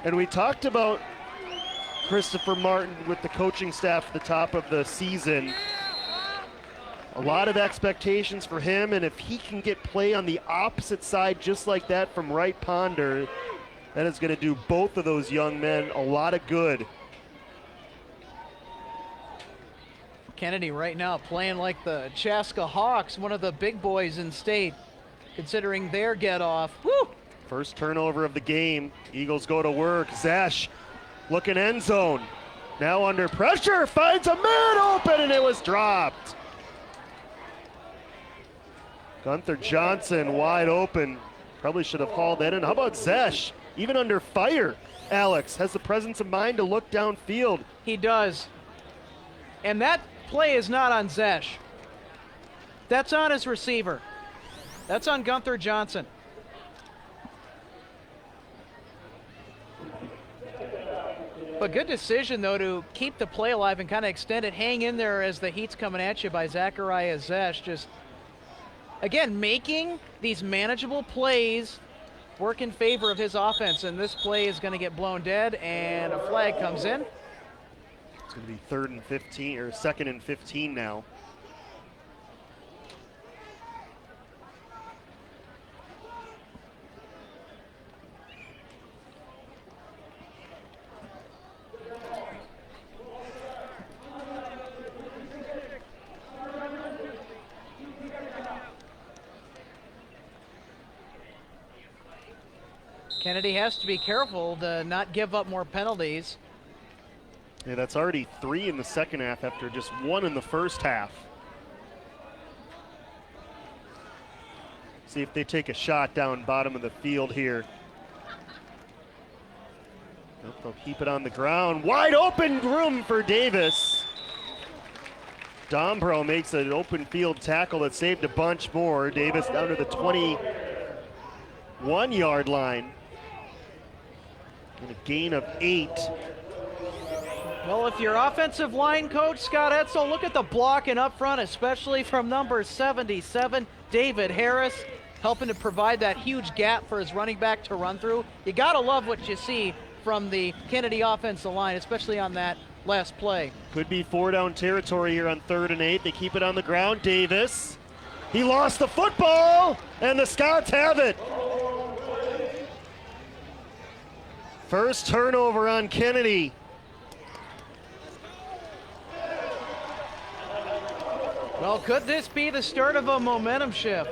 And we talked about Christopher Martin with the coaching staff at the top of the season. A lot of expectations for him, and if he can get play on the opposite side just like that from Wright Ponder, that is going to do both of those young men a lot of good. Kennedy right now playing like the Chaska Hawks, one of the big boys in state, considering their get off. Woo! First turnover of the game. Eagles go to work. Zesh looking end zone. Now under pressure, finds a man open, and it was dropped. Gunther Johnson wide open. Probably should have hauled that in. How about Zesh? Even under fire, Alex has the presence of mind to look downfield. He does. And that play is not on Zesh. That's on his receiver. That's on Gunther Johnson. But good decision, though, to keep the play alive and kind of extend it. Hang in there as the heat's coming at you by Zachariah Zesh. Just, again, making these manageable plays work in favor of his offense. And this play is going to get blown dead, and a flag comes in. It's going to be 3rd and 15, or 2nd and 15 now. Kennedy has to be careful to not give up more penalties. Yeah, that's already 3 in the second half after just 1 in the first half. See if they take a shot down bottom of the field here. Nope, they'll keep it on the ground. Wide open room for Davis. Dombrow makes an open field tackle that saved a bunch more. Davis down to the 21-yard line. And a gain of 8. Well, if your offensive line coach, Scott Edsel, look at the blocking up front, especially from number 77, David Harris, helping to provide that huge gap for his running back to run through. You got to love what you see from the Kennedy offensive line, especially on that last play. Could be 4-down territory here on 3rd and 8. They keep it on the ground. Davis, he lost the football, and the Scots have it. First turnover on Kennedy. Well, could this be the start of a momentum shift?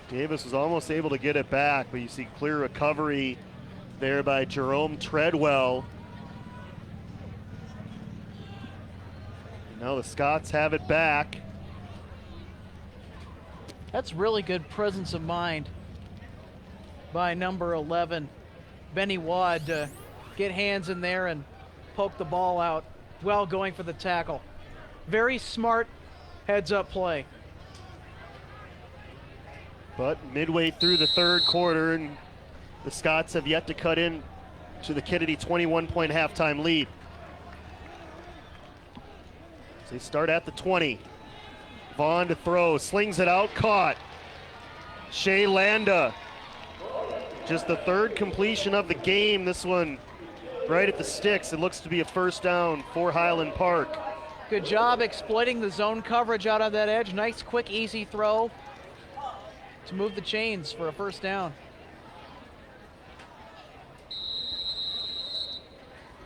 Davis was almost able to get it back, but you see clear recovery there by Jerome Treadwell. Now the Scots have it back. That's really good presence of mind by number 11, Benny Wad, to get hands in there and poke the ball out while going for the tackle. Very smart heads-up play. But midway through the 3rd quarter, and the Scots have yet to cut in to the Kennedy 21-point halftime lead. So they start at the 20. Vaughn to throw, slings it out, caught. Shea Landa, just the 3rd completion of the game. This one right at the sticks. It looks to be a first down for Highland Park. Good job exploiting the zone coverage out on that edge. Nice, quick, easy throw to move the chains for a first down.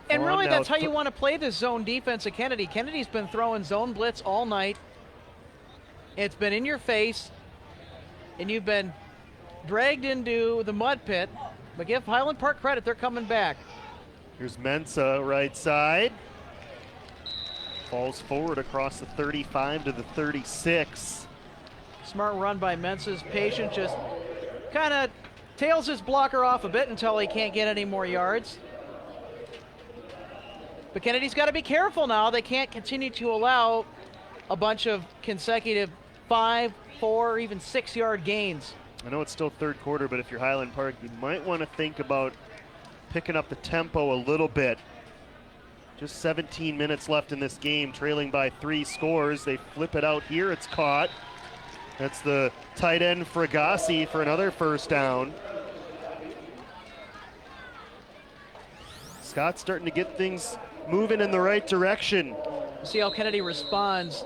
And really, that's how you want to play this zone defense at Kennedy. Kennedy's been throwing zone blitz all night. It's been in your face, and you've been dragged into the mud pit. But give Highland Park credit, they're coming back. Here's Mensa, right side. Falls forward across the 35 to the 36. Smart run by Mensa's patient, just kind of tails his blocker off a bit until he can't get any more yards. But Kennedy's got to be careful now. They can't continue to allow a bunch of consecutive 5, 4, even 6-yard gains. I know it's still 3rd quarter, but if you're Highland Park, you might want to think about picking up the tempo a little bit. Just 17 minutes left in this game, trailing by 3 scores. They flip it out here. It's caught. That's the tight end Fragasi for another first down. Scott's starting to get things moving in the right direction. See how Kennedy responds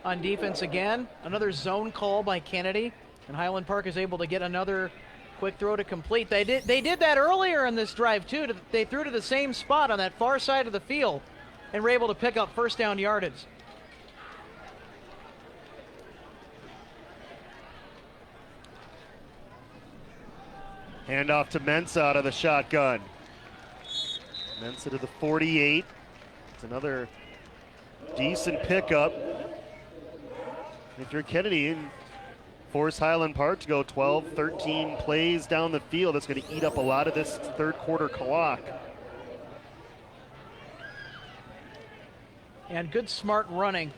on defense again. Another zone call by Kennedy, and Highland Park is able to get another quick throw to complete. They did that earlier in this drive too. They threw to the same spot on that far side of the field and were able to pick up first down yardage. Handoff to Mensah out of the shotgun. Mensah to the 48. It's another decent pickup. If you're Kennedy, and force Highland Park to go 12, 13 plays down the field, that's going to eat up a lot of this third quarter clock. And good smart running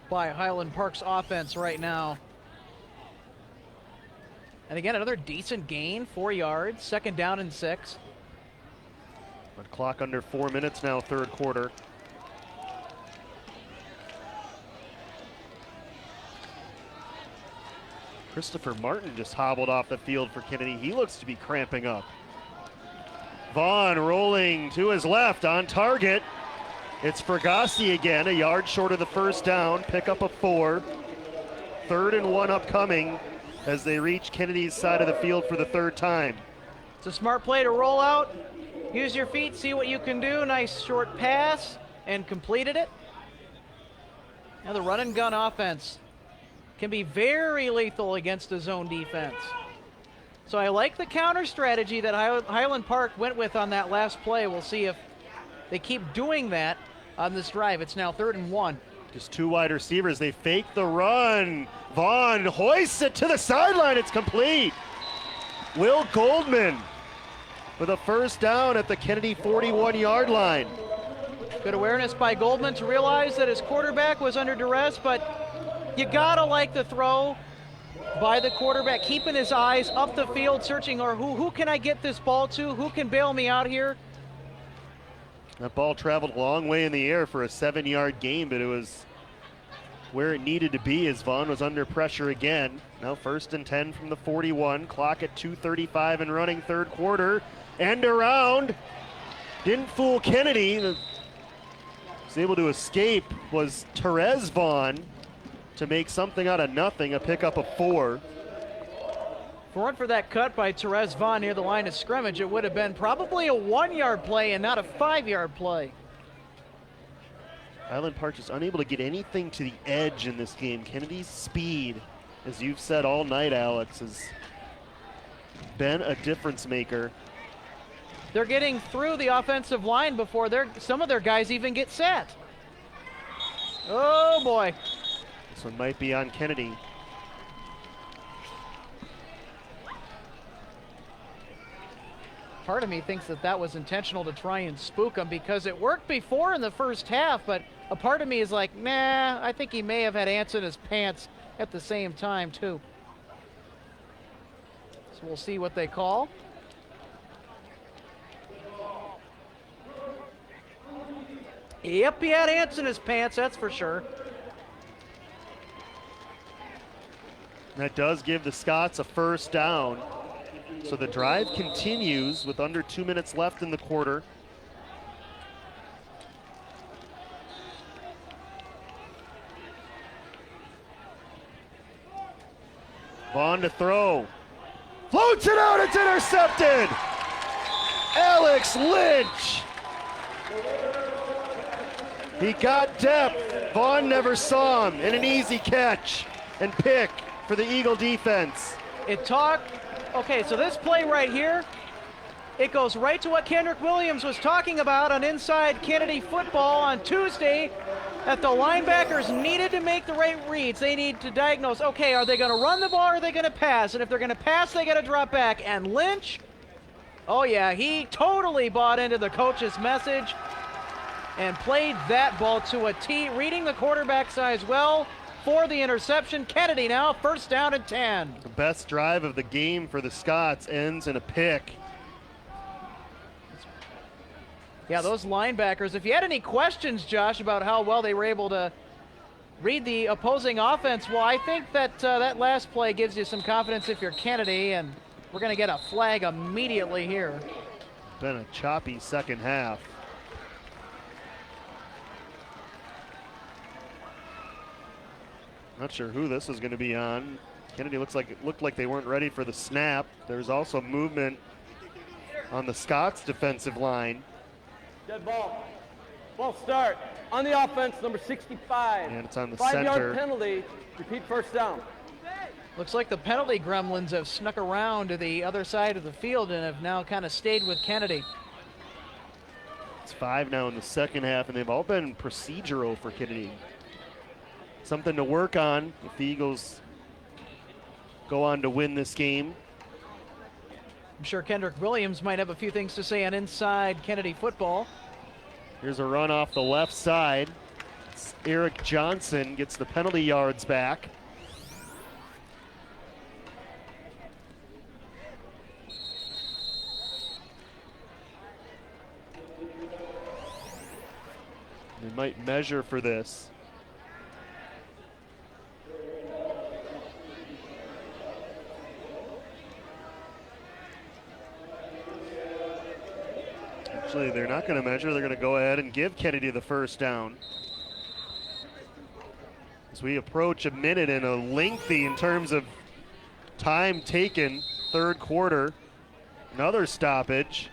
by Highland Park's offense right now. And again, another decent gain, 4 yards, 2nd down and 6. But clock under 4 minutes now, third quarter. Christopher Martin just hobbled off the field for Kennedy. He looks to be cramping up. Vaughn rolling to his left on target. It's Fragasi again, a yard short of the first down. Pick up a 4. 3rd and 1 upcoming as they reach Kennedy's side of the field for the 3rd time. It's a smart play to roll out, use your feet, see what you can do. Nice short pass, and completed it. Now the run and gun offense can be very lethal against a zone defense. So I like the counter strategy that Highland Park went with on that last play. We'll see if they keep doing that on this drive. It's now 3rd and 1. Just 2 wide receivers. They fake the run. Vaughn hoists it to the sideline. It's complete. Will Goldman with a first down at the Kennedy 41-yard line. Good awareness by Goldman to realize that his quarterback was under duress, but you gotta like the throw by the quarterback, keeping his eyes up the field, searching, or who can I get this ball to? Who can bail me out here? That ball traveled a long way in the air for a 7-yard gain, but it was where it needed to be as Vaughn was under pressure again. Now 1st and 10 from the 41. Clock at 2:35 and running, third quarter. End around. Didn't fool Kennedy. Was able to escape was Therese Vaughn to make something out of nothing, a pickup of 4. If it weren't for that cut by Therese Vaughn near the line of scrimmage, it would have been probably a 1-yard play and not a 5-yard play. Highland Park is unable to get anything to the edge in this game. Kennedy's speed, as you've said all night, Alex, has been a difference maker. They're getting through the offensive line before some of their guys even get set. Oh boy. This one might be on Kennedy. Part of me thinks that was intentional to try and spook him because it worked before in the first half, but a part of me is like, nah, I think he may have had ants in his pants at the same time too. So we'll see what they call. Yep, he had ants in his pants, that's for sure. That does give the Scots a first down. So the drive continues with under 2 minutes left in the quarter. Vaughn to throw. Floats it out, it's intercepted! Alex Lynch! He got depth. Vaughn never saw him, and an easy catch and pick for the Eagle defense. Okay, so this play right here, it goes right to what Kendrick Williams was talking about on Inside Kennedy Football on Tuesday, that the linebackers needed to make the right reads. They need to diagnose, okay, are they going to run the ball or are they going to pass? And if they're going to pass, they got to drop back. And Lynch, oh yeah, he totally bought into the coach's message and played that ball to a T, reading the quarterback's eyes well for the interception. Kennedy now first down and 10. The best drive of the game for the Scots ends in a pick. Yeah, those linebackers, if you had any questions, Josh, about how well they were able to read the opposing offense, well, I think that that last play gives you some confidence if you're Kennedy, and we're going to get a flag immediately here. Been a choppy second half. Not sure who this is going to be on. Kennedy looked like they weren't ready for the snap. There's also movement on the Scots defensive line. Dead ball. Ball start. On the offense, number 65. And it's on the 5-yard center. penalty. Repeat first down. Looks like the penalty gremlins have snuck around to the other side of the field and have now kind of stayed with Kennedy. It's 5 now in the second half, and they've all been procedural for Kennedy. Something to work on if the Eagles go on to win this game. I'm sure Kendrick Williams might have a few things to say on inside Kennedy football. Here's a run off the left side. It's Eric Johnson gets the penalty yards back. They might measure for this. Actually, they're not going to measure. They're going to go ahead and give Kennedy the first down. As we approach a minute and a lengthy in terms of time taken, third quarter, another stoppage.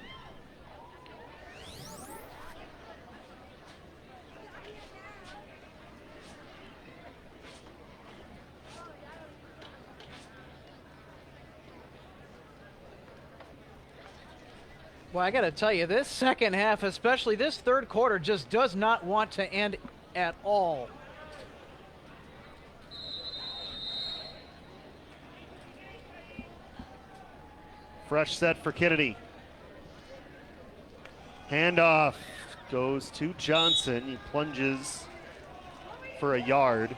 Well, I got to tell you, this second half, especially this third quarter, just does not want to end at all. Fresh set for Kennedy. Handoff goes to Johnson. He plunges for a yard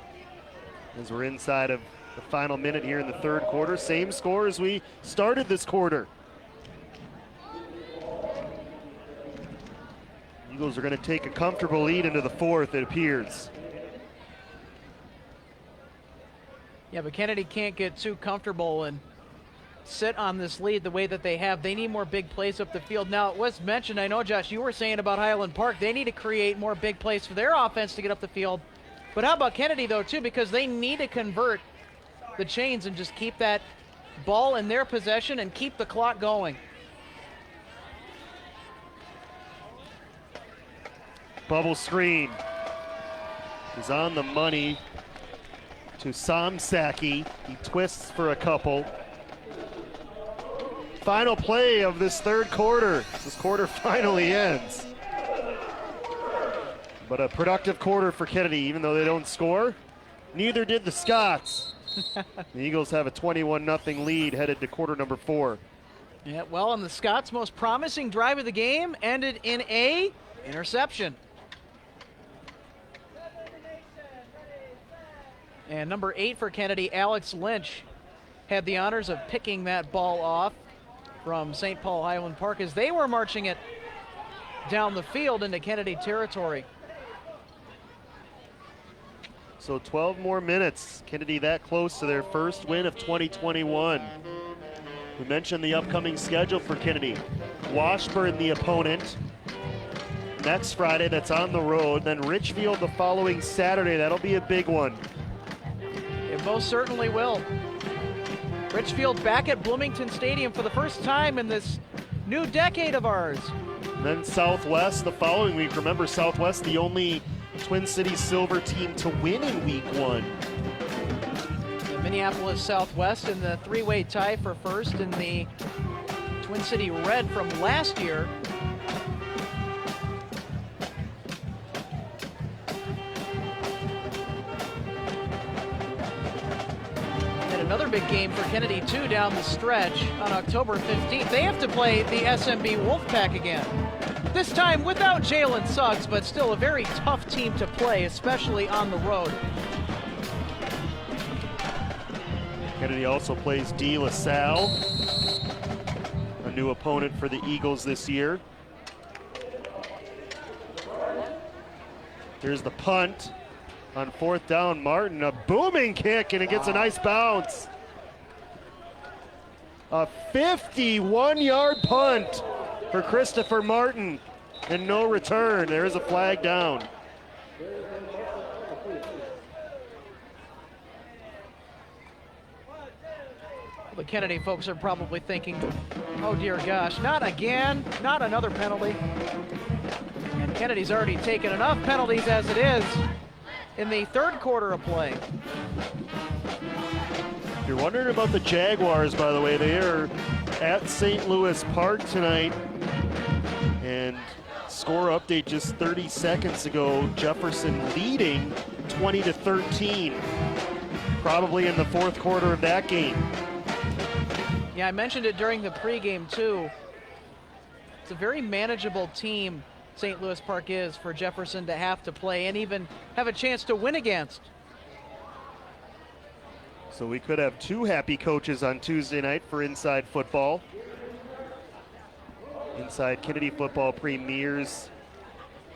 as we're inside of the final minute here in the third quarter. Same score as we started this quarter. Eagles are going to take a comfortable lead into the fourth, it appears. Yeah, but Kennedy can't get too comfortable and sit on this lead the way that they have. They need more big plays up the field. Now, it was mentioned, I know, Josh, you were saying about Highland Park, they need to create more big plays for their offense to get up the field. But how about Kennedy, though, too, because they need to convert the chains and just keep that ball in their possession and keep the clock going. Bubble screen is on the money to Somsaki. He twists for a couple. Final play of this third quarter. This quarter finally ends. But a productive quarter for Kennedy, even though they don't score. Neither did the Scots. The Eagles have a 21-0 lead headed to quarter number 4. Yeah, well, and the Scots' most promising drive of the game ended in a interception. And number 8 for Kennedy, Alex Lynch, had the honors of picking that ball off from St. Paul Highland Park as they were marching it down the field into Kennedy territory. So 12 more minutes. Kennedy that close to their first win of 2021. We mentioned the upcoming schedule for Kennedy. Washburn the opponent next Friday, that's on the road. Then Richfield the following Saturday. That'll be a big one. It most certainly will. Richfield back at Bloomington Stadium for the first time in this new decade of ours. And then Southwest the following week. Remember, Southwest the only Twin Cities Silver team to win in week 1. The Minneapolis Southwest in the three-way tie for first in the Twin City Red from last year. Another big game for Kennedy, too, down the stretch on October 15th. They have to play the SMB Wolfpack again. This time without Jalen Suggs, but still a very tough team to play, especially on the road. Kennedy also plays De La Salle, a new opponent for the Eagles this year. Here's the punt on 4th down. Martin, a booming kick, and it gets a nice bounce. A 51-yard punt for Christopher Martin, and no return. There is a flag down. The Kennedy folks are probably thinking, oh dear gosh, not again, not another penalty. And Kennedy's already taken enough penalties as it is in the 3rd quarter of play. If you're wondering about the Jaguars, by the way, they are at St. Louis Park tonight. And score update just 30 seconds ago, Jefferson leading 20-13, probably in the 4th quarter of that game. Yeah, I mentioned it during the pregame too. It's a very manageable team, St. Louis Park is, for Jefferson to have to play and even have a chance to win against. So we could have 2 happy coaches on Tuesday night for Inside Football. Inside Kennedy Football premieres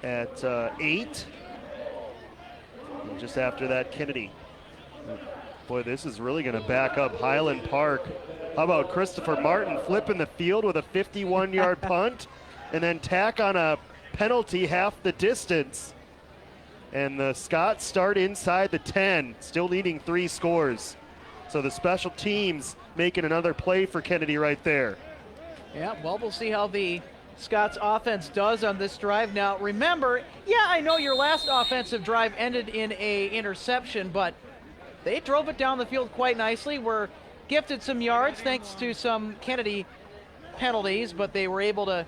at 8. And just after that, Kennedy. Boy, this is really going to back up Highland Park. How about Christopher Martin flipping the field with a 51-yard punt and then tack on a penalty half the distance. And the Scots start inside the 10, still needing 3 scores. So the special teams making another play for Kennedy right there. Yeah, well, we'll see how the Scots offense does on this drive. Now, remember, yeah, I know your last offensive drive ended in a interception, but they drove it down the field quite nicely. Were gifted some yards thanks to some Kennedy penalties, but they were able to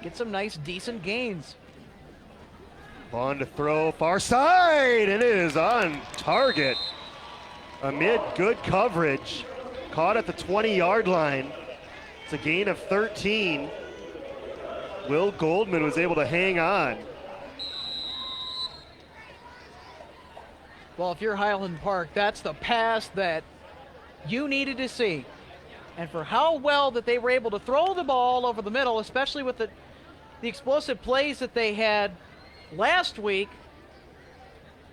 get some nice, decent gains. Vaughn to throw far side, and it is on target. Amid good coverage, caught at the 20-yard line. It's a gain of 13. Will Goldman was able to hang on. Well, if you're Highland Park, that's the pass that you needed to see. And for how well that they were able to throw the ball over the middle, especially with the explosive plays that they had last week,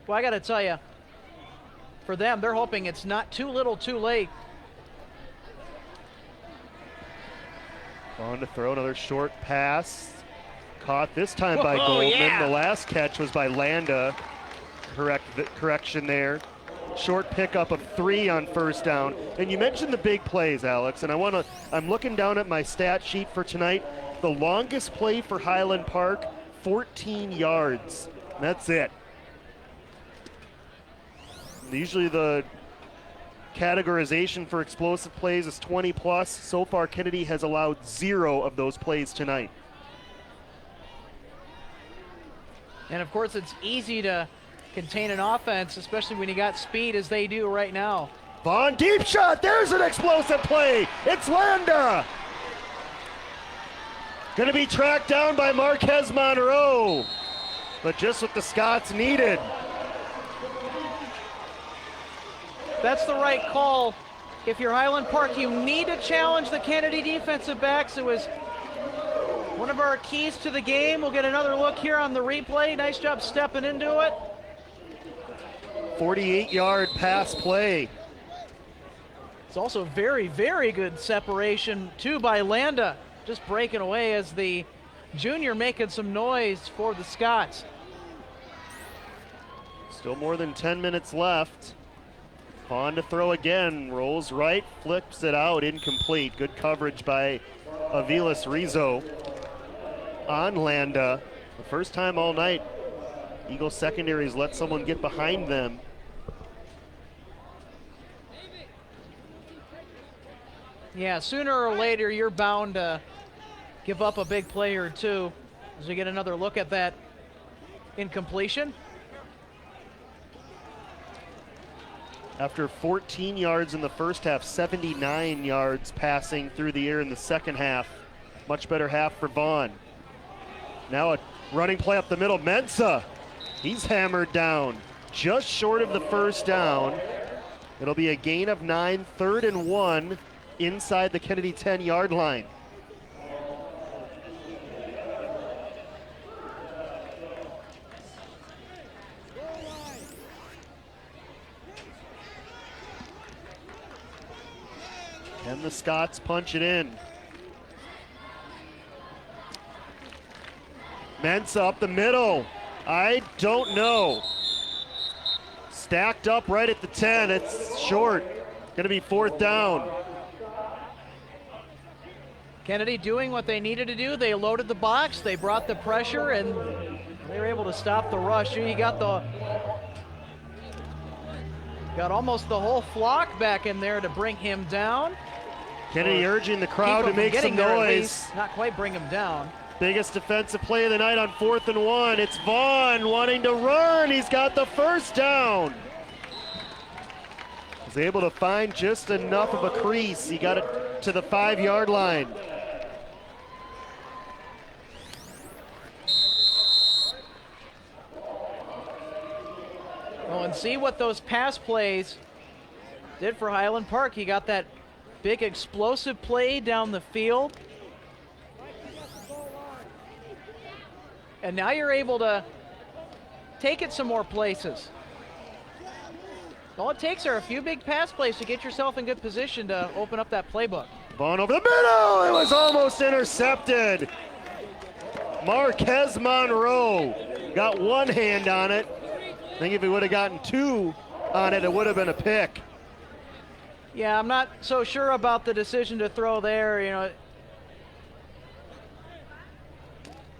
well, I got to tell you, for them, they're hoping it's not too little too late. On to throw another short pass. Caught this time by Goldman. Yeah. The last catch was by Landa. Correction there. Short pickup of 3 on 1st down. And you mentioned the big plays, Alex, and I'm looking down at my stat sheet for tonight. The longest play for Highland Park, 14 yards. That's it. Usually the categorization for explosive plays is 20 plus. So far, Kennedy has allowed 0 of those plays tonight. And of course, it's easy to contain an offense, especially when you got speed as they do right now. Vaughn, deep shot. There's an explosive play. It's Landa. Going to be tracked down by Marquez Monroe. But just what the Scots needed. That's the right call. If you're Highland Park, you need to challenge the Kennedy defensive backs. It was one of our keys to the game. We'll get another look here on the replay. Nice job stepping into it. 48-yard pass play. It's also very, very good separation, too, by Landa. Just breaking away as the junior making some noise for the Scots. Still more than 10 minutes left. On to throw again, rolls right, flips it out, incomplete. Good coverage by Aviles Rizzo on Landa. The first time all night, Eagles secondaries let someone get behind them. Yeah, sooner or later, you're bound to give up a big play or two as we get another look at that incompletion. After 14 yards in the first half, 79 yards passing through the air in the second half. Much better half for Vaughn. Now a running play up the middle. Mensah, he's hammered down. Just short of the first down. It'll be a gain of 9, 3rd and 1 inside the Kennedy 10-yard line. And the Scots punch it in. Mensah up the middle. I don't know. Stacked up right at the 10. It's short. Going to be 4th down. Kennedy doing what they needed to do. They loaded the box, they brought the pressure, and they were able to stop the rush. You got almost the whole flock back in there to bring him down. Kennedy urging the crowd to make some noise. Not quite bring him down. Biggest defensive play of the night on 4th and 1. It's Vaughn wanting to run. He's got the first down. Was able to find just enough of a crease. He got it to the 5-yard line. Oh, and see what those pass plays did for Highland Park. He got that big explosive play down the field. And now you're able to take it some more places. All it takes are a few big pass plays to get yourself in good position to open up that playbook. Vaughn over the middle. It was almost intercepted. Marquez Monroe got one hand on it. I think if he would have gotten 2 on it, it would have been a pick. Yeah, I'm not so sure about the decision to throw there, you know.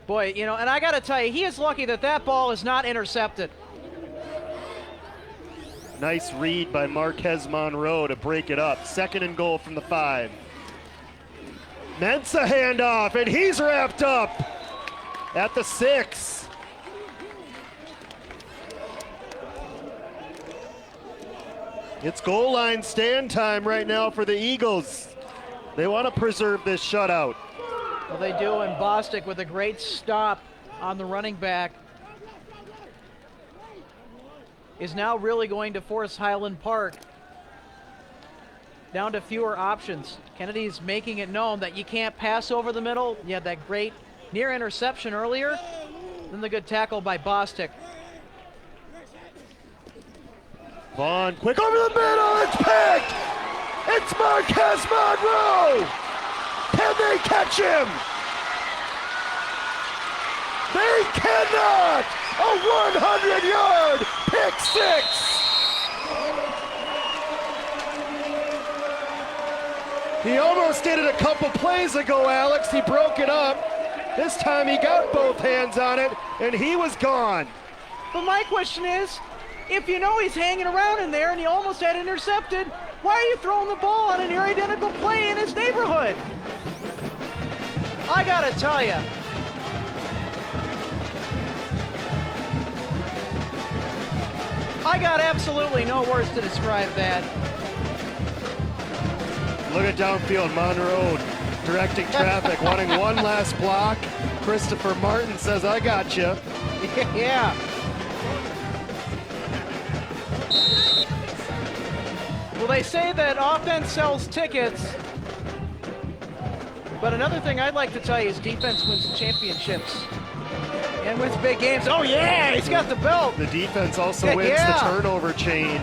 Boy, you know, and I got to tell you, he is lucky that that ball is not intercepted. Nice read by Marquez Monroe to break it up. 2nd and goal from the 5. Mensah handoff, and he's wrapped up at the 6. It's goal line stand time right now for the Eagles. They want to preserve this shutout. Well, they do, and Bostic with a great stop on the running back is now really going to force Highland Park down to fewer options. Kennedy's making it known that you can't pass over the middle. You had that great near interception earlier, then the good tackle by Bostic. Vaughn, quick over the middle, it's picked! It's Marquez Monroe! Can they catch him? They cannot! A 100-yard pick 6! He almost did it a couple plays ago, Alex. He broke it up. This time he got both hands on it, and he was gone. But my question is, if you know he's hanging around in there and he almost had intercepted, why are you throwing the ball on a near identical play in his neighborhood? I gotta tell you. I got absolutely no words to describe that. Look at downfield, Monroe directing traffic, wanting one last block. Christopher Martin says, I got you. Yeah. Well, they say that offense sells tickets, but another thing I'd like to tell you is defense wins championships and wins big games. Oh yeah, he's got the belt. The defense also wins the turnover chain.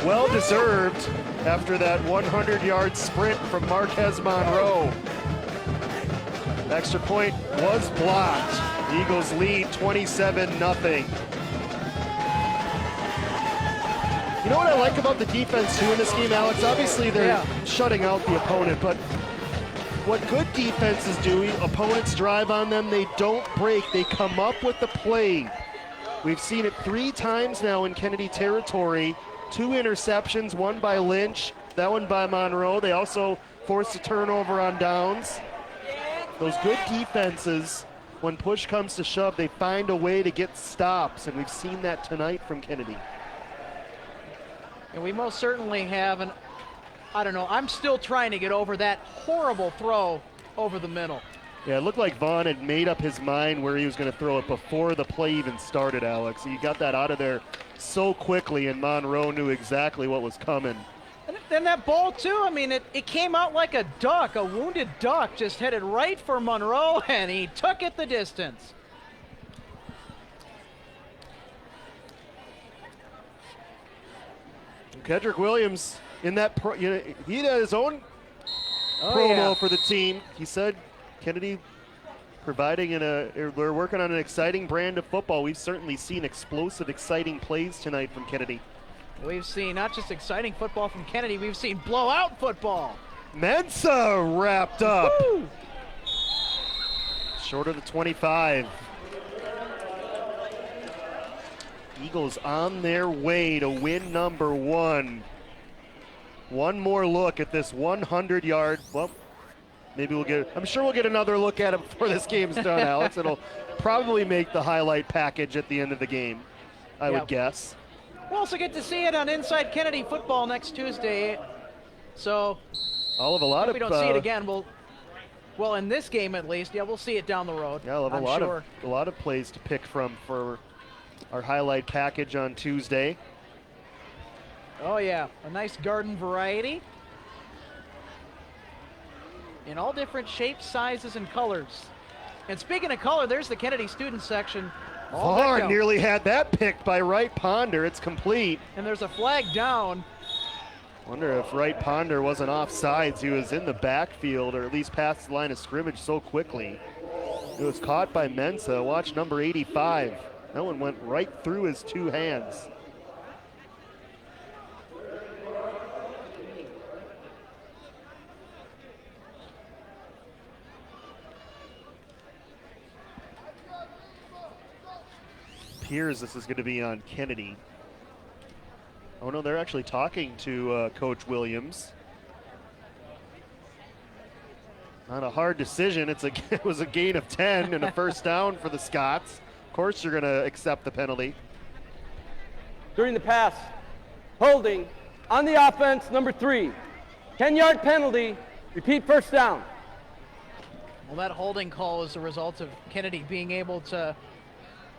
Well deserved after that 100-yard sprint from Marquez Monroe. Extra point was blocked. Eagles lead 27-0. You know what I like about the defense too in this game, Alex? Obviously they're shutting out the opponent, but what good defenses do, opponents drive on them, they don't break, they come up with the play. We've seen it 3 times now in Kennedy territory. 2 interceptions, one by Lynch, that one by Monroe. They also forced a turnover on downs. Those good defenses, when push comes to shove, they find a way to get stops, and we've seen that tonight from Kennedy. And we most certainly have, and I don't know, I'm still trying to get over that horrible throw over the middle. Yeah, it looked like Vaughn had made up his mind where he was going to throw it before the play even started, Alex. He got that out of there so quickly, and Monroe knew exactly what was coming. And then that ball, too, I mean, it came out like a duck, a wounded duck, just headed right for Monroe, and he took it the distance. Kedrick Williams in that he had his own promo for the team. He said Kennedy we're working on an exciting brand of football. We've certainly seen explosive, exciting plays tonight from Kennedy. We've seen not just exciting football from Kennedy, we've seen blowout football. Mensa wrapped up. Woo! Short of the 25. Eagles on their way to win number 1. One more look at this 100-yard. Well, maybe I'm sure we'll get another look at it before this game's done, Alex. It'll probably make the highlight package at the end of the game, I would guess. We'll also get to see it on Inside Kennedy Football next Tuesday. So, all of a lot if of we don't see it again, well, in this game at least, we'll see it down the road. Yeah, we'll have a lot of plays to pick from for our highlight package on Tuesday. Oh yeah, a nice garden variety. In all different shapes, sizes, and colors. And speaking of color, there's the Kennedy student section. Vaughn nearly had that picked by Wright Ponder. It's complete. And there's a flag down. Wonder if Wright Ponder wasn't offsides. He was in the backfield, or at least past the line of scrimmage so quickly. It was caught by Mensa. Watch number 85. That one went right through his two hands. Appears this is going to be on Kennedy. Oh no, they're actually talking to Coach Williams. Not a hard decision. It was a gain of 10 and a first down for the Scots. Of course you're going to accept the penalty. During the pass, holding on the offense, number 3. 10-yard penalty, repeat first down. Well, that holding call is a result of Kennedy being able to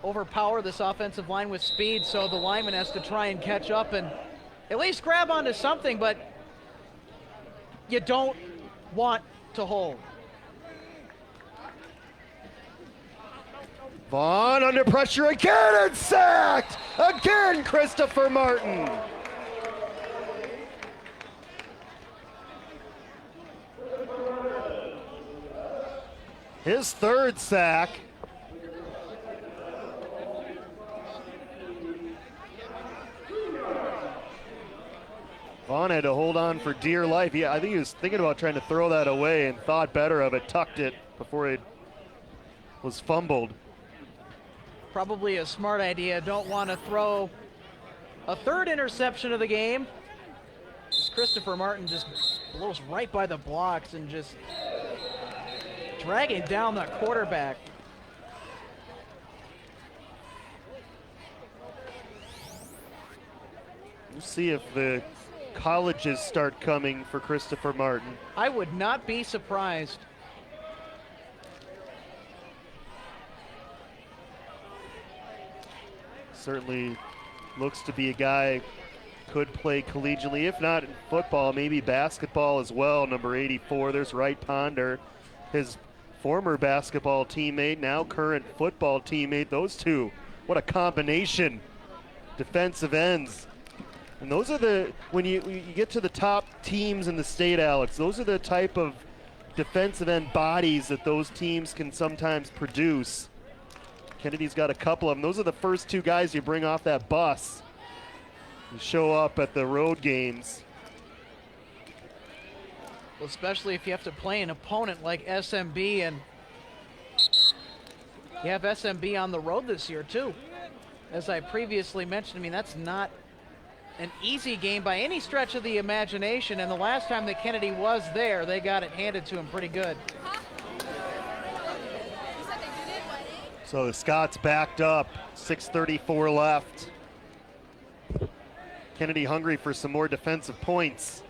overpower this offensive line with speed, so the lineman has to try and catch up and at least grab onto something, but you don't want to hold. Vaughn under pressure again and sacked! Again, Christopher Martin. His third sack. Vaughn had to hold on for dear life. I think he was thinking about trying to throw that away and thought better of it, tucked it before it was fumbled. Probably a smart idea. Don't want to throw a third interception of the game. Christopher Martin just blows right by the blocks and just dragging down that quarterback. We'll see if the colleges start coming for Christopher Martin. I would not be surprised. Certainly looks to be a guy could play collegiately, if not in football, maybe basketball as well. Number 84, there's Wright Ponder, his former basketball teammate, now current football teammate. Those two, what a combination. Defensive ends. And those are when you get to the top teams in the state, Alex, those are the type of defensive end bodies that those teams can sometimes produce. Kennedy's got a couple of them. Those are the first two guys you bring off that bus and show up at the road games. Well, especially if you have to play an opponent like SMB, and you have SMB on the road this year too. As I previously mentioned, I mean, that's not an easy game by any stretch of the imagination, and the last time that Kennedy was there, they got it handed to him pretty good. So the Scots backed up, 6:34 left. Kennedy hungry for some more defensive points.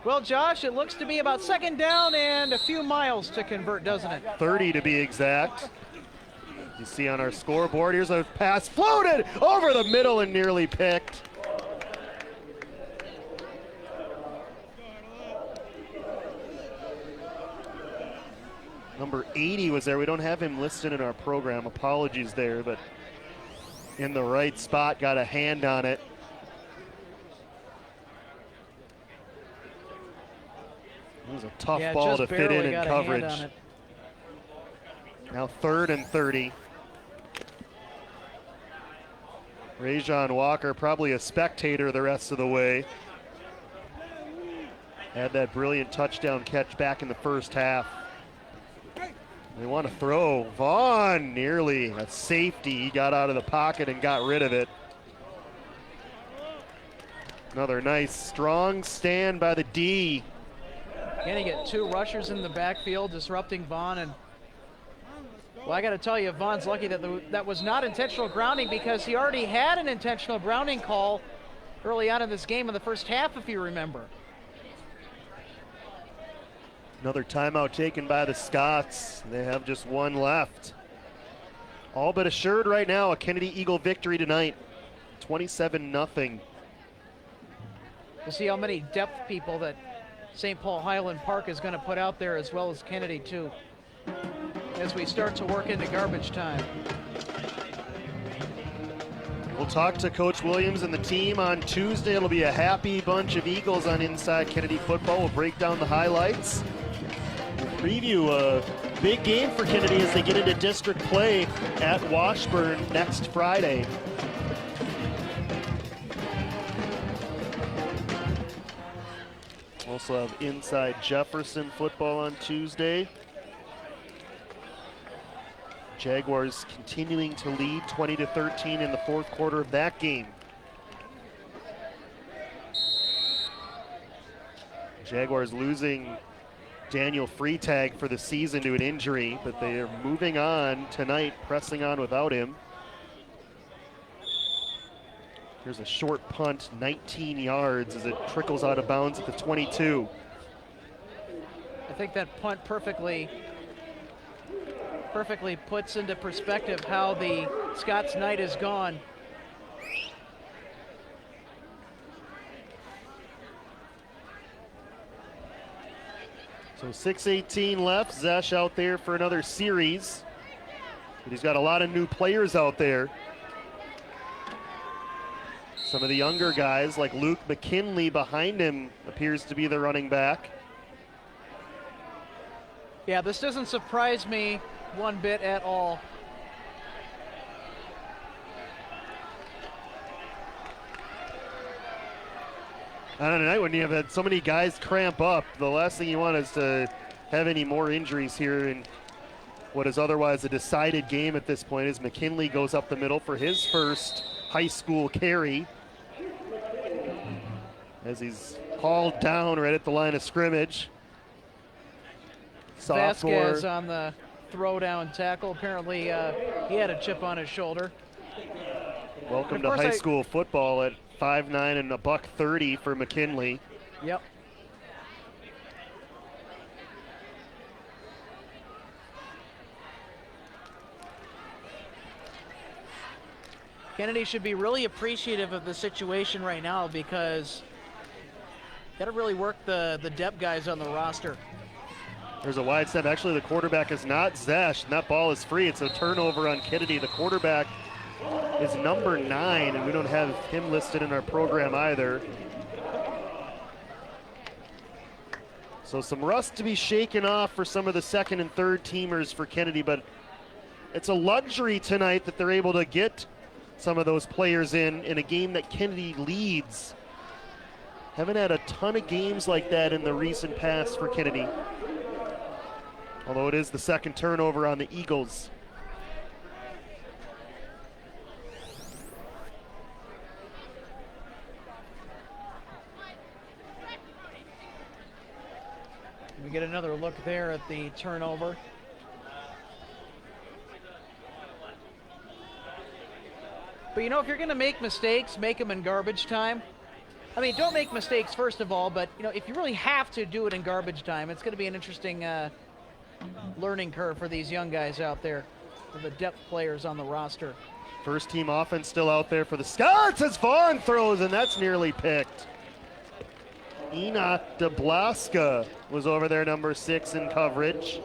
Well, Josh, it looks to be about second down and a few miles to convert, doesn't it? 30 to be exact. You see on our scoreboard, here's a pass floated over the middle and nearly picked. Number 80 was there. We don't have him listed in our program. Apologies there, but in the right spot, got a hand on it. was a tough Yeah, ball just to fit in barely got a coverage. hand on it. Now 3rd and 30. Rajon Walker, probably a spectator the rest of the way. Had that brilliant touchdown catch back in the first half. They want to throw. Vaughn, nearly a safety. He got out of the pocket and got rid of it. Another nice, strong stand by the D. Can he get 2 rushers in the backfield, disrupting Vaughn? And well, I got to tell you, Vaughn's lucky that that was not intentional grounding, because he already had an intentional grounding call early on in this game in the first half, if you remember. Another timeout taken by the Scots. They have just 1 left. All but assured right now, a Kennedy Eagle victory tonight. 27-0. We'll see how many depth people that St. Paul Highland Park is going to put out there, as well as Kennedy too, as we start to work into garbage time. We'll talk to Coach Williams and the team on Tuesday. It'll be a happy bunch of Eagles on Inside Kennedy Football. We'll break down the highlights. We'll preview a big game for Kennedy as they get into district play at Washburn next Friday. Also have Inside Jefferson football on Tuesday. Jaguars continuing to lead 20-13 in the 4th quarter of that game. Jaguars losing Daniel Freitag for the season to an injury, but they are moving on tonight, pressing on without him. Here's a short punt, 19 yards as it trickles out of bounds at the 22. I think that punt perfectly puts into perspective how the Scots night has gone. So 6:18 left. Zesh out there for another series. But he's got a lot of new players out there. Some of the younger guys like Luke McKinley behind him appears to be the running back. Yeah, this doesn't surprise me one bit at all. On a night when you have had so many guys cramp up, the last thing you want is to have any more injuries here in what is otherwise a decided game at this point, as McKinley goes up the middle for his first high school carry, as he's hauled down right at the line of scrimmage. Sophomore. Vasquez on the throwdown tackle. Apparently he had a chip on his shoulder. Welcome to high school football at 5'9" and $130 for McKinley. Yep. Kennedy should be really appreciative of the situation right now, because got to really work the depth guys on the roster. There's a wide snap. Actually, the quarterback is not Zesh, and that ball is free. It's a turnover on Kennedy. The quarterback is number 9, and we don't have him listed in our program either. So some rust to be shaken off for some of the second and third teamers for Kennedy, but it's a luxury tonight that they're able to get some of those players in a game that Kennedy leads. Haven't had a ton of games like that in the recent past for Kennedy, although it is the second turnover on the Eagles. We get another look there at the turnover. But you know, if you're going to make mistakes, make them in garbage time. I mean, don't make mistakes first of all, but you know, if you really have to do it in garbage time, it's going to be an interesting learning curve for these young guys out there, for the depth players on the roster. First team offense still out there for the Scots as Vaughn throws, and that's nearly picked. Enoch DeBlasca was over there, number 6 in coverage.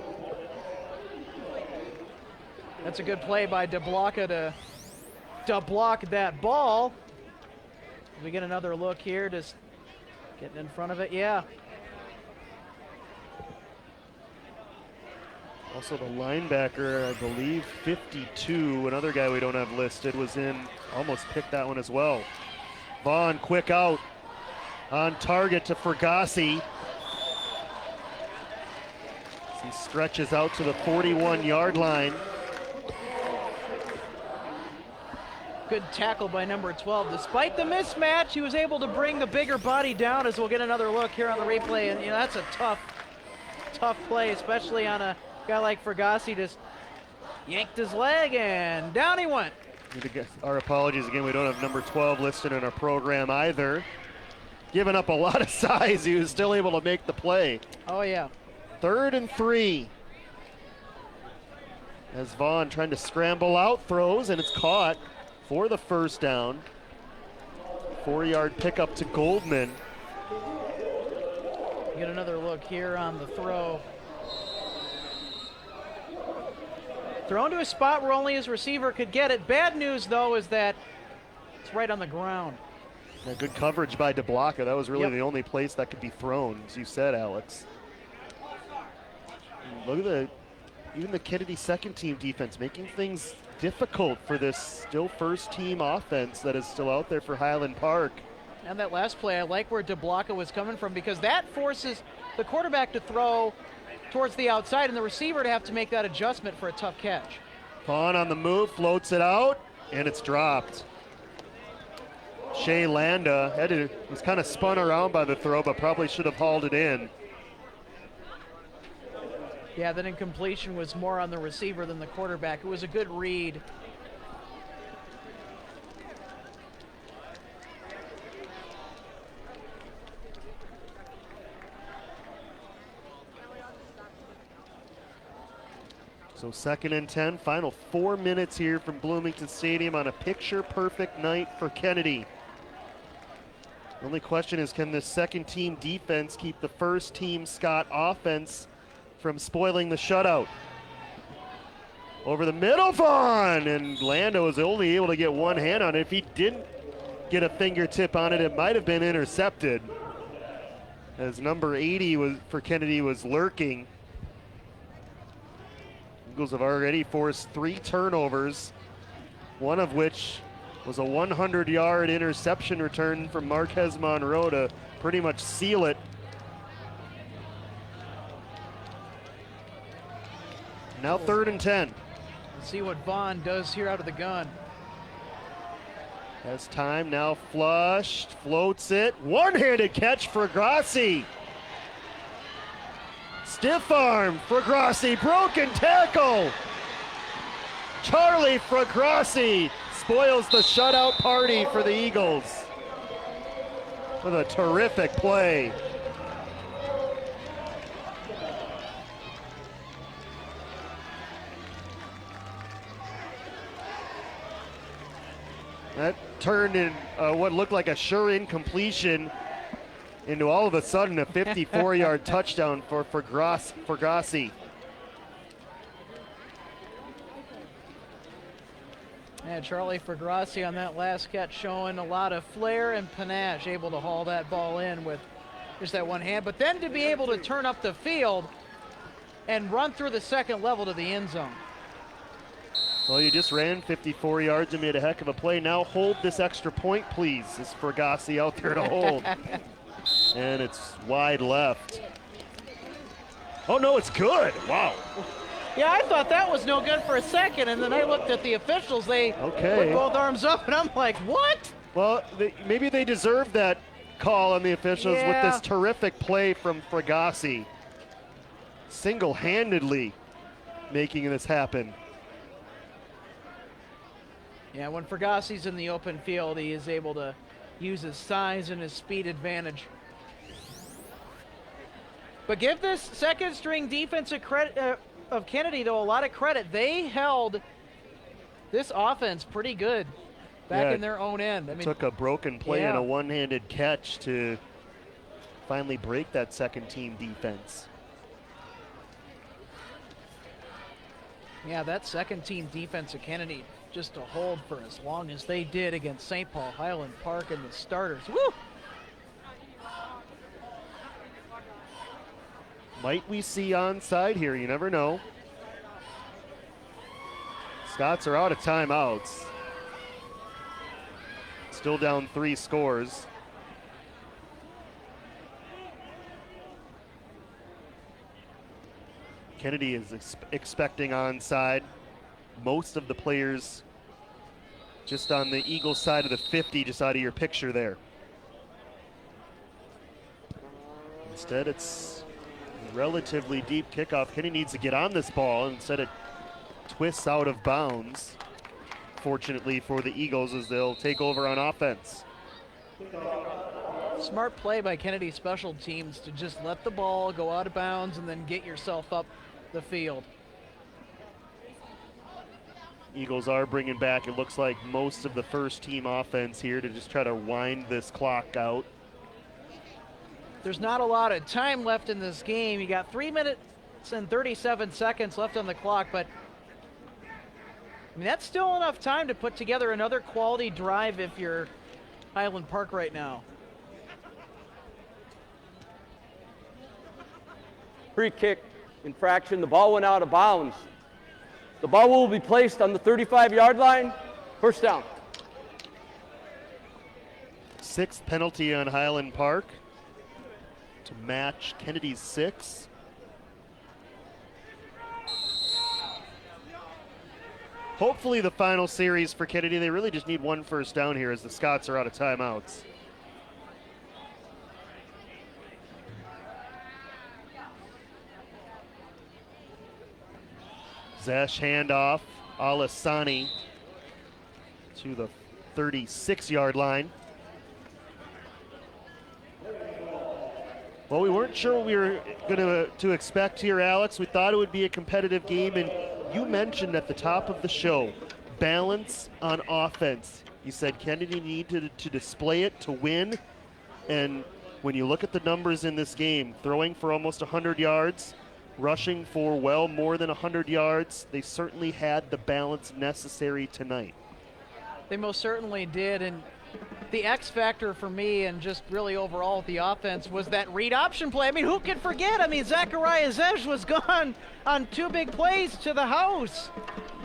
That's a good play by DeBlasca to block that ball. We get another look here, just getting in front of it. Yeah. Also the linebacker, I believe 52, another guy we don't have listed, was in, almost picked that one as well. Vaughn, quick out, on target to Fergasi. He stretches out to the 41-yard line. Good tackle by number 12. Despite the mismatch, he was able to bring the bigger body down, as we'll get another look here on the replay. And that's a tough play, especially on a guy like Fergasi. Just yanked his leg and down he went. Our apologies again, we don't have number 12 listed in our program either. Giving up a lot of size, he was still able to make the play. Oh yeah. 3rd and 3. As Vaughn trying to scramble out, throws, and it's caught for the first down. 4-yard pickup to Goldman. Get another look here on the throw. Thrown to a spot where only his receiver could get it. Bad news, though, is that it's right on the ground. Yeah, good coverage by DeBlanca. That was really the only place that could be thrown, as you said, Alex. Look at even the Kennedy second team defense making things difficult for this still first team offense that is still out there for Highland Park. And that last play, I like where DeBlanca was coming from, because that forces the quarterback to throw towards the outside and the receiver to have to make that adjustment for a tough catch. Vaughn on the move, floats it out, and it's dropped. Shea Landa was kind of spun around by the throw, but probably should have hauled it in. Yeah, that incompletion was more on the receiver than the quarterback. It was a good read. So 2nd and 10, final 4 minutes here from Bloomington Stadium on a picture-perfect night for Kennedy. The only question is, can this second team defense keep the first team Scott offense from spoiling the shutout? Over the middle, Vaughn, and Lando was only able to get one hand on it. If he didn't get a fingertip on it, it might have been intercepted, as number 80 for Kennedy was lurking. Eagles have already forced 3 turnovers, one of which was a 100-yard interception return from Marquez Monroe to pretty much seal it. Now 3rd and 10. Let's see what Vaughn does here out of the gun. Has time, now flushed, floats it. One-handed catch for Grassi. Stiff arm for Grassi, broken tackle. Charlie Frograssi spoils the shutout party for the Eagles with a terrific play. That turned in what looked like a sure incompletion into all of a sudden a 54-yard touchdown for Frograssi. Yeah, Charlie Frograssi on that last catch showing a lot of flair and panache, able to haul that ball in with just that one hand. But then to be able to turn up the field and run through the second level to the end zone. Well, you just ran 54 yards and made a heck of a play. Now hold this extra point, please. Is Frograssi out there to hold. And it's wide left. Oh, no, it's good. Wow. Yeah, I thought that was no good for a second, and then I looked at the officials. They put both arms up, and I'm like, what? Well, maybe they deserved that call on the officials with this terrific play from Frograssi. Single-handedly making this happen. Yeah, when Fragassi's in the open field, he is able to use his size and his speed advantage. But give this second-string defense of Kennedy, though, a lot of credit. They held this offense pretty good back in their own end. I mean, took a broken play and a one-handed catch to finally break that second-team defense. Yeah, that second-team defense of Kennedy just to hold for as long as they did against St. Paul Highland Park and the starters. Woo! Might we see onside here? You never know. Scots are out of timeouts. Still down 3 scores. Kennedy is expecting onside. Most of the players just on the Eagles side of the 50, just out of your picture there. Instead, it's a relatively deep kickoff. Kennedy needs to get on this ball. Instead, it twists out of bounds. Fortunately for the Eagles, as they'll take over on offense. Smart play by Kennedy special teams to just let the ball go out of bounds and then get yourself up the field. Eagles are bringing back, it looks like, most of the first team offense here to just try to wind this clock out. There's not a lot of time left in this game. You got 3 minutes and 37 seconds left on the clock, but I mean, that's still enough time to put together another quality drive if you're Highland Park right now. Free kick infraction. The ball went out of bounds. The ball will be placed on the 35-yard line. First down. 6th penalty on Highland Park to match Kennedy's 6. Hopefully the final series for Kennedy, they really just need 1 first down here as the Scots are out of timeouts. Zesh handoff, Alasani to the 36-yard line. Well, we weren't sure what we were going to expect here, Alex. We thought it would be a competitive game, and you mentioned at the top of the show, balance on offense. You said Kennedy needed to display it to win, and when you look at the numbers in this game, throwing for almost 100 yards, rushing for well more than 100 yards, they certainly had the balance necessary tonight. They most certainly did, and the X factor for me and just really overall with the offense was that read option play. I mean, who can forget? I mean, Zachariah Zesh was gone on 2 big plays to the house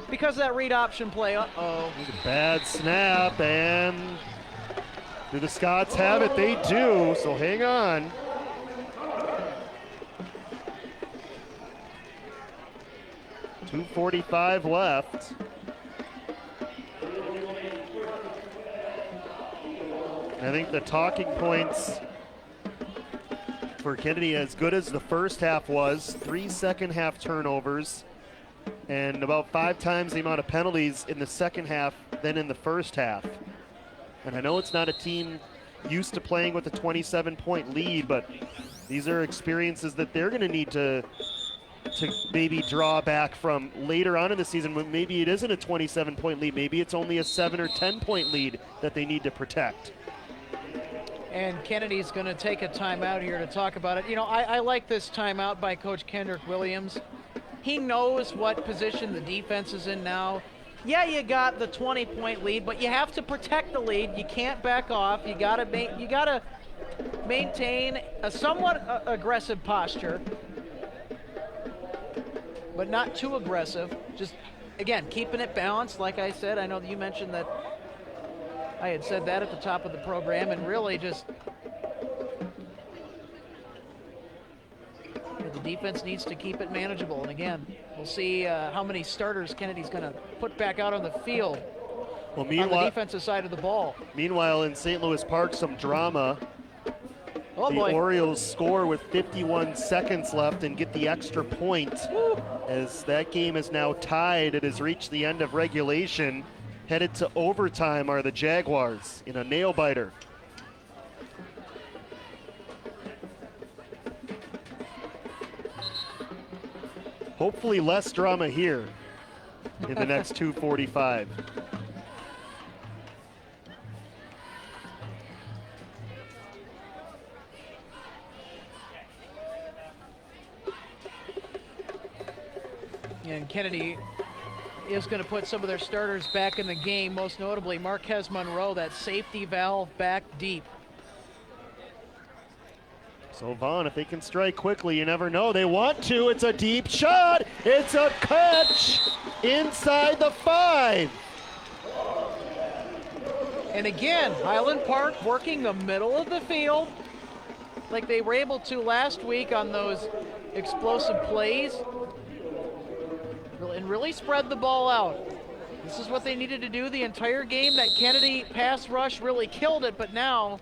because of that read option play. Uh-oh. Bad snap, and do the Scots have it? They do, so hang on. .245 left. I think the talking points for Kennedy, as good as the first half was, 3 second-half turnovers and about 5 times the amount of penalties in the second half than in the first half. And I know it's not a team used to playing with a 27-point lead, but these are experiences that they're going to need to maybe draw back from later on in the season when maybe it isn't a 27-point lead. Maybe it's only a 7 or 10-point lead that they need to protect. And Kennedy's going to take a timeout here to talk about it. You know, I like this timeout by Coach Kendrick Williams. He knows what position the defense is in now. Yeah, you got the 20-point lead, but you have to protect the lead. You can't back off. You got to maintain a somewhat aggressive posture, but not too aggressive. Just, again, keeping it balanced. Like I said, I know that you mentioned that I had said that at the top of the program, and really just the defense needs to keep it manageable. And again, we'll see how many starters Kennedy's going to put back out on the field on the defensive side of the ball. Meanwhile, in St. Louis Park, some drama. Oh, the boy. Orioles score with 51 seconds left and get the extra point. Woo. As that game is now tied. It has reached the end of regulation. Headed to overtime are the Jaguars in a nail-biter. Hopefully less drama here in the next 2:45. And Kennedy is going to put some of their starters back in the game, most notably Marquez Monroe, that safety valve back deep. So Vaughn, if they can strike quickly, you never know. They want to. It's a deep shot. It's a catch. inside the 5. And again, Highland Park working the middle of the field like they were able to last week on those explosive plays and really spread the ball out. This is what they needed to do the entire game. That Kennedy pass rush really killed it, but now,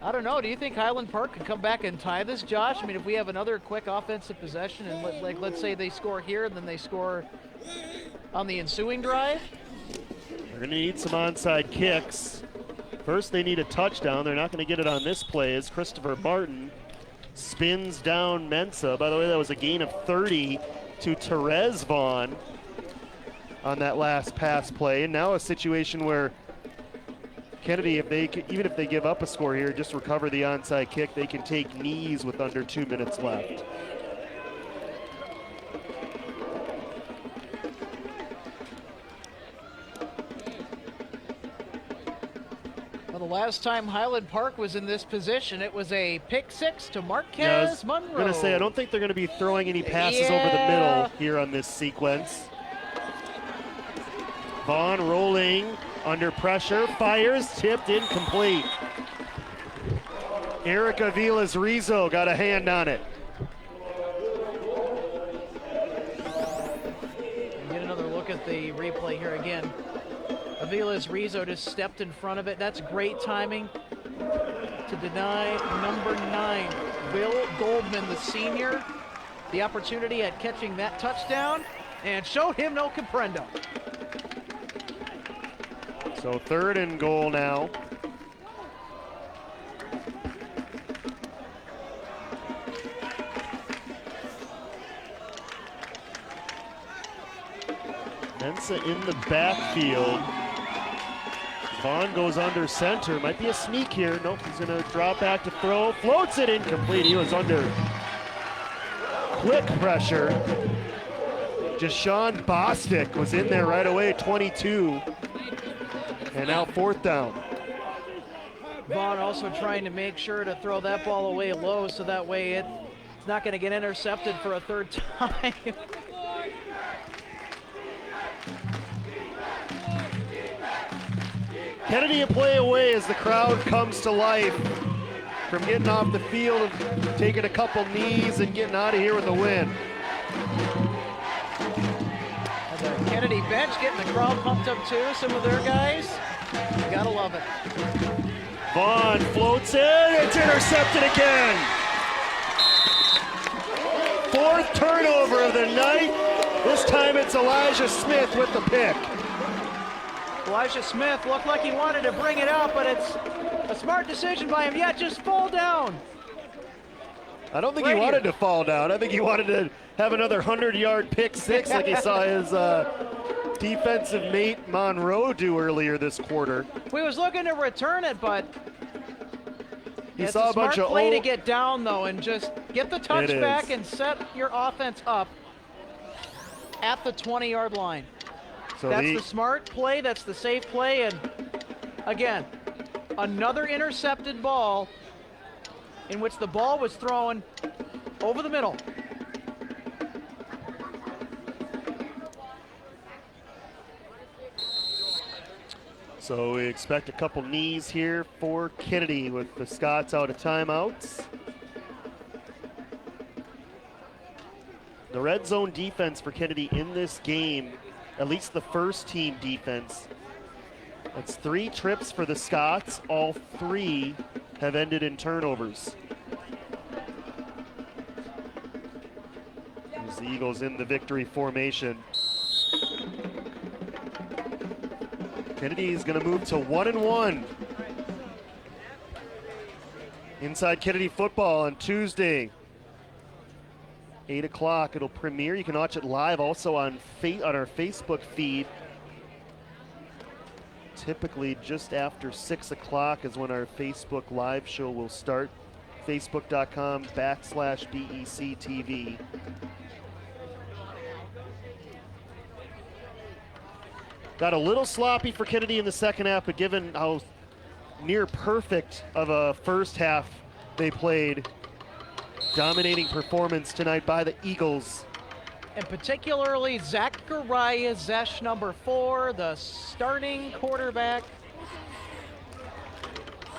I don't know, do you think Highland Park could come back and tie this, Josh? I mean, if we have another quick offensive possession and let's say they score here and then they score on the ensuing drive? They're going to need some onside kicks. First, they need a touchdown. They're not going to get it on this play as Christopher Martin spins down Mensa. By the way, that was a gain of 30 to Therese Vaughn on that last pass play. And now a situation where Kennedy, even if they give up a score here, just recover the onside kick, they can take knees with under 2 minutes left. Well, the last time Highland Park was in this position, it was a pick 6 to Marquez Yeah, I was Monroe. going to say, I don't think they're going to be throwing any passes over the middle here on this sequence. Vaughn rolling under pressure, fires, tipped, incomplete. Erica Vilas-Rizzo got a hand on it. Get another look at the replay here again. Avila's Rizzo just stepped in front of it. That's great timing to deny number 9, Will Goldman, the senior, the opportunity at catching that touchdown and showed him no comprendo. So 3rd and goal now. Mensa in the backfield. Vaughn goes under center. Might be a sneak here. Nope, he's going to drop back to throw. Floats it incomplete. He was under quick pressure. Deshaun Bostic was in there right away, 22. And now 4th down. Vaughn also trying to make sure to throw that ball away low so that way it's not going to get intercepted for a 3rd time. Kennedy a play away as the crowd comes to life from getting off the field, taking a couple knees and getting out of here with a win. And the Kennedy bench getting the crowd pumped up too, some of their guys. You gotta love it. Vaughn floats in, it's intercepted again. 4th turnover of the night. This time it's Elijah Smith with the pick. Elijah Smith looked like he wanted to bring it out, but it's a smart decision by him. Yeah, just fall down. I don't think he wanted to fall down. I think he wanted to have another 100-yard pick 6 like he saw his defensive mate Monroe do earlier this quarter. We was looking to return it, but he saw a bunch of play to get down though and just get the touchback and set your offense up at the 20-yard line. So that's the smart play, that's the safe play, and again, another intercepted ball in which the ball was thrown over the middle. So we expect a couple knees here for Kennedy with the Scots out of timeouts. The red zone defense for Kennedy in this game, at least the first team defense, that's 3 trips for the Scots. All 3 have ended in turnovers. As the Eagles in the victory formation. Kennedy is going to move to 1-1. Inside Kennedy football on Tuesday, 8 o'clock. It'll premiere. You can watch it live also on our Facebook feed. Typically just after 6 o'clock is when our Facebook live show will start. Facebook.com/BECTV. Got a little sloppy for Kennedy in the second half, but given how near perfect of a first half they played, dominating performance tonight by the Eagles. and particularly Zachariah Zesch, number 4, the starting quarterback.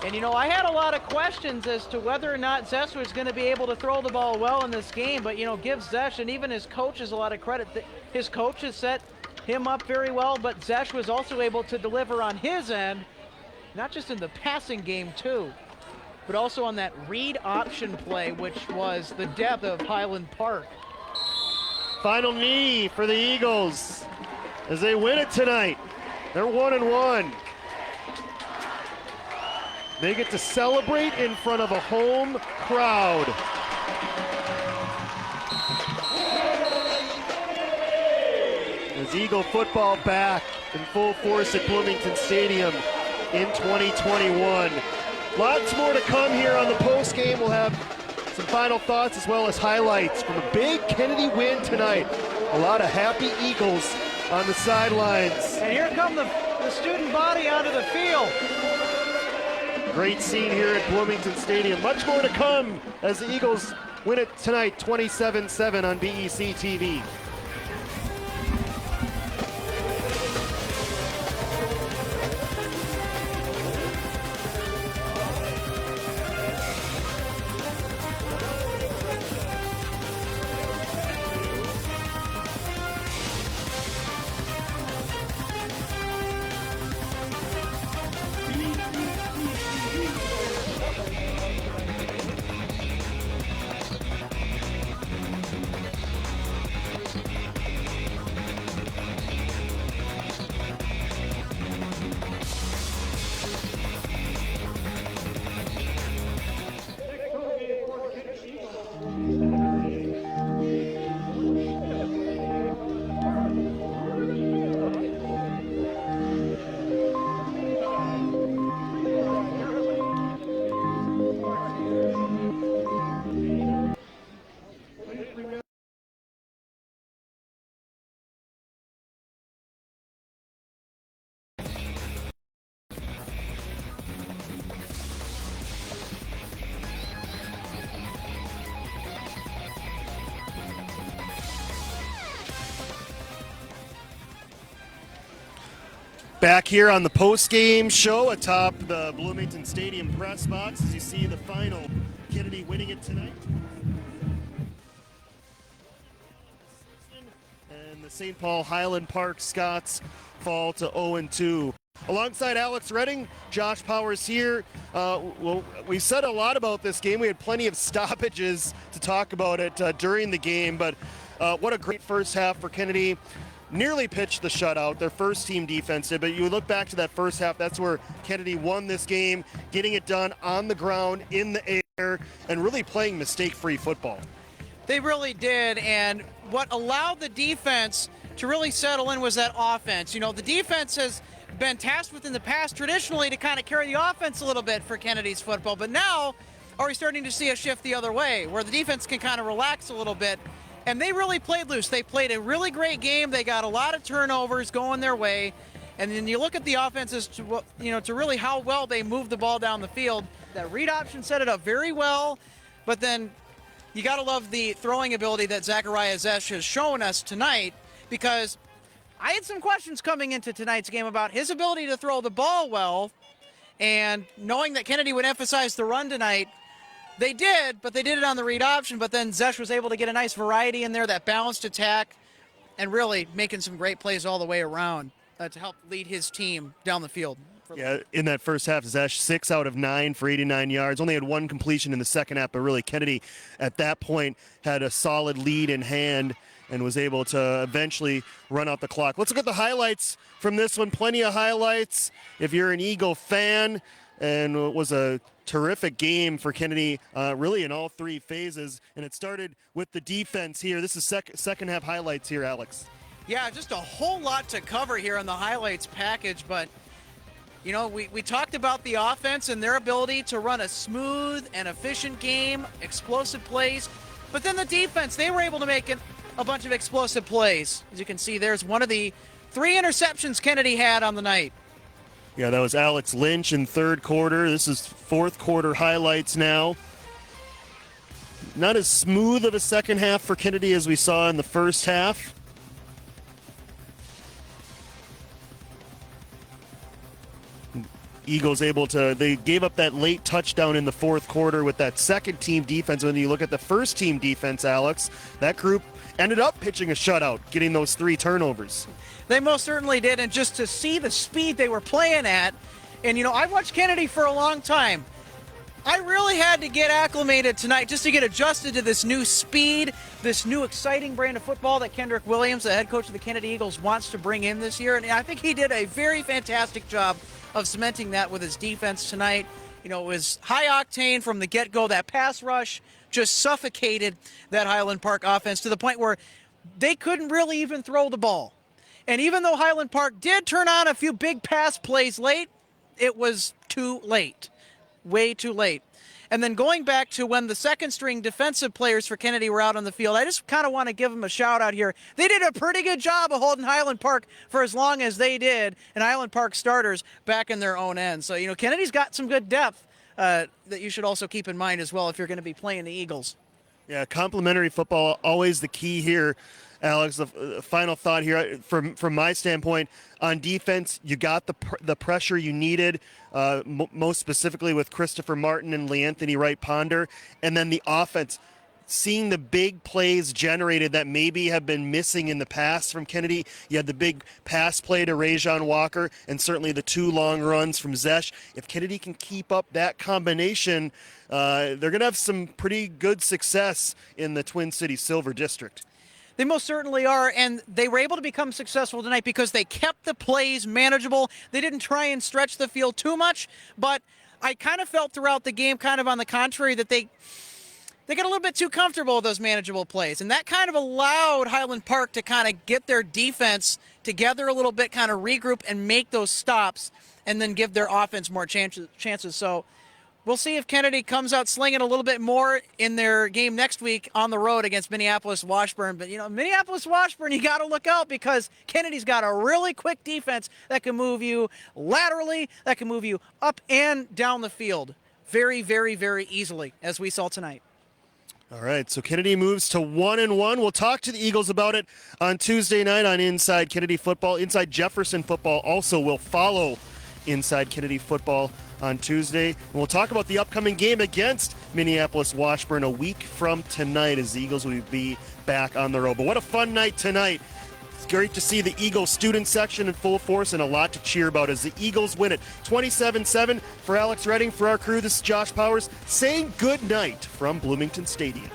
And, you know, I had a lot of questions as to whether or not Zesch was going to be able to throw the ball well in this game, but, you know, give Zesch and even his coaches a lot of credit. His coaches set him up very well, but Zesch was also able to deliver on his end, not just in the passing game, too, but also on that read option play, which was the death of Highland Park. Final knee for the Eagles as they win it tonight. They're 1-1. They get to celebrate in front of a home crowd. As Eagle football back in full force at Bloomington Stadium in 2021. Lots more to come here on the post game. We'll have some final thoughts as well as highlights from a big Kennedy win tonight. A lot of happy Eagles on the sidelines. And here come the student body onto the field. Great scene here at Bloomington Stadium. Much more to come as the Eagles win it tonight 27-7 on BEC TV. Back here on the post-game show atop the Bloomington Stadium press box as you see the final Kennedy winning it tonight. And the St. Paul Highland Park Scots fall to 0-2. Alongside Alex Redding, Josh Powers here. Well, we said a lot about this game. We had plenty of stoppages to talk about it during the game, but what a great first half for Kennedy. Nearly pitched the shutout, their first team defense did, but you look back to that first half, that's where Kennedy won this game, getting it done on the ground, in the air, and really playing mistake-free football. They really did, and what allowed the defense to really settle in was that offense. You know, the defense has been tasked with in the past traditionally to kind of carry the offense a little bit for Kennedy's football, but now are we starting to see a shift the other way, where the defense can kind of relax a little bit. And they really played loose. They played a really great game. They got a lot of turnovers going their way. And then you look at the offenses, to really how well they moved the ball down the field. That read option set it up very well. But then you got to love the throwing ability that Zachariah Zesch has shown us tonight, because I had some questions coming into tonight's game about his ability to throw the ball well. And knowing that Kennedy would emphasize the run tonight, they did, but they did it on the read option, but then Zesch was able to get a nice variety in there, that balanced attack, and really making some great plays all the way around to help lead his team down the field. Yeah, in that first half, Zesch 6 out of 9 for 89 yards. Only had one completion in the second half, but really Kennedy at that point had a solid lead in hand and was able to eventually run out the clock. Let's look at the highlights from this one. Plenty of highlights if you're an Eagle fan, and it was a terrific game for Kennedy, really in all three phases. And it started with the defense here. This is second half highlights here, Alex. Yeah, just a whole lot to cover here on the highlights package. But, you know, we talked about the offense and their ability to run a smooth and efficient game, explosive plays. But then the defense, they were able to make a bunch of explosive plays. As you can see, there's one of the 3 interceptions Kennedy had on the night. Yeah, that was Alex Lynch in third quarter. This is fourth quarter highlights now. not as smooth of a second half for Kennedy as we saw in the first half. Eagles they gave up that late touchdown in the fourth quarter with that second team defense. When you look at the first team defense, Alex, that group ended up pitching a shutout, getting those 3 turnovers. They most certainly did, and just to see the speed they were playing at, and I've watched Kennedy for a long time. I really had to get acclimated tonight just to get adjusted to this new speed, this new exciting brand of football that Kendrick Williams, the head coach of the Kennedy Eagles, wants to bring in this year. And I think he did a very fantastic job of cementing that with his defense tonight. It was high octane from the get-go. That pass rush just suffocated that Highland Park offense to the point where they couldn't really even throw the ball. And even though Highland Park did turn on a few big pass plays late, it was too late. Way too late. And then going back to when the second-string defensive players for Kennedy were out on the field, I just kind of want to give them a shout-out here. They did a pretty good job of holding Highland Park for as long as they did, and Highland Park starters back in their own end. So, Kennedy's got some good depth that you should also keep in mind as well if you're going to be playing the Eagles. Yeah, complementary football, always the key here. Alex, the final thought here from my standpoint on defense, you got the pressure you needed, most specifically with Christopher Martin and Leanthony Wright Ponder, and then the offense, seeing the big plays generated that maybe have been missing in the past from Kennedy. You had the big pass play to Rajon Walker, and certainly the 2 long runs from Zesh. If Kennedy can keep up that combination, they're going to have some pretty good success in the Twin Cities Silver District. They most certainly are, and they were able to become successful tonight because they kept the plays manageable. They didn't try and stretch the field too much, but I kind of felt throughout the game, kind of on the contrary, that they got a little bit too comfortable with those manageable plays, and that kind of allowed Highland Park to kind of get their defense together a little bit, kind of regroup and make those stops, and then give their offense more chances. So we'll see if Kennedy comes out slinging a little bit more in their game next week on the road against Minneapolis-Washburn. But, Minneapolis-Washburn, you got to look out because Kennedy's got a really quick defense that can move you laterally, that can move you up and down the field very, very, very easily, as we saw tonight. All right, so Kennedy moves to 1-1. We'll talk to the Eagles about it on Tuesday night on Inside Kennedy Football. Inside Jefferson Football also will follow Inside Kennedy Football on Tuesday. And we'll talk about the upcoming game against Minneapolis-Washburn a week from tonight as the Eagles will be back on the road. But what a fun night tonight. It's great to see the Eagles student section in full force and a lot to cheer about as the Eagles win it 27-7. For Alex Redding, for our crew, this is Josh Powers saying good night from Bloomington Stadium.